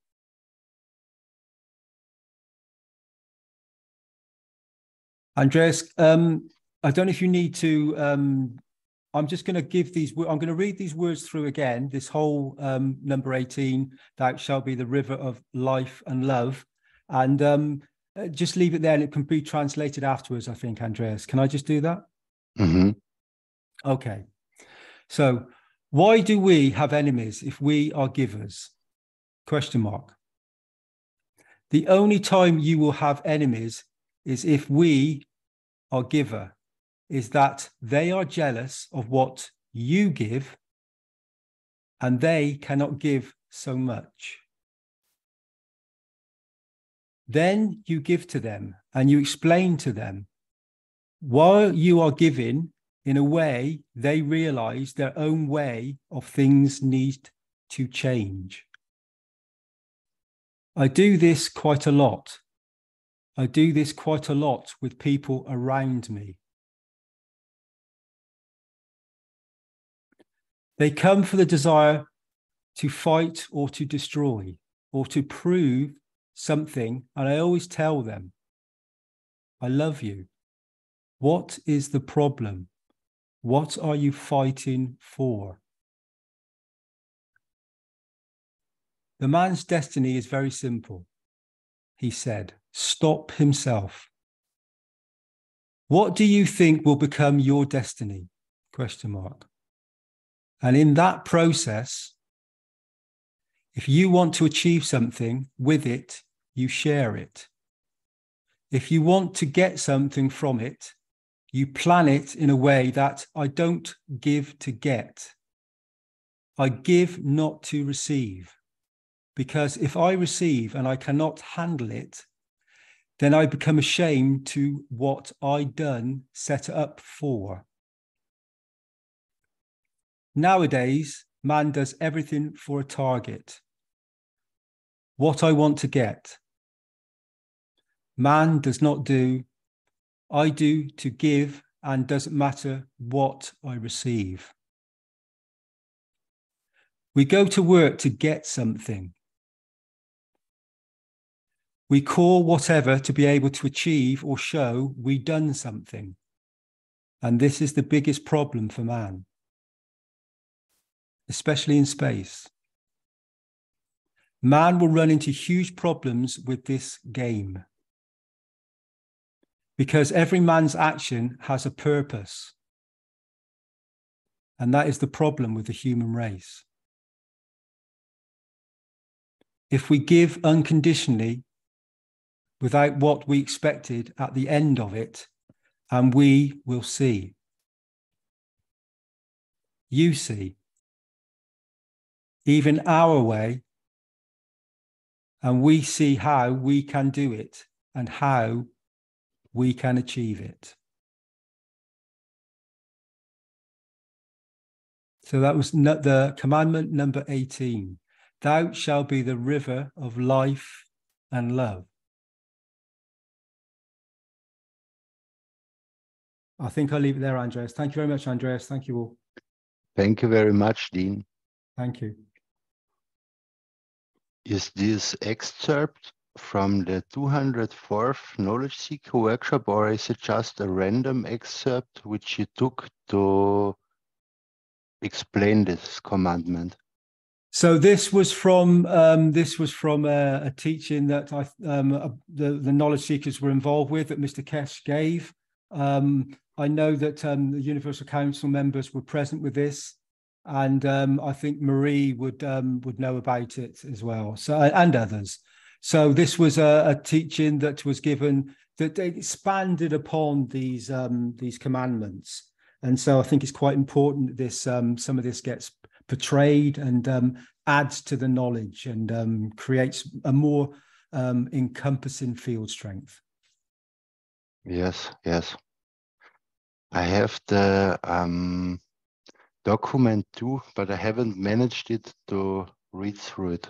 Andreas, I don't know if you need to, I'm just going to give these, I'm going to read these words through again, this whole number 18, thou shalt be the river of life and love. And just leave it there and it can be translated afterwards, I think, Andreas. Can I just do that? Mm-hmm. Okay. So, why do we have enemies if we are givers? Question mark. The only time you will have enemies is if we are giver, is that they are jealous of what you give and they cannot give so much. Then you give to them and you explain to them while you are giving, in a way, they realize their own way of things need to change. I do this quite a lot. I do this quite a lot with people around me. They come for the desire to fight or to destroy or to prove something, and I always tell them, I love you. What is the problem? What are you fighting for? The man's destiny is very simple. He said, stop himself. What do you think will become your destiny? Question mark. And in that process, if you want to achieve something with it, you share it. If you want to get something from it, you plan it in a way that I don't give to get. I give not to receive. Because if I receive and I cannot handle it, then I become ashamed to what I done set up for. Nowadays, man does everything for a target. What I want to get. Man does not do, I do to give, and doesn't matter what I receive. We go to work to get something. We call whatever to be able to achieve or show we done something. And this is the biggest problem for man, especially in space. Man will run into huge problems with this game. Because every man's action has a purpose. And that is the problem with the human race. If we give unconditionally, without what we expected at the end of it, and we will see. You see. Even our way, and we see how we can do it and how we can achieve it. So that was the commandment number 18. Thou shalt be the river of life and love. I think I'll leave it there, Andreas. Thank you very much, Andreas. Thank you all. Thank you very much, Dean. Thank you. Is this excerpt from the 204th Knowledge Seeker Workshop, or is it just a random excerpt which you took to explain this commandment? So this was from a teaching that the knowledge seekers were involved with, that Mr. Keshe gave. I know that the Universal Council members were present with this, and I think Marie would know about it as well. So and others. So this was a teaching that was given that expanded upon these commandments, and so I think it's quite important that this some of this gets portrayed and adds to the knowledge and creates a more encompassing field strength. Yes, yes. I have the document too, but I haven't managed it to read through it.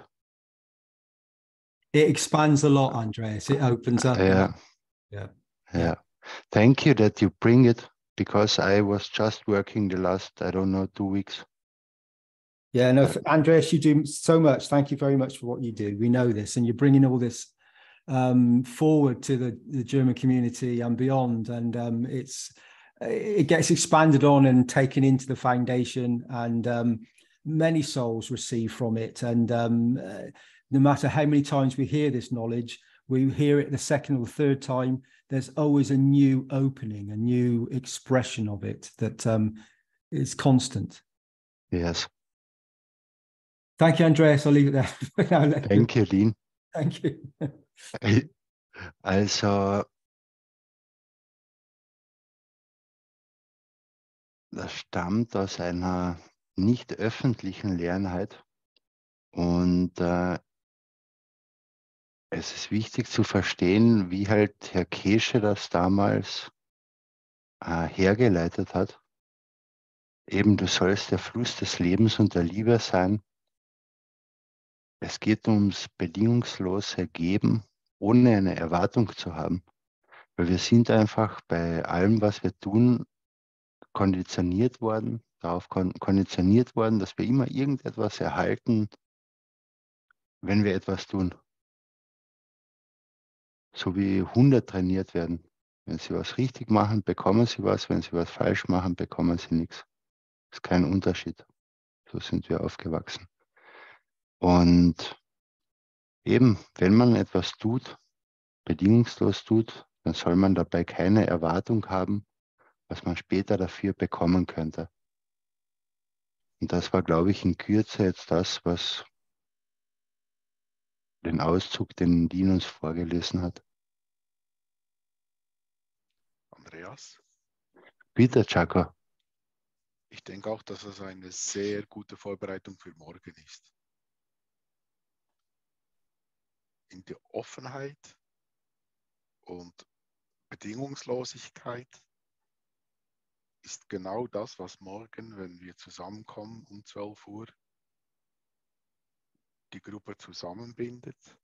It expands a lot, Andreas. It opens up. Yeah. Yeah. Thank you that you bring it, because I was just working the last, I don't know, 2 weeks. Yeah, no, Andreas, you do so much. Thank you very much for what you do. We know this, and you're bringing all this forward to the German community and beyond. And it gets expanded on and taken into the foundation, and many souls receive from it. And no matter how many times we hear this knowledge, we hear it the second or the third time, there's always a new opening, a new expression of it that is constant. Yes. Thank you, Andreas. I'll leave it there. Thank you, Dean. Thank you. Also, das stammt aus einer nicht öffentlichen Lerneinheit, und es ist wichtig zu verstehen, wie halt Herr Keshe das damals hergeleitet hat. Eben, du sollst der Fluss des Lebens und der Liebe sein. Es geht ums bedingungslose Geben, ohne eine Erwartung zu haben. Weil wir sind einfach bei allem, was wir tun, konditioniert worden, darauf konditioniert worden, dass wir immer irgendetwas erhalten, wenn wir etwas tun. So wie Hunde trainiert werden. Wenn sie was richtig machen, bekommen sie was. Wenn sie was falsch machen, bekommen sie nichts. Das ist kein Unterschied. So sind wir aufgewachsen. Und eben, wenn man etwas tut, bedingungslos tut, dann soll man dabei keine Erwartung haben, was man später dafür bekommen könnte. Und das war, glaube ich, in Kürze jetzt das, was den Auszug, den Dean uns vorgelesen hat. Andreas? Bitte, Jaco. Ich denke auch, dass es eine sehr gute Vorbereitung für morgen ist. In der Offenheit und Bedingungslosigkeit ist genau das, was morgen, wenn wir zusammenkommen um 12 Uhr, die Gruppe zusammenbindet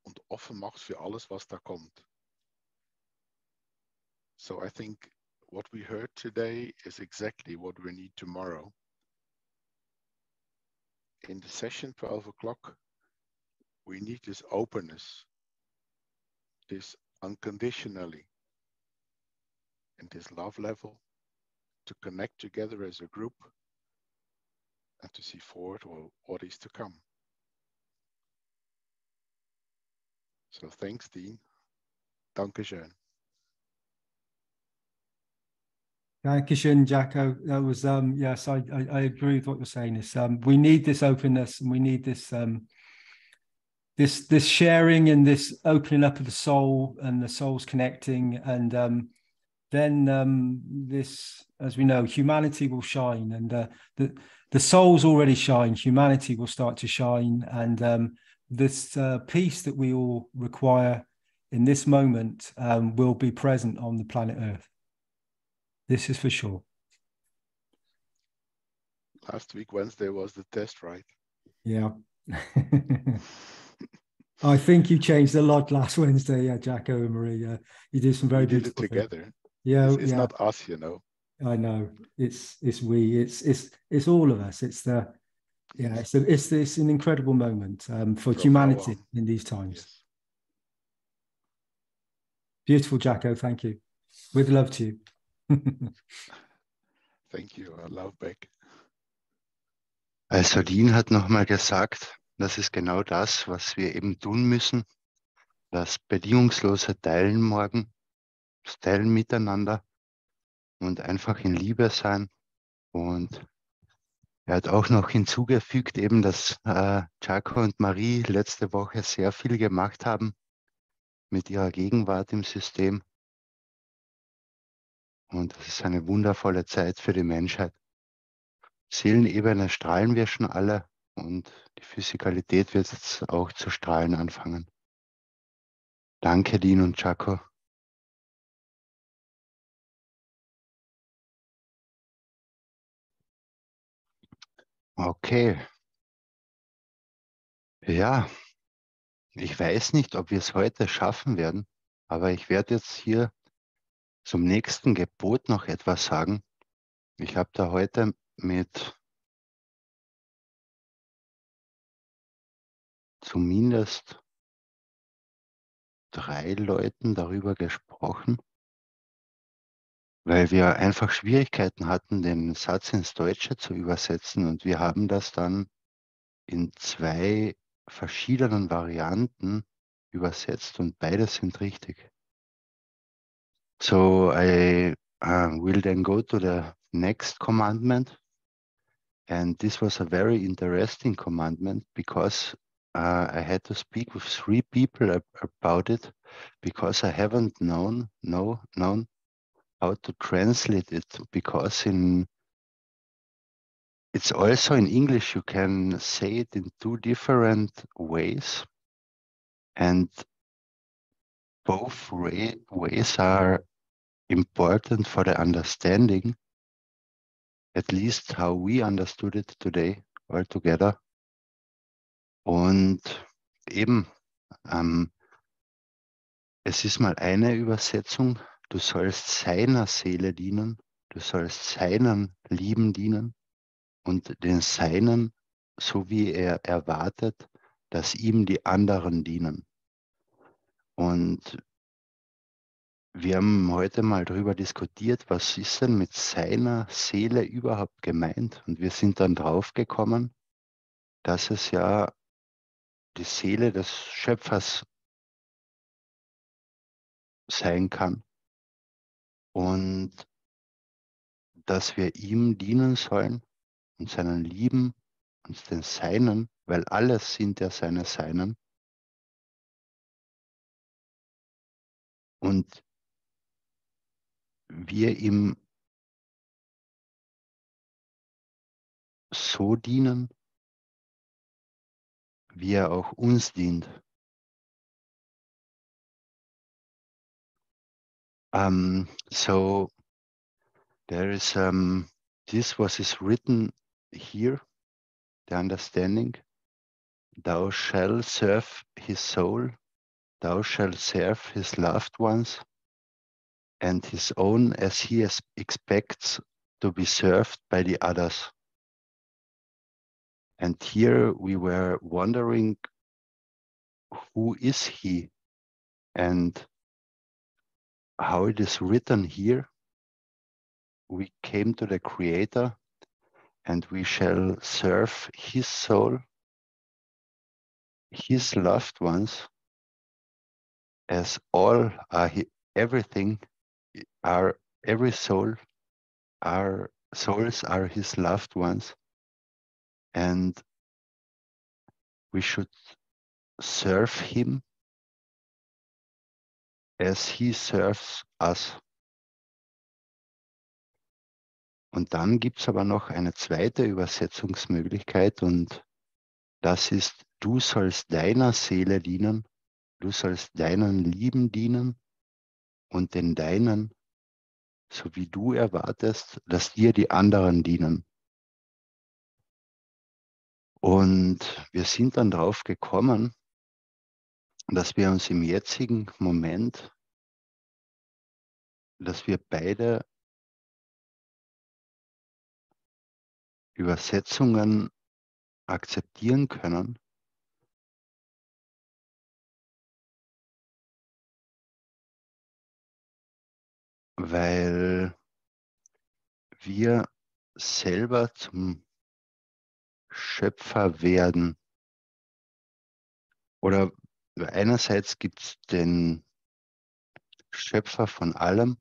und offen macht für alles, was da kommt. So I think what we heard today is exactly what we need tomorrow. In the session 12 o'clock, we need this openness, this unconditionally, and this love level to connect together as a group and to see forward what is to come. So thanks, Dean. Dankeschön. Keshe, Jacko, that was yes, I agree with what you're saying. Is we need this openness, and we need this this sharing and this opening up of the soul, and the soul's connecting, and then this, as we know, humanity will shine, and the souls already shine. Humanity will start to shine, and this peace that we all require in this moment will be present on the planet Earth. This is for sure. Last week, Wednesday, was the test, right? Yeah. I think you changed a lot last Wednesday, Jacko and Marie. You did some very beautiful things. We did it together. Yeah, it's not us, you know. I know. It's we. It's all of us. It's the it's an incredible moment for humanity in these times. Yes. Beautiful, Jacko. Thank you. With love to you. Thank you. I love back. Also Dean hat nochmal gesagt, das ist genau das, was wir eben tun müssen. Das bedingungslose Teilen morgen, das Teilen miteinander und einfach in Liebe sein. Und er hat auch noch hinzugefügt, eben, dass Jaco und Marie letzte Woche sehr viel gemacht haben mit ihrer Gegenwart im System. Und das ist eine wundervolle Zeit für die Menschheit. Seelenebene strahlen wir schon alle, und die Physikalität wird jetzt auch zu strahlen anfangen. Danke, Dean und Jaco. Okay. Ja, ich weiß nicht, ob wir es heute schaffen werden, aber ich werde jetzt hier zum nächsten Gebot noch etwas sagen. Ich habe da heute mit zumindest 3 Leuten darüber gesprochen, weil wir einfach Schwierigkeiten hatten, den Satz ins Deutsche zu übersetzen, und wir haben das dann in 2 verschiedenen Varianten übersetzt und beide sind richtig. So I will then go to the next commandment, and this was a very interesting commandment because I had to speak with 3 people about it because I haven't known how to translate it, because it's also in English you can say it in 2 different ways, and both ways are important for the understanding, at least how we understood it today all together. Und eben, es ist mal eine Übersetzung, du sollst seiner Seele dienen, du sollst seinen Lieben dienen und den Seinen, so wie er erwartet, dass ihm die anderen dienen. Und wir haben heute mal darüber diskutiert, was ist denn mit seiner Seele überhaupt gemeint? Und wir sind dann draufgekommen, dass es ja die Seele des Schöpfers sein kann und dass wir ihm dienen sollen und seinen Lieben und den Seinen, weil alles sind ja seine Seinen. Und wir ihm so dienen, wie er auch uns dient. So there is this is written here, the understanding. Thou shalt serve his soul, thou shalt serve his loved ones, and his own as he expects to be served by the others. And here we were wondering, who is he and how it is written here. We came to the Creator and we shall serve his soul, his loved ones, as all are everything are every soul, our souls are his loved ones, and we should serve him as he serves us. Und dann gibt es aber noch eine zweite Übersetzungsmöglichkeit, und das ist, du sollst deiner Seele dienen, du sollst deinen Lieben dienen und den Deinen, so wie du erwartest, dass dir die anderen dienen. Und wir sind dann drauf gekommen, dass wir uns im jetzigen Moment, dass wir beide Übersetzungen akzeptieren können, weil wir selber zum Schöpfer werden. Oder einerseits gibt es den Schöpfer von allem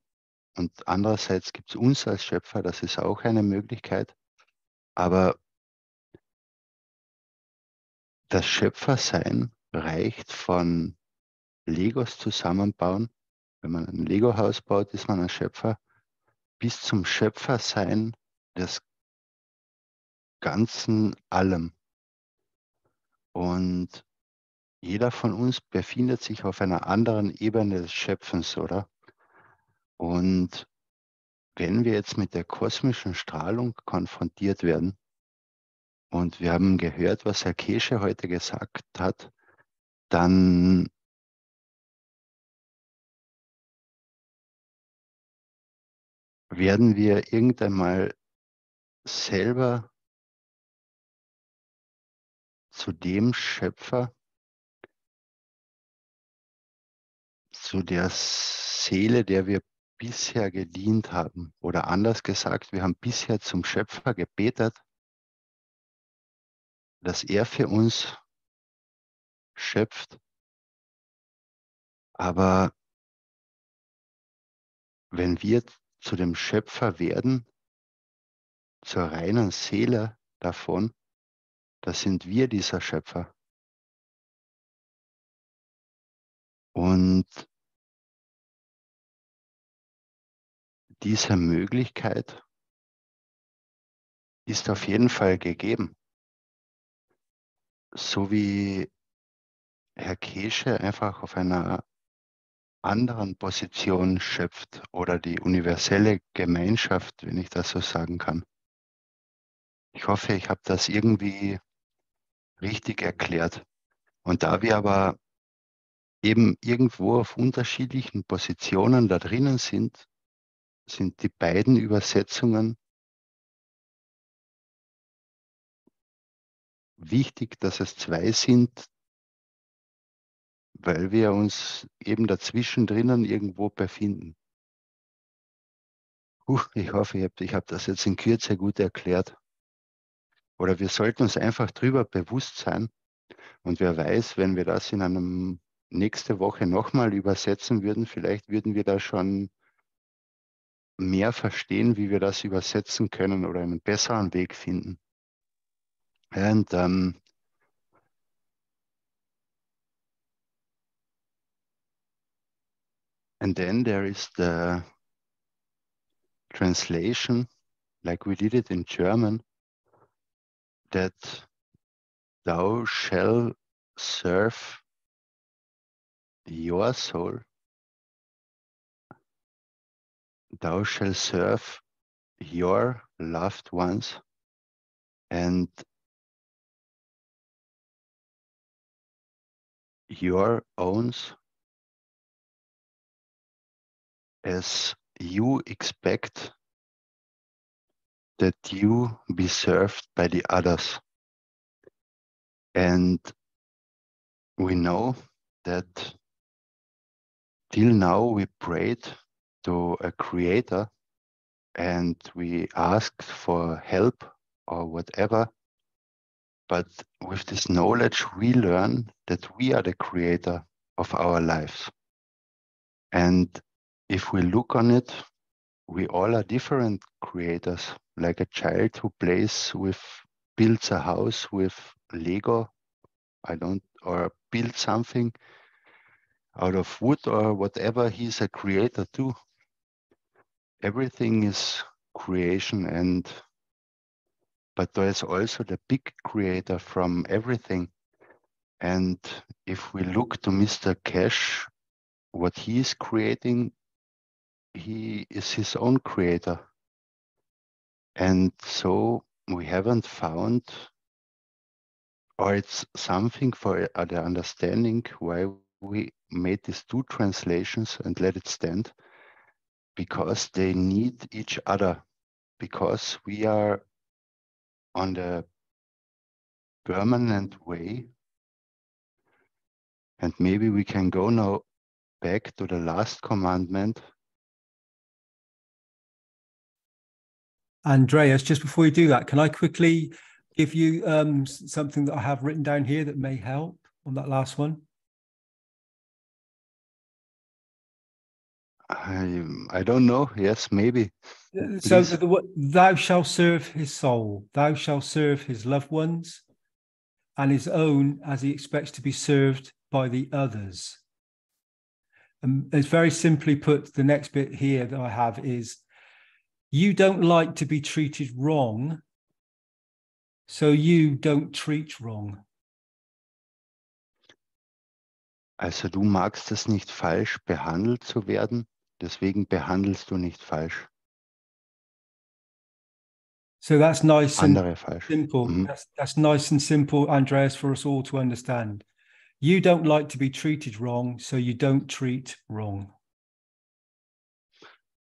und andererseits gibt es uns als Schöpfer, das ist auch eine Möglichkeit. Aber das Schöpfersein reicht von Legos zusammenbauen. Wenn man ein Lego-Haus baut, ist man ein Schöpfer, bis zum Schöpfersein des ganzen Allem. Und jeder von uns befindet sich auf einer anderen Ebene des Schöpfens, oder? Und wenn wir jetzt mit der kosmischen Strahlung konfrontiert werden, und wir haben gehört, was Herr Keshe heute gesagt hat, dann werden wir irgendwann mal selber zu dem Schöpfer, zu der Seele, der wir bisher gedient haben. Oder anders gesagt, wir haben bisher zum Schöpfer gebetet, dass er für uns schöpft. Aber wenn wir zu dem Schöpfer werden, zur reinen Seele davon, da sind wir dieser Schöpfer. Und diese Möglichkeit ist auf jeden Fall gegeben. So wie Herr Keshe einfach auf einer anderen Position schöpft oder die universelle Gemeinschaft, wenn ich das so sagen kann. Ich hoffe, ich habe das irgendwie richtig erklärt. Und da wir aber eben irgendwo auf unterschiedlichen Positionen da drinnen sind, sind die beiden Übersetzungen wichtig, dass es zwei sind, weil wir uns eben dazwischen drinnen irgendwo befinden. Ich hoffe, ich hab das jetzt in Kürze gut erklärt. Oder wir sollten uns einfach drüber bewusst sein. Und wer weiß, wenn wir das in einem nächste Woche nochmal übersetzen würden, vielleicht würden wir da schon mehr verstehen, wie wir das übersetzen können oder einen besseren Weg finden. And then there is the translation, like we did it in German, that thou shall serve your soul, thou shall serve your loved ones, and your owns as you expect that you be served by the others. And we know that till now we prayed to a creator and we asked for help or whatever. But with this knowledge, we learn that we are the creator of our lives. And if we look on it, we all are different creators, like a child who builds a house with Lego, or builds something out of wood or whatever, he's a creator too. Everything is creation, but there is also the big creator from everything. And if we look to Mr. Keshe, what he is creating, he is his own creator. And so we haven't found, or it's something for the understanding why we made these two translations and let it stand, because they need each other, because we are on the permanent way. And maybe we can go now back to the last commandment. Andreas, just before you do that, can I quickly give you something that I have written down here that may help on that last one? I don't know. Yes, maybe. So thou shalt serve his soul, thou shalt serve his loved ones and his own as he expects to be served by the others. It's very simply put, the next bit here that I have is, you don't like to be treated wrong, so you don't treat wrong. Also du magst es nicht, falsch behandelt zu werden, deswegen behandelst du nicht falsch. So that's nice and falsch. simple. That's nice and simple, Andreas, for us all to understand. You don't like to be treated wrong, so you don't treat wrong.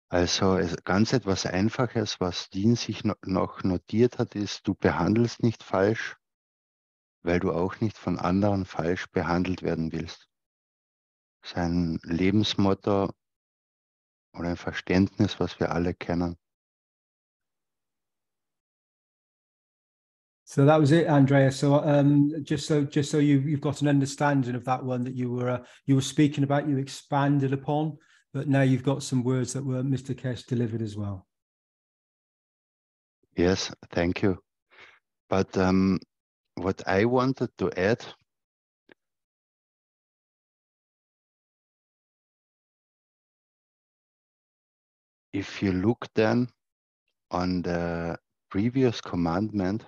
Also ganz etwas Einfaches, was Dean sich noch notiert hat, ist, du behandelst nicht falsch, weil du auch nicht von anderen falsch behandelt werden willst. sein Lebensmotto oder ein Verständnis, was wir alle kennen. So that was it, Andreas. So just so you've got an understanding of that one that you were speaking about, you expanded upon, but now you've got some words that were Mr. Keshe delivered as well. Yes, thank you. But what I wanted to add, if you look then on the previous commandment,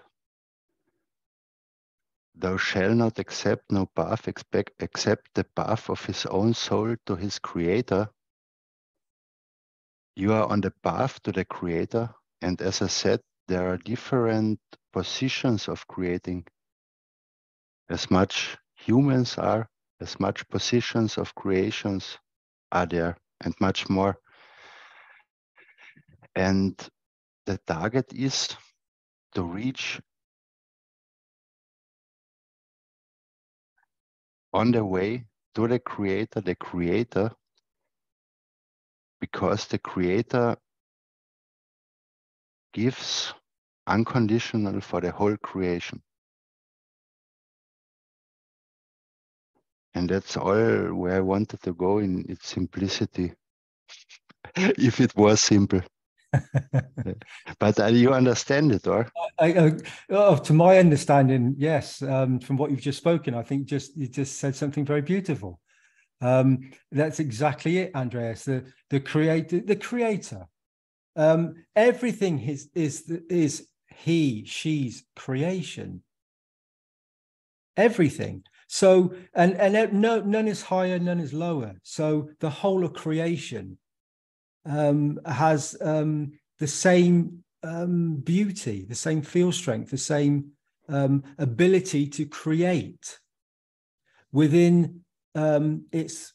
thou shalt not accept no path except the path of his own soul to his creator. You are on the path to the creator, and as I said, there are different positions of creating. As much humans are, as much positions of creations are there, and much more. And the target is to reach on the way to the creator, because the creator gives unconditional for the whole creation. And that's all where I wanted to go in its simplicity, if it was simple. But you understand it, or? To my understanding, yes. From what you've just spoken, I think you just said something very beautiful. That's exactly it, Andreas. The creator. Everything is he, she's creation. Everything. So and none is higher, none is lower. So the whole of creation has the same beauty, the same feel strength, the same ability to create within its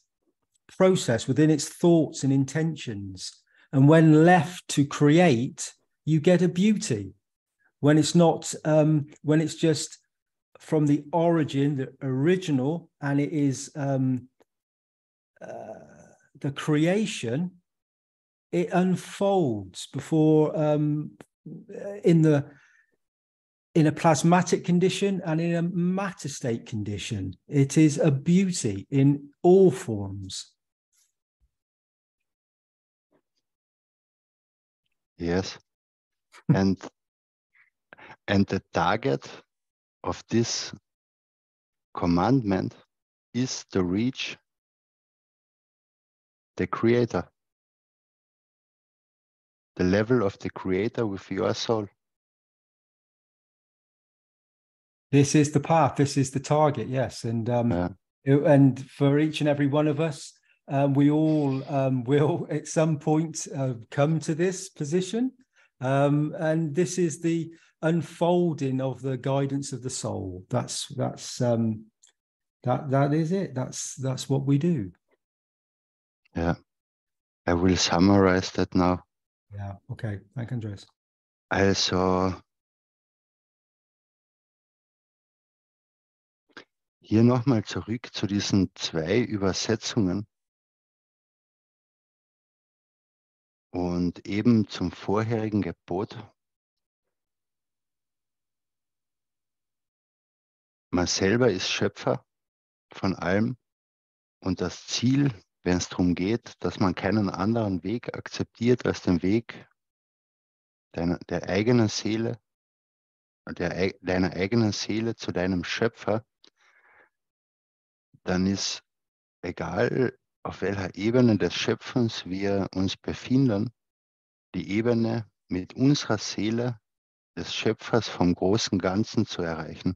process, within its thoughts and intentions. And when left to create, you get a beauty. When it's not, when it's just from the origin, the original, and it is the creation, it unfolds before in a plasmatic condition and in a matter state condition. It is a beauty in all forms. Yes. And the target of this commandment is to reach the creator, the level of the creator with your soul. This is the path, this is the target, yes. And and for each and every one of us, we all will at some point come to this position. And this is the unfolding of the guidance of the soul. That is it. That's what we do. Yeah, I will summarize that now. Yeah, okay. Thank you, Andreas. Also, hier nochmal zurück zu diesen 2 Übersetzungen und eben zum vorherigen Gebot. Man selber ist Schöpfer von allem und das Ziel, wenn es darum geht, dass man keinen anderen Weg akzeptiert als den Weg der eigenen Seele, deiner eigenen Seele zu deinem Schöpfer, dann ist egal, auf welcher Ebene des Schöpfens wir uns befinden, die Ebene mit unserer Seele des Schöpfers vom großen Ganzen zu erreichen,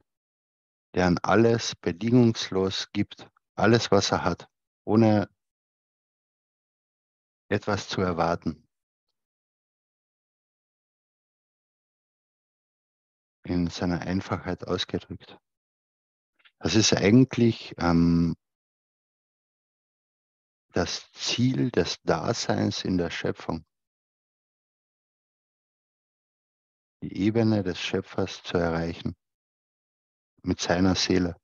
der an alles bedingungslos gibt, alles, was er hat, ohne etwas zu erwarten. In seiner Einfachheit ausgedrückt. Das ist eigentlich das Ziel des Daseins in der Schöpfung. Die Ebene des Schöpfers zu erreichen. Mit seiner Seele.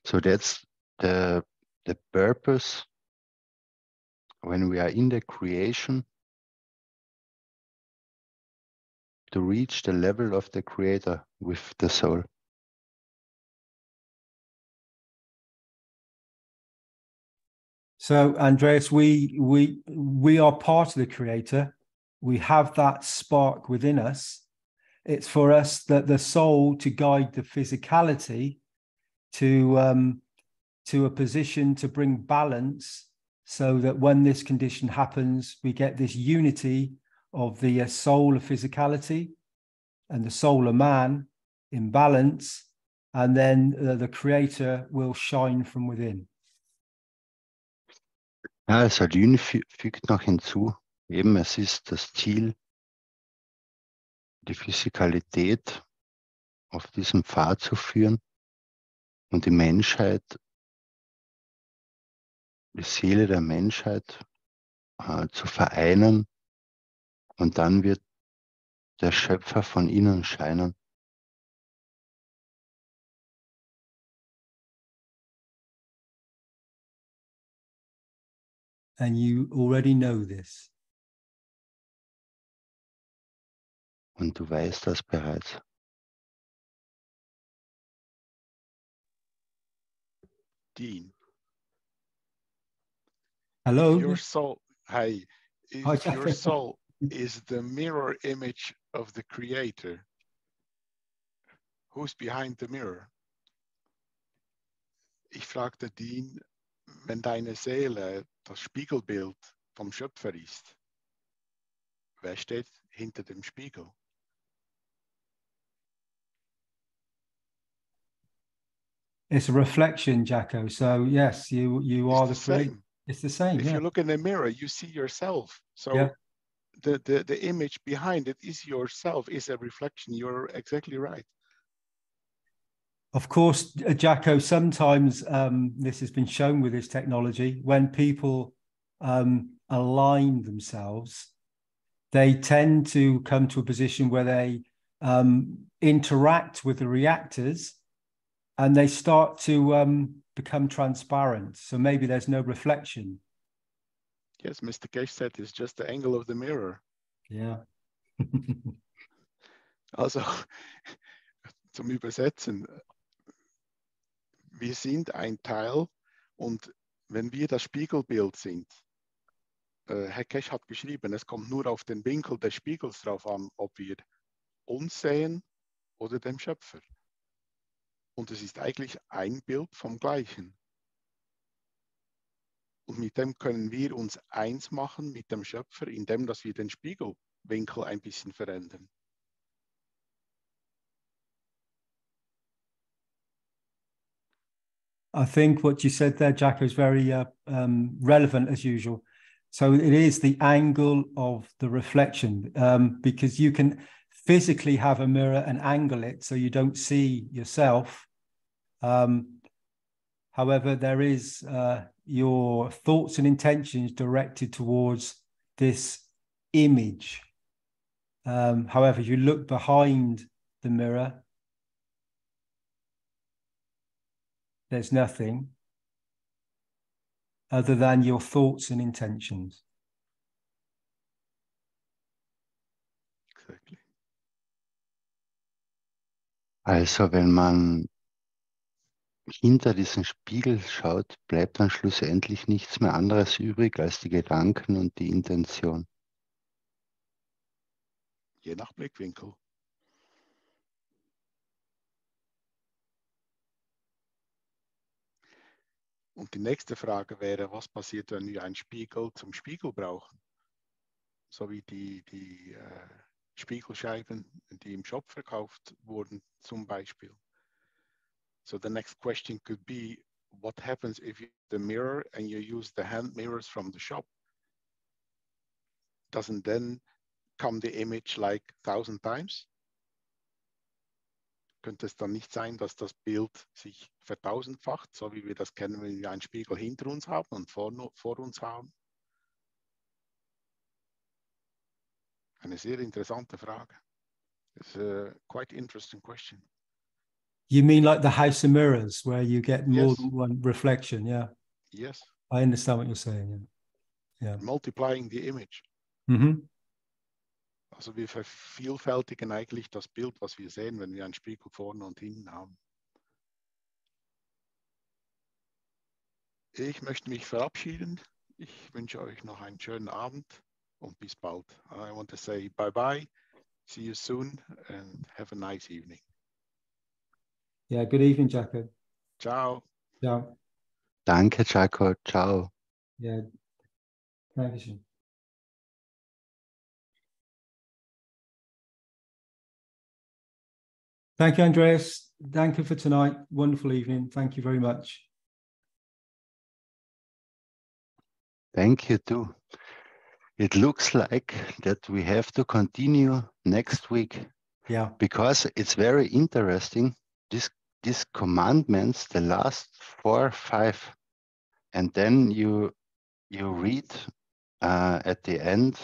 So that's the purpose when we are in the creation, to reach the level of the creator with the soul. So Andreas, we are part of the creator. We have that spark within us. It's for us that the soul to guide the physicality to a position to bring balance, so that when this condition happens, we get this unity of the soul of physicality and the soul of man in balance, and then the creator will shine from within. Ja, also Lynn fügt noch hinzu, eben es ist das Ziel, die Physikalität auf diesem Pfad zu führen und die Menschheit, die Seele der Menschheit zu vereinen, und dann wird der Schöpfer von innen scheinen. And you already know this. Und du weißt das bereits. Dean. Hello. If your soul, hi, Hi, if your soul is the mirror image of the creator, who's behind the mirror? Ich fragte Dean, wenn deine Seele das Spiegelbild vom Schöpfer ist, wer steht hinter dem Spiegel? It's a reflection, Jacko. So yes, you are the same. It's the same. If you look in the mirror, you see yourself. So the image behind it is yourself, is a reflection. You're exactly right. Of course, Jacko, sometimes this has been shown with this technology, when people align themselves, they tend to come to a position where they interact with the reactors and they start to become transparent. So maybe there's no reflection. Yes, Mr. Keshe said it's just the angle of the mirror. Yeah. Also, zum Übersetzen. Wir sind ein Teil, und wenn wir das Spiegelbild sind, Herr Keshe hat geschrieben, es kommt nur auf den Winkel des Spiegels drauf an, ob wir uns sehen oder dem Schöpfer. Und es ist eigentlich ein Bild vom Gleichen. Und mit dem können wir uns eins machen mit dem Schöpfer, indem dass wir den Spiegelwinkel ein bisschen verändern. I think what you said there, Jacko, is very relevant as usual. So it is the angle of the reflection, because you can physically have a mirror and angle it so you don't see yourself. However, there is your thoughts and intentions directed towards this image. However, you look behind the mirror, there's nothing other than your thoughts and intentions. Exactly. Also wenn man hinter diesen Spiegel schaut, bleibt dann schlussendlich nichts mehr anderes übrig als die Gedanken und die Intention. Je nach Blickwinkel. Und die nächste Frage wäre, was passiert, wenn wir einen Spiegel zum Spiegel brauchen? So wie die Spiegelscheiben, die im Shop verkauft wurden, zum Beispiel. So the next question could be, what happens if you use the mirror and you use the hand mirrors from the shop? Doesn't then come the image like 1000 times? Könnte es dann nicht sein, dass das Bild sich vertausendfacht, so wie wir das kennen, wenn wir einen Spiegel hinter uns haben und vor uns haben? Eine sehr interessante Frage. It's a quite interesting question. You mean like the House of Mirrors, where you get more Yes. than one reflection? Yeah, Yes. I understand what you're saying. Yeah. Multiplying the image. Mhm. Also wir vervielfältigen eigentlich das Bild, was wir sehen, wenn wir einen Spiegel vorne und hinten haben. Ich möchte mich verabschieden. Ich wünsche euch noch einen schönen Abend und bis bald. I want to say bye-bye, see you soon and have a nice evening. Yeah, good evening, Jaco. Ciao. Ciao. Danke, Jaco. Ciao. Yeah, Dankeschön. Thank you, Andreas. Thank you for tonight. Wonderful evening. Thank you very much. Thank you too. It looks like that we have to continue next week. Yeah. Because it's very interesting. These commandments, the last 4 or 5, and then you read at the end,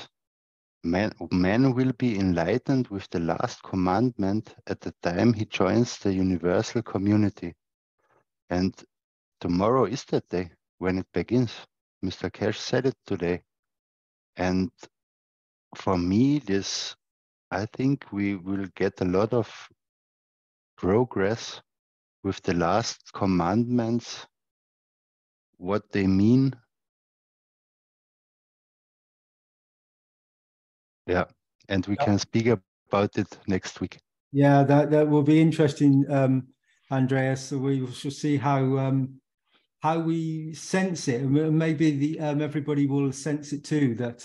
man will be enlightened with the last commandment at the time he joins the universal community. And tomorrow is that day when it begins. Mr. Keshe said it today. And for me, this, I think we will get a lot of progress with the last commandments, what they mean. Yeah, and we can speak about it next week. Yeah, that will be interesting, Andreas. So we shall see how we sense it, and maybe everybody will sense it too. That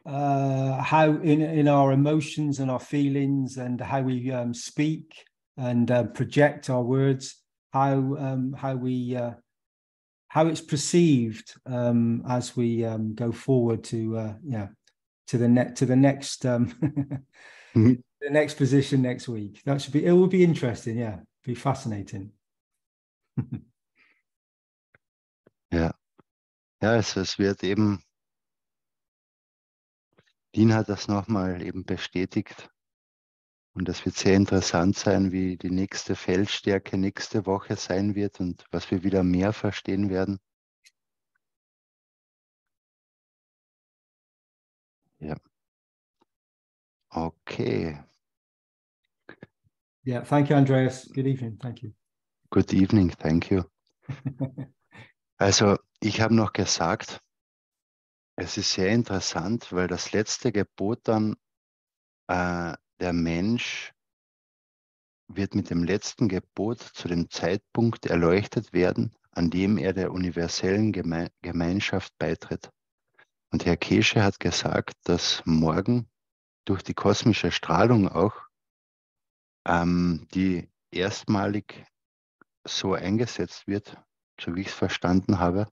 how in our emotions and our feelings and how we speak and project our words, how it's perceived as we go forward to the next the next position next week. It will be interesting. Yeah, be fascinating. Ja, also es wird eben, Dean hat das nochmal eben bestätigt. Und das wird sehr interessant sein, wie die nächste Feldstärke nächste Woche sein wird und was wir wieder mehr verstehen werden. Ja. Okay. Yeah, thank you, Andreas. Good evening. Thank you. Good evening, thank you. Also, ich habe noch gesagt, es ist sehr interessant, weil das letzte Gebot dann, der Mensch wird mit dem letzten Gebot zu dem Zeitpunkt erleuchtet werden, an dem er der universellen Gemeinschaft beitritt. Und Herr Keshe hat gesagt, dass morgen durch die kosmische Strahlung auch, die erstmalig so eingesetzt wird, so wie ich es verstanden habe,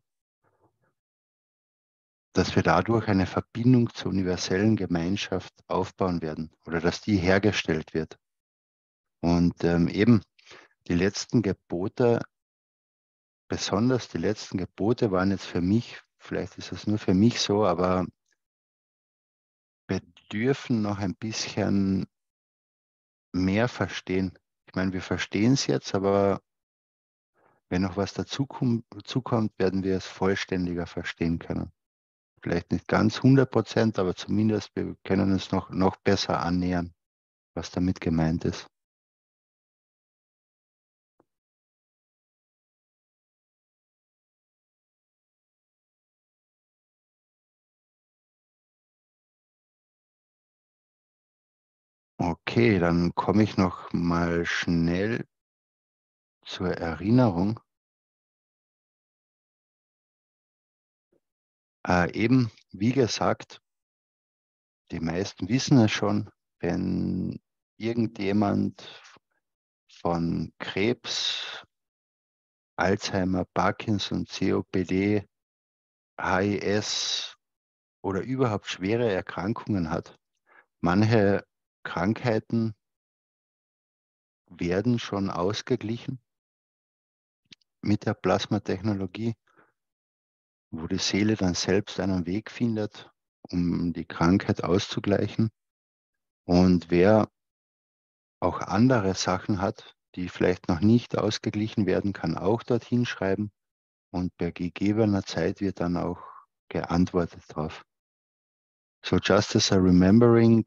dass wir dadurch eine Verbindung zur universellen Gemeinschaft aufbauen werden oder dass die hergestellt wird. Und eben die letzten Gebote, besonders die letzten Gebote waren jetzt für mich, vielleicht ist es nur für mich so, aber bedürfen noch ein bisschen mehr verstehen. Ich meine, wir verstehen es jetzt, aber wenn noch was dazukommt, werden wir es vollständiger verstehen können. Vielleicht nicht ganz 100%, aber zumindest wir können uns noch besser annähern, was damit gemeint ist. Okay, dann komme ich noch mal schnell zur Erinnerung. Eben, wie gesagt, die meisten wissen es schon, wenn irgendjemand von Krebs, Alzheimer, Parkinson, COPD, HIS oder überhaupt schwere Erkrankungen hat. Manche Krankheiten werden schon ausgeglichen mit der Plasmatechnologie, wo die Seele dann selbst einen Weg findet, um die Krankheit auszugleichen. Und wer auch andere Sachen hat, die vielleicht noch nicht ausgeglichen werden, kann auch dorthin schreiben und bei gegebener Zeit wird dann auch geantwortet drauf. So just as a remembering,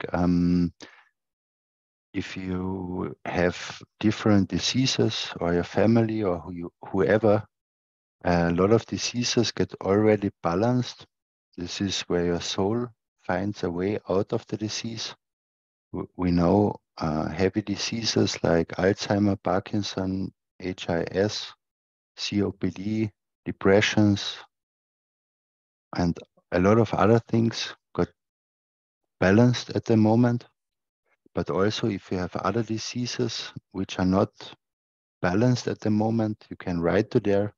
if you have different diseases or your family or whoever, a lot of diseases get already balanced. This is where your soul finds a way out of the disease. We know heavy diseases like Alzheimer, Parkinson, HIS, COPD, depressions, and a lot of other things got balanced at the moment. But also if you have other diseases which are not balanced at the moment, you can write to there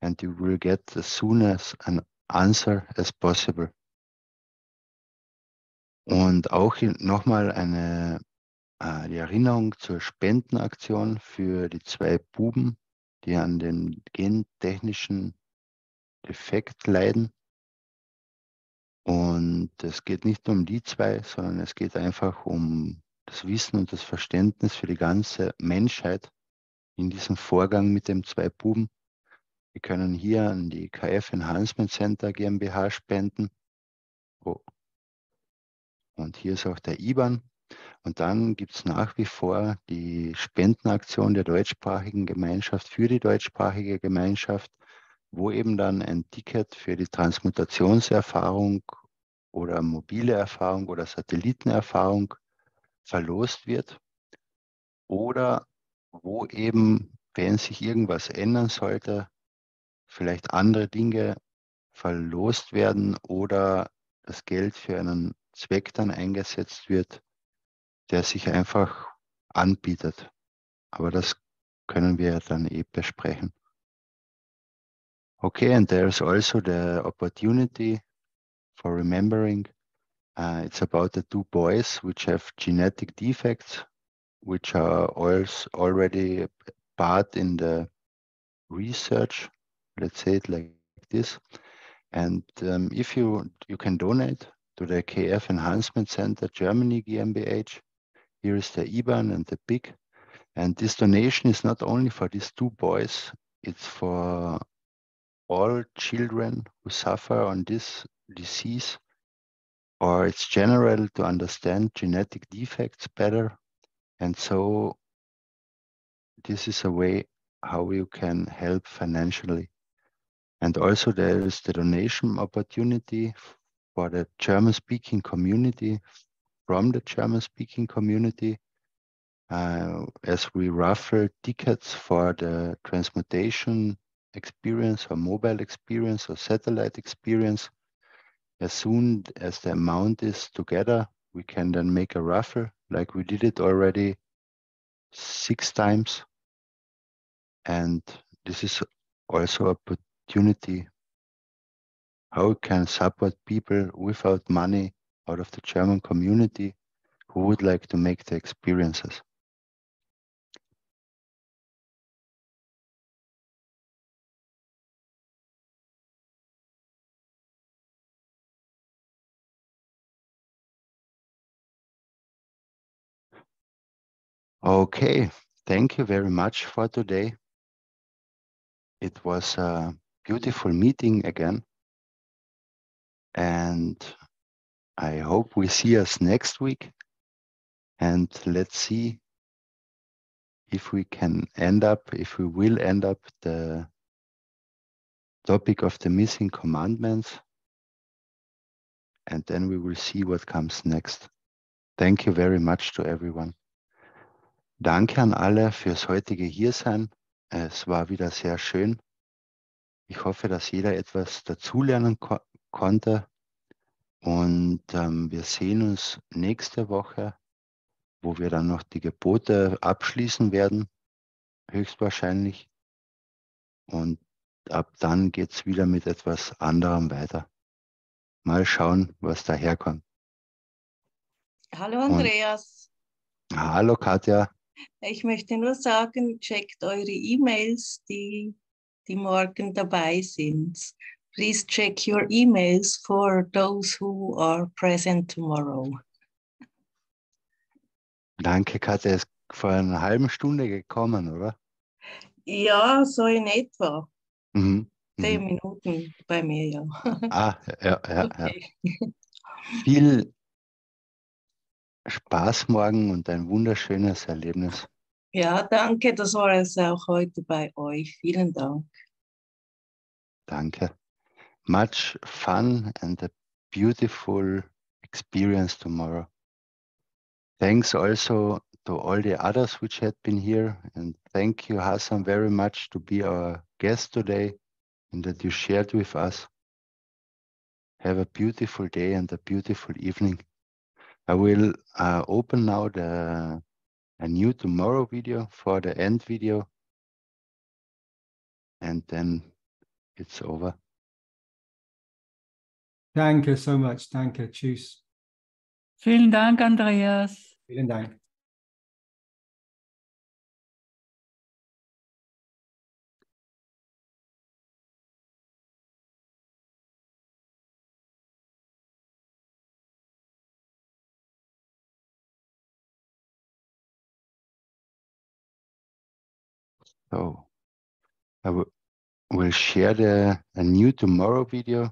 and you will get as soon as an answer as possible. Und auch nochmal die Erinnerung zur Spendenaktion für die 2 Buben, die an den gentechnischen Defekt leiden. Und es geht nicht um die 2, sondern es geht einfach um das Wissen und das Verständnis für die ganze Menschheit in diesem Vorgang mit den 2 Buben. Wir können hier an die KF Enhancement Center GmbH spenden. Oh. Und hier ist auch der IBAN. Und dann gibt es nach wie vor die Spendenaktion der deutschsprachigen Gemeinschaft für die deutschsprachige Gemeinschaft, wo eben dann ein Ticket für die Transmutationserfahrung oder mobile Erfahrung oder Satellitenerfahrung verlost wird. Oder wo eben, wenn sich irgendwas ändern sollte, vielleicht andere Dinge verlost werden oder das Geld für einen Zweck dann eingesetzt wird, der sich einfach anbietet. Aber das können wir dann besprechen. Okay, and there's also the opportunity for remembering. It's about the 2 boys which have genetic defects, which are also already part in the research, let's say it like this. And if you can donate to the KF Enhancement Center Germany GmbH, here is the IBAN and the PIC. And this donation is not only for these 2 boys, it's for all children who suffer on this disease, or it's general to understand genetic defects better. And so this is a way how you can help financially. And also there is the donation opportunity for the German-speaking community, from the German-speaking community, as we raffle tickets for the transmutation experience or mobile experience or satellite experience. As soon as the amount is together, we can then make a raffle, like we did it already 6 times. And this is also an opportunity how we can support people without money out of the German community who would like to make the experiences. Okay, thank you very much for today. It was a beautiful meeting again. And I hope we see us next week. And let's see if we will end up the topic of the missing commandments. And then we will see what comes next. Thank you very much to everyone. Danke an alle fürs heutige Hiersein. Es war wieder sehr schön. Ich hoffe, dass jeder etwas dazulernen konnte. Und wir sehen uns nächste Woche, wo wir dann noch die Gebote abschließen werden, höchstwahrscheinlich. Und ab dann geht es wieder mit etwas anderem weiter. Mal schauen, was daherkommt. Hallo Andreas. Hallo Katja. Ich möchte nur sagen, checkt eure E-Mails, die morgen dabei sind. Please check your emails for those who are present tomorrow. Danke Katja. Es vor einer halben Stunde gekommen, oder? Ja, so in etwa. Mhm. 10 Minuten bei mir, ja. Ja. Okay. Viel Spaß morgen und ein wunderschönes Erlebnis. Ja, danke, das war es auch heute bei euch. Vielen Dank. Danke. Much fun and a beautiful experience tomorrow. Thanks also to all the others which had been here, and thank you, Hassan, very much to be our guest today and that you shared with us. Have a beautiful day and a beautiful evening. I will open now a new tomorrow video for the end video, and then it's over. Danke so much. Danke. Tschüss. Vielen Dank, Andreas. Vielen Dank. So I will share a new tomorrow video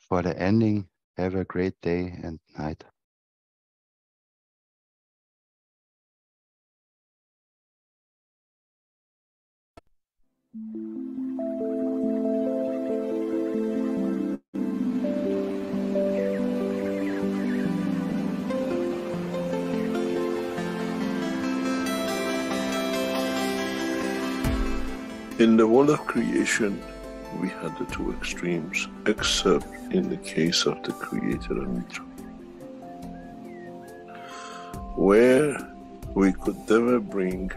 for the ending. Have a great day and night. In the world of creation, we had the two extremes, except in the case of the Creator and Mitra, where we could never bring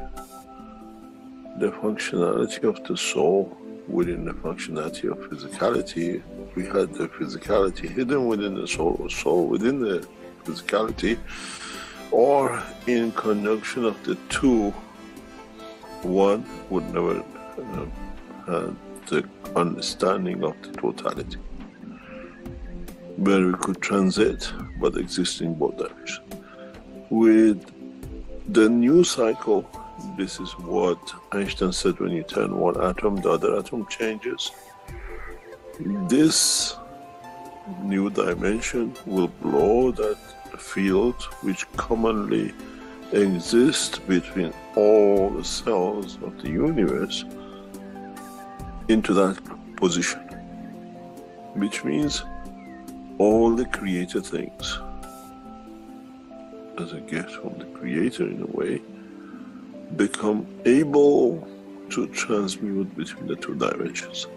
the functionality of the soul within the functionality of physicality. We had the physicality hidden within the soul, or soul within the physicality, or in conjunction of the two, one would never have the understanding of the totality, where we could transit but exist in both directions. With the new cycle, this is what Einstein said: when you turn one atom, the other atom changes. This new dimension will blow that field which commonly exists between all the cells of the universe into that position, which means all the created things, as a gift from the Creator in a way, become able to transmute between the two dimensions.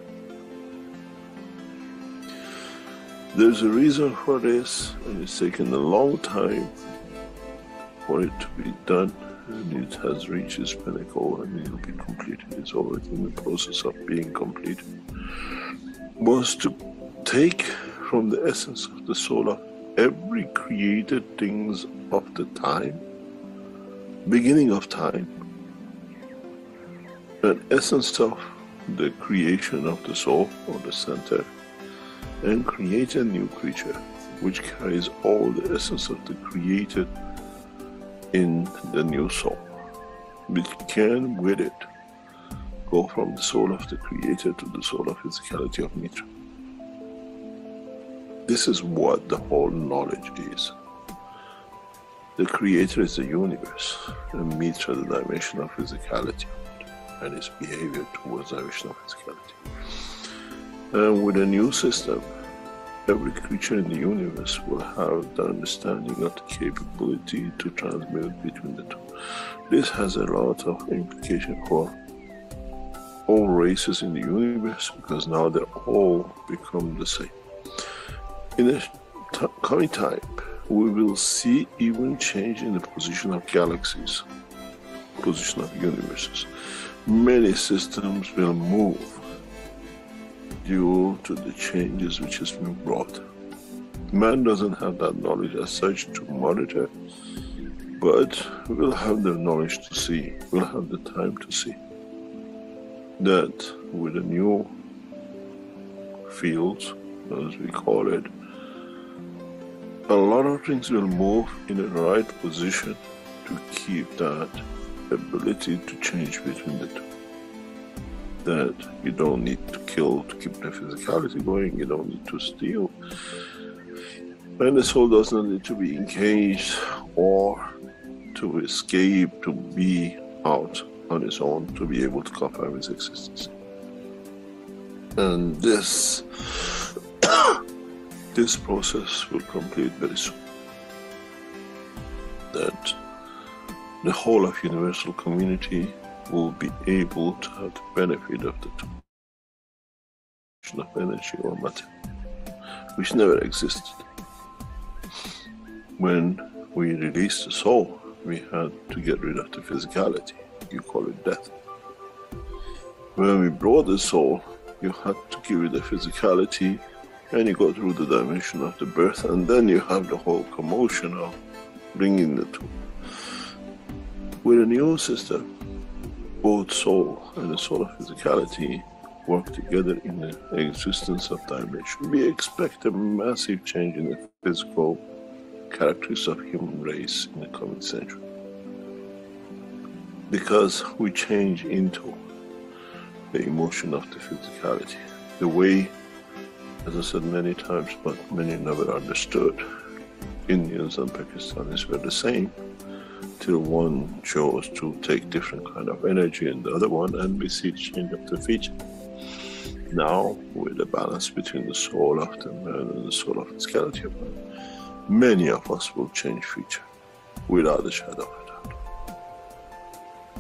There's a reason for this, and it's taken a long time for it to be done, and it has reached its pinnacle and it will be completed. It's already in the process of being completed. Was to take from the essence of the soul of every created things of the time, beginning of time, an essence of the creation of the soul or the center, and create a new creature which carries all the essence of the created in the new soul, which can with it go from the soul of the Creator to the soul of physicality of Mitra. This is what the whole knowledge is. The Creator is the universe, and Mitra the dimension of physicality and its behavior towards the dimension of physicality. And with a new system, every creature in the universe will have the understanding of the capability to transmute between the two. This has a lot of implication for all races in the universe, because now they all become the same. In the coming time, we will see even change in the position of galaxies, position of universes. Many systems will move due to the changes which has been brought. Man doesn't have that knowledge as such to monitor, but we'll have the knowledge to see, we'll have the time to see that with a new field, as we call it, a lot of things will move in the right position to keep that ability to change between the two. That you don't need to kill to keep the physicality going, you don't need to steal. And the soul does not need to be encaged or to escape, to be out on its own, to be able to confirm its existence. And this process will complete very soon. That the whole of universal community will be able to have the benefit of the two of energy or matter, which never existed. When we released the soul, we had to get rid of the physicality. You call it death. When we brought the soul, you had to give it the physicality, and you go through the dimension of the birth, and then you have the whole commotion of bringing the two. With a new system, both soul and the soul of physicality work together in the existence of dimension. We expect a massive change in the physical characteristics of human race in the coming century. Because we change into the emotion of the physicality. The way, as I said many times, but many never understood, Indians and Pakistanis were the same, till one chose to take different kind of energy in the other one, and we see change of the feature. Now, with the balance between the soul of the man and the soul of physicality of man, many of us will change feature, without a shadow of a doubt.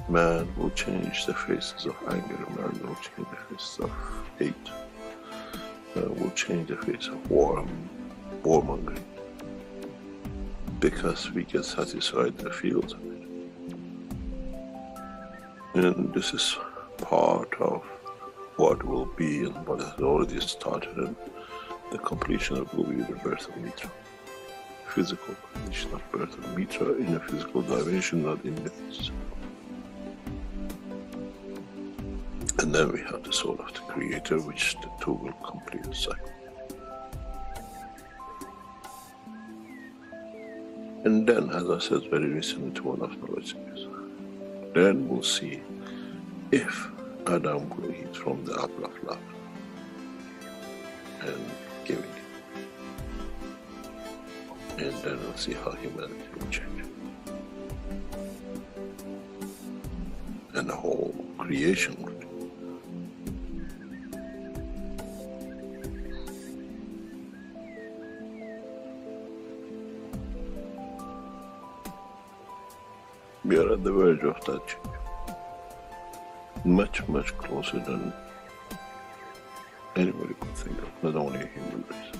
Man will change the faces of anger, man will change the faces of hate, man will change the face of warmongering, because we get satisfied in the fields of it. And this is part of what will be and what has already started, and the completion of will be the birth of Mitra. Physical completion of birth of Mitra in a physical dimension, not in myths. And then we have the soul of the Creator, which the two will complete the cycle. And then, as I said very recently to one of the knowledge seekers, then we'll see if Adam will eat from the apple of love and giving it. And then we'll see how humanity will change. And the whole creation will change. We are at the verge of that change. Much, much closer than anybody could think of, not only a human race.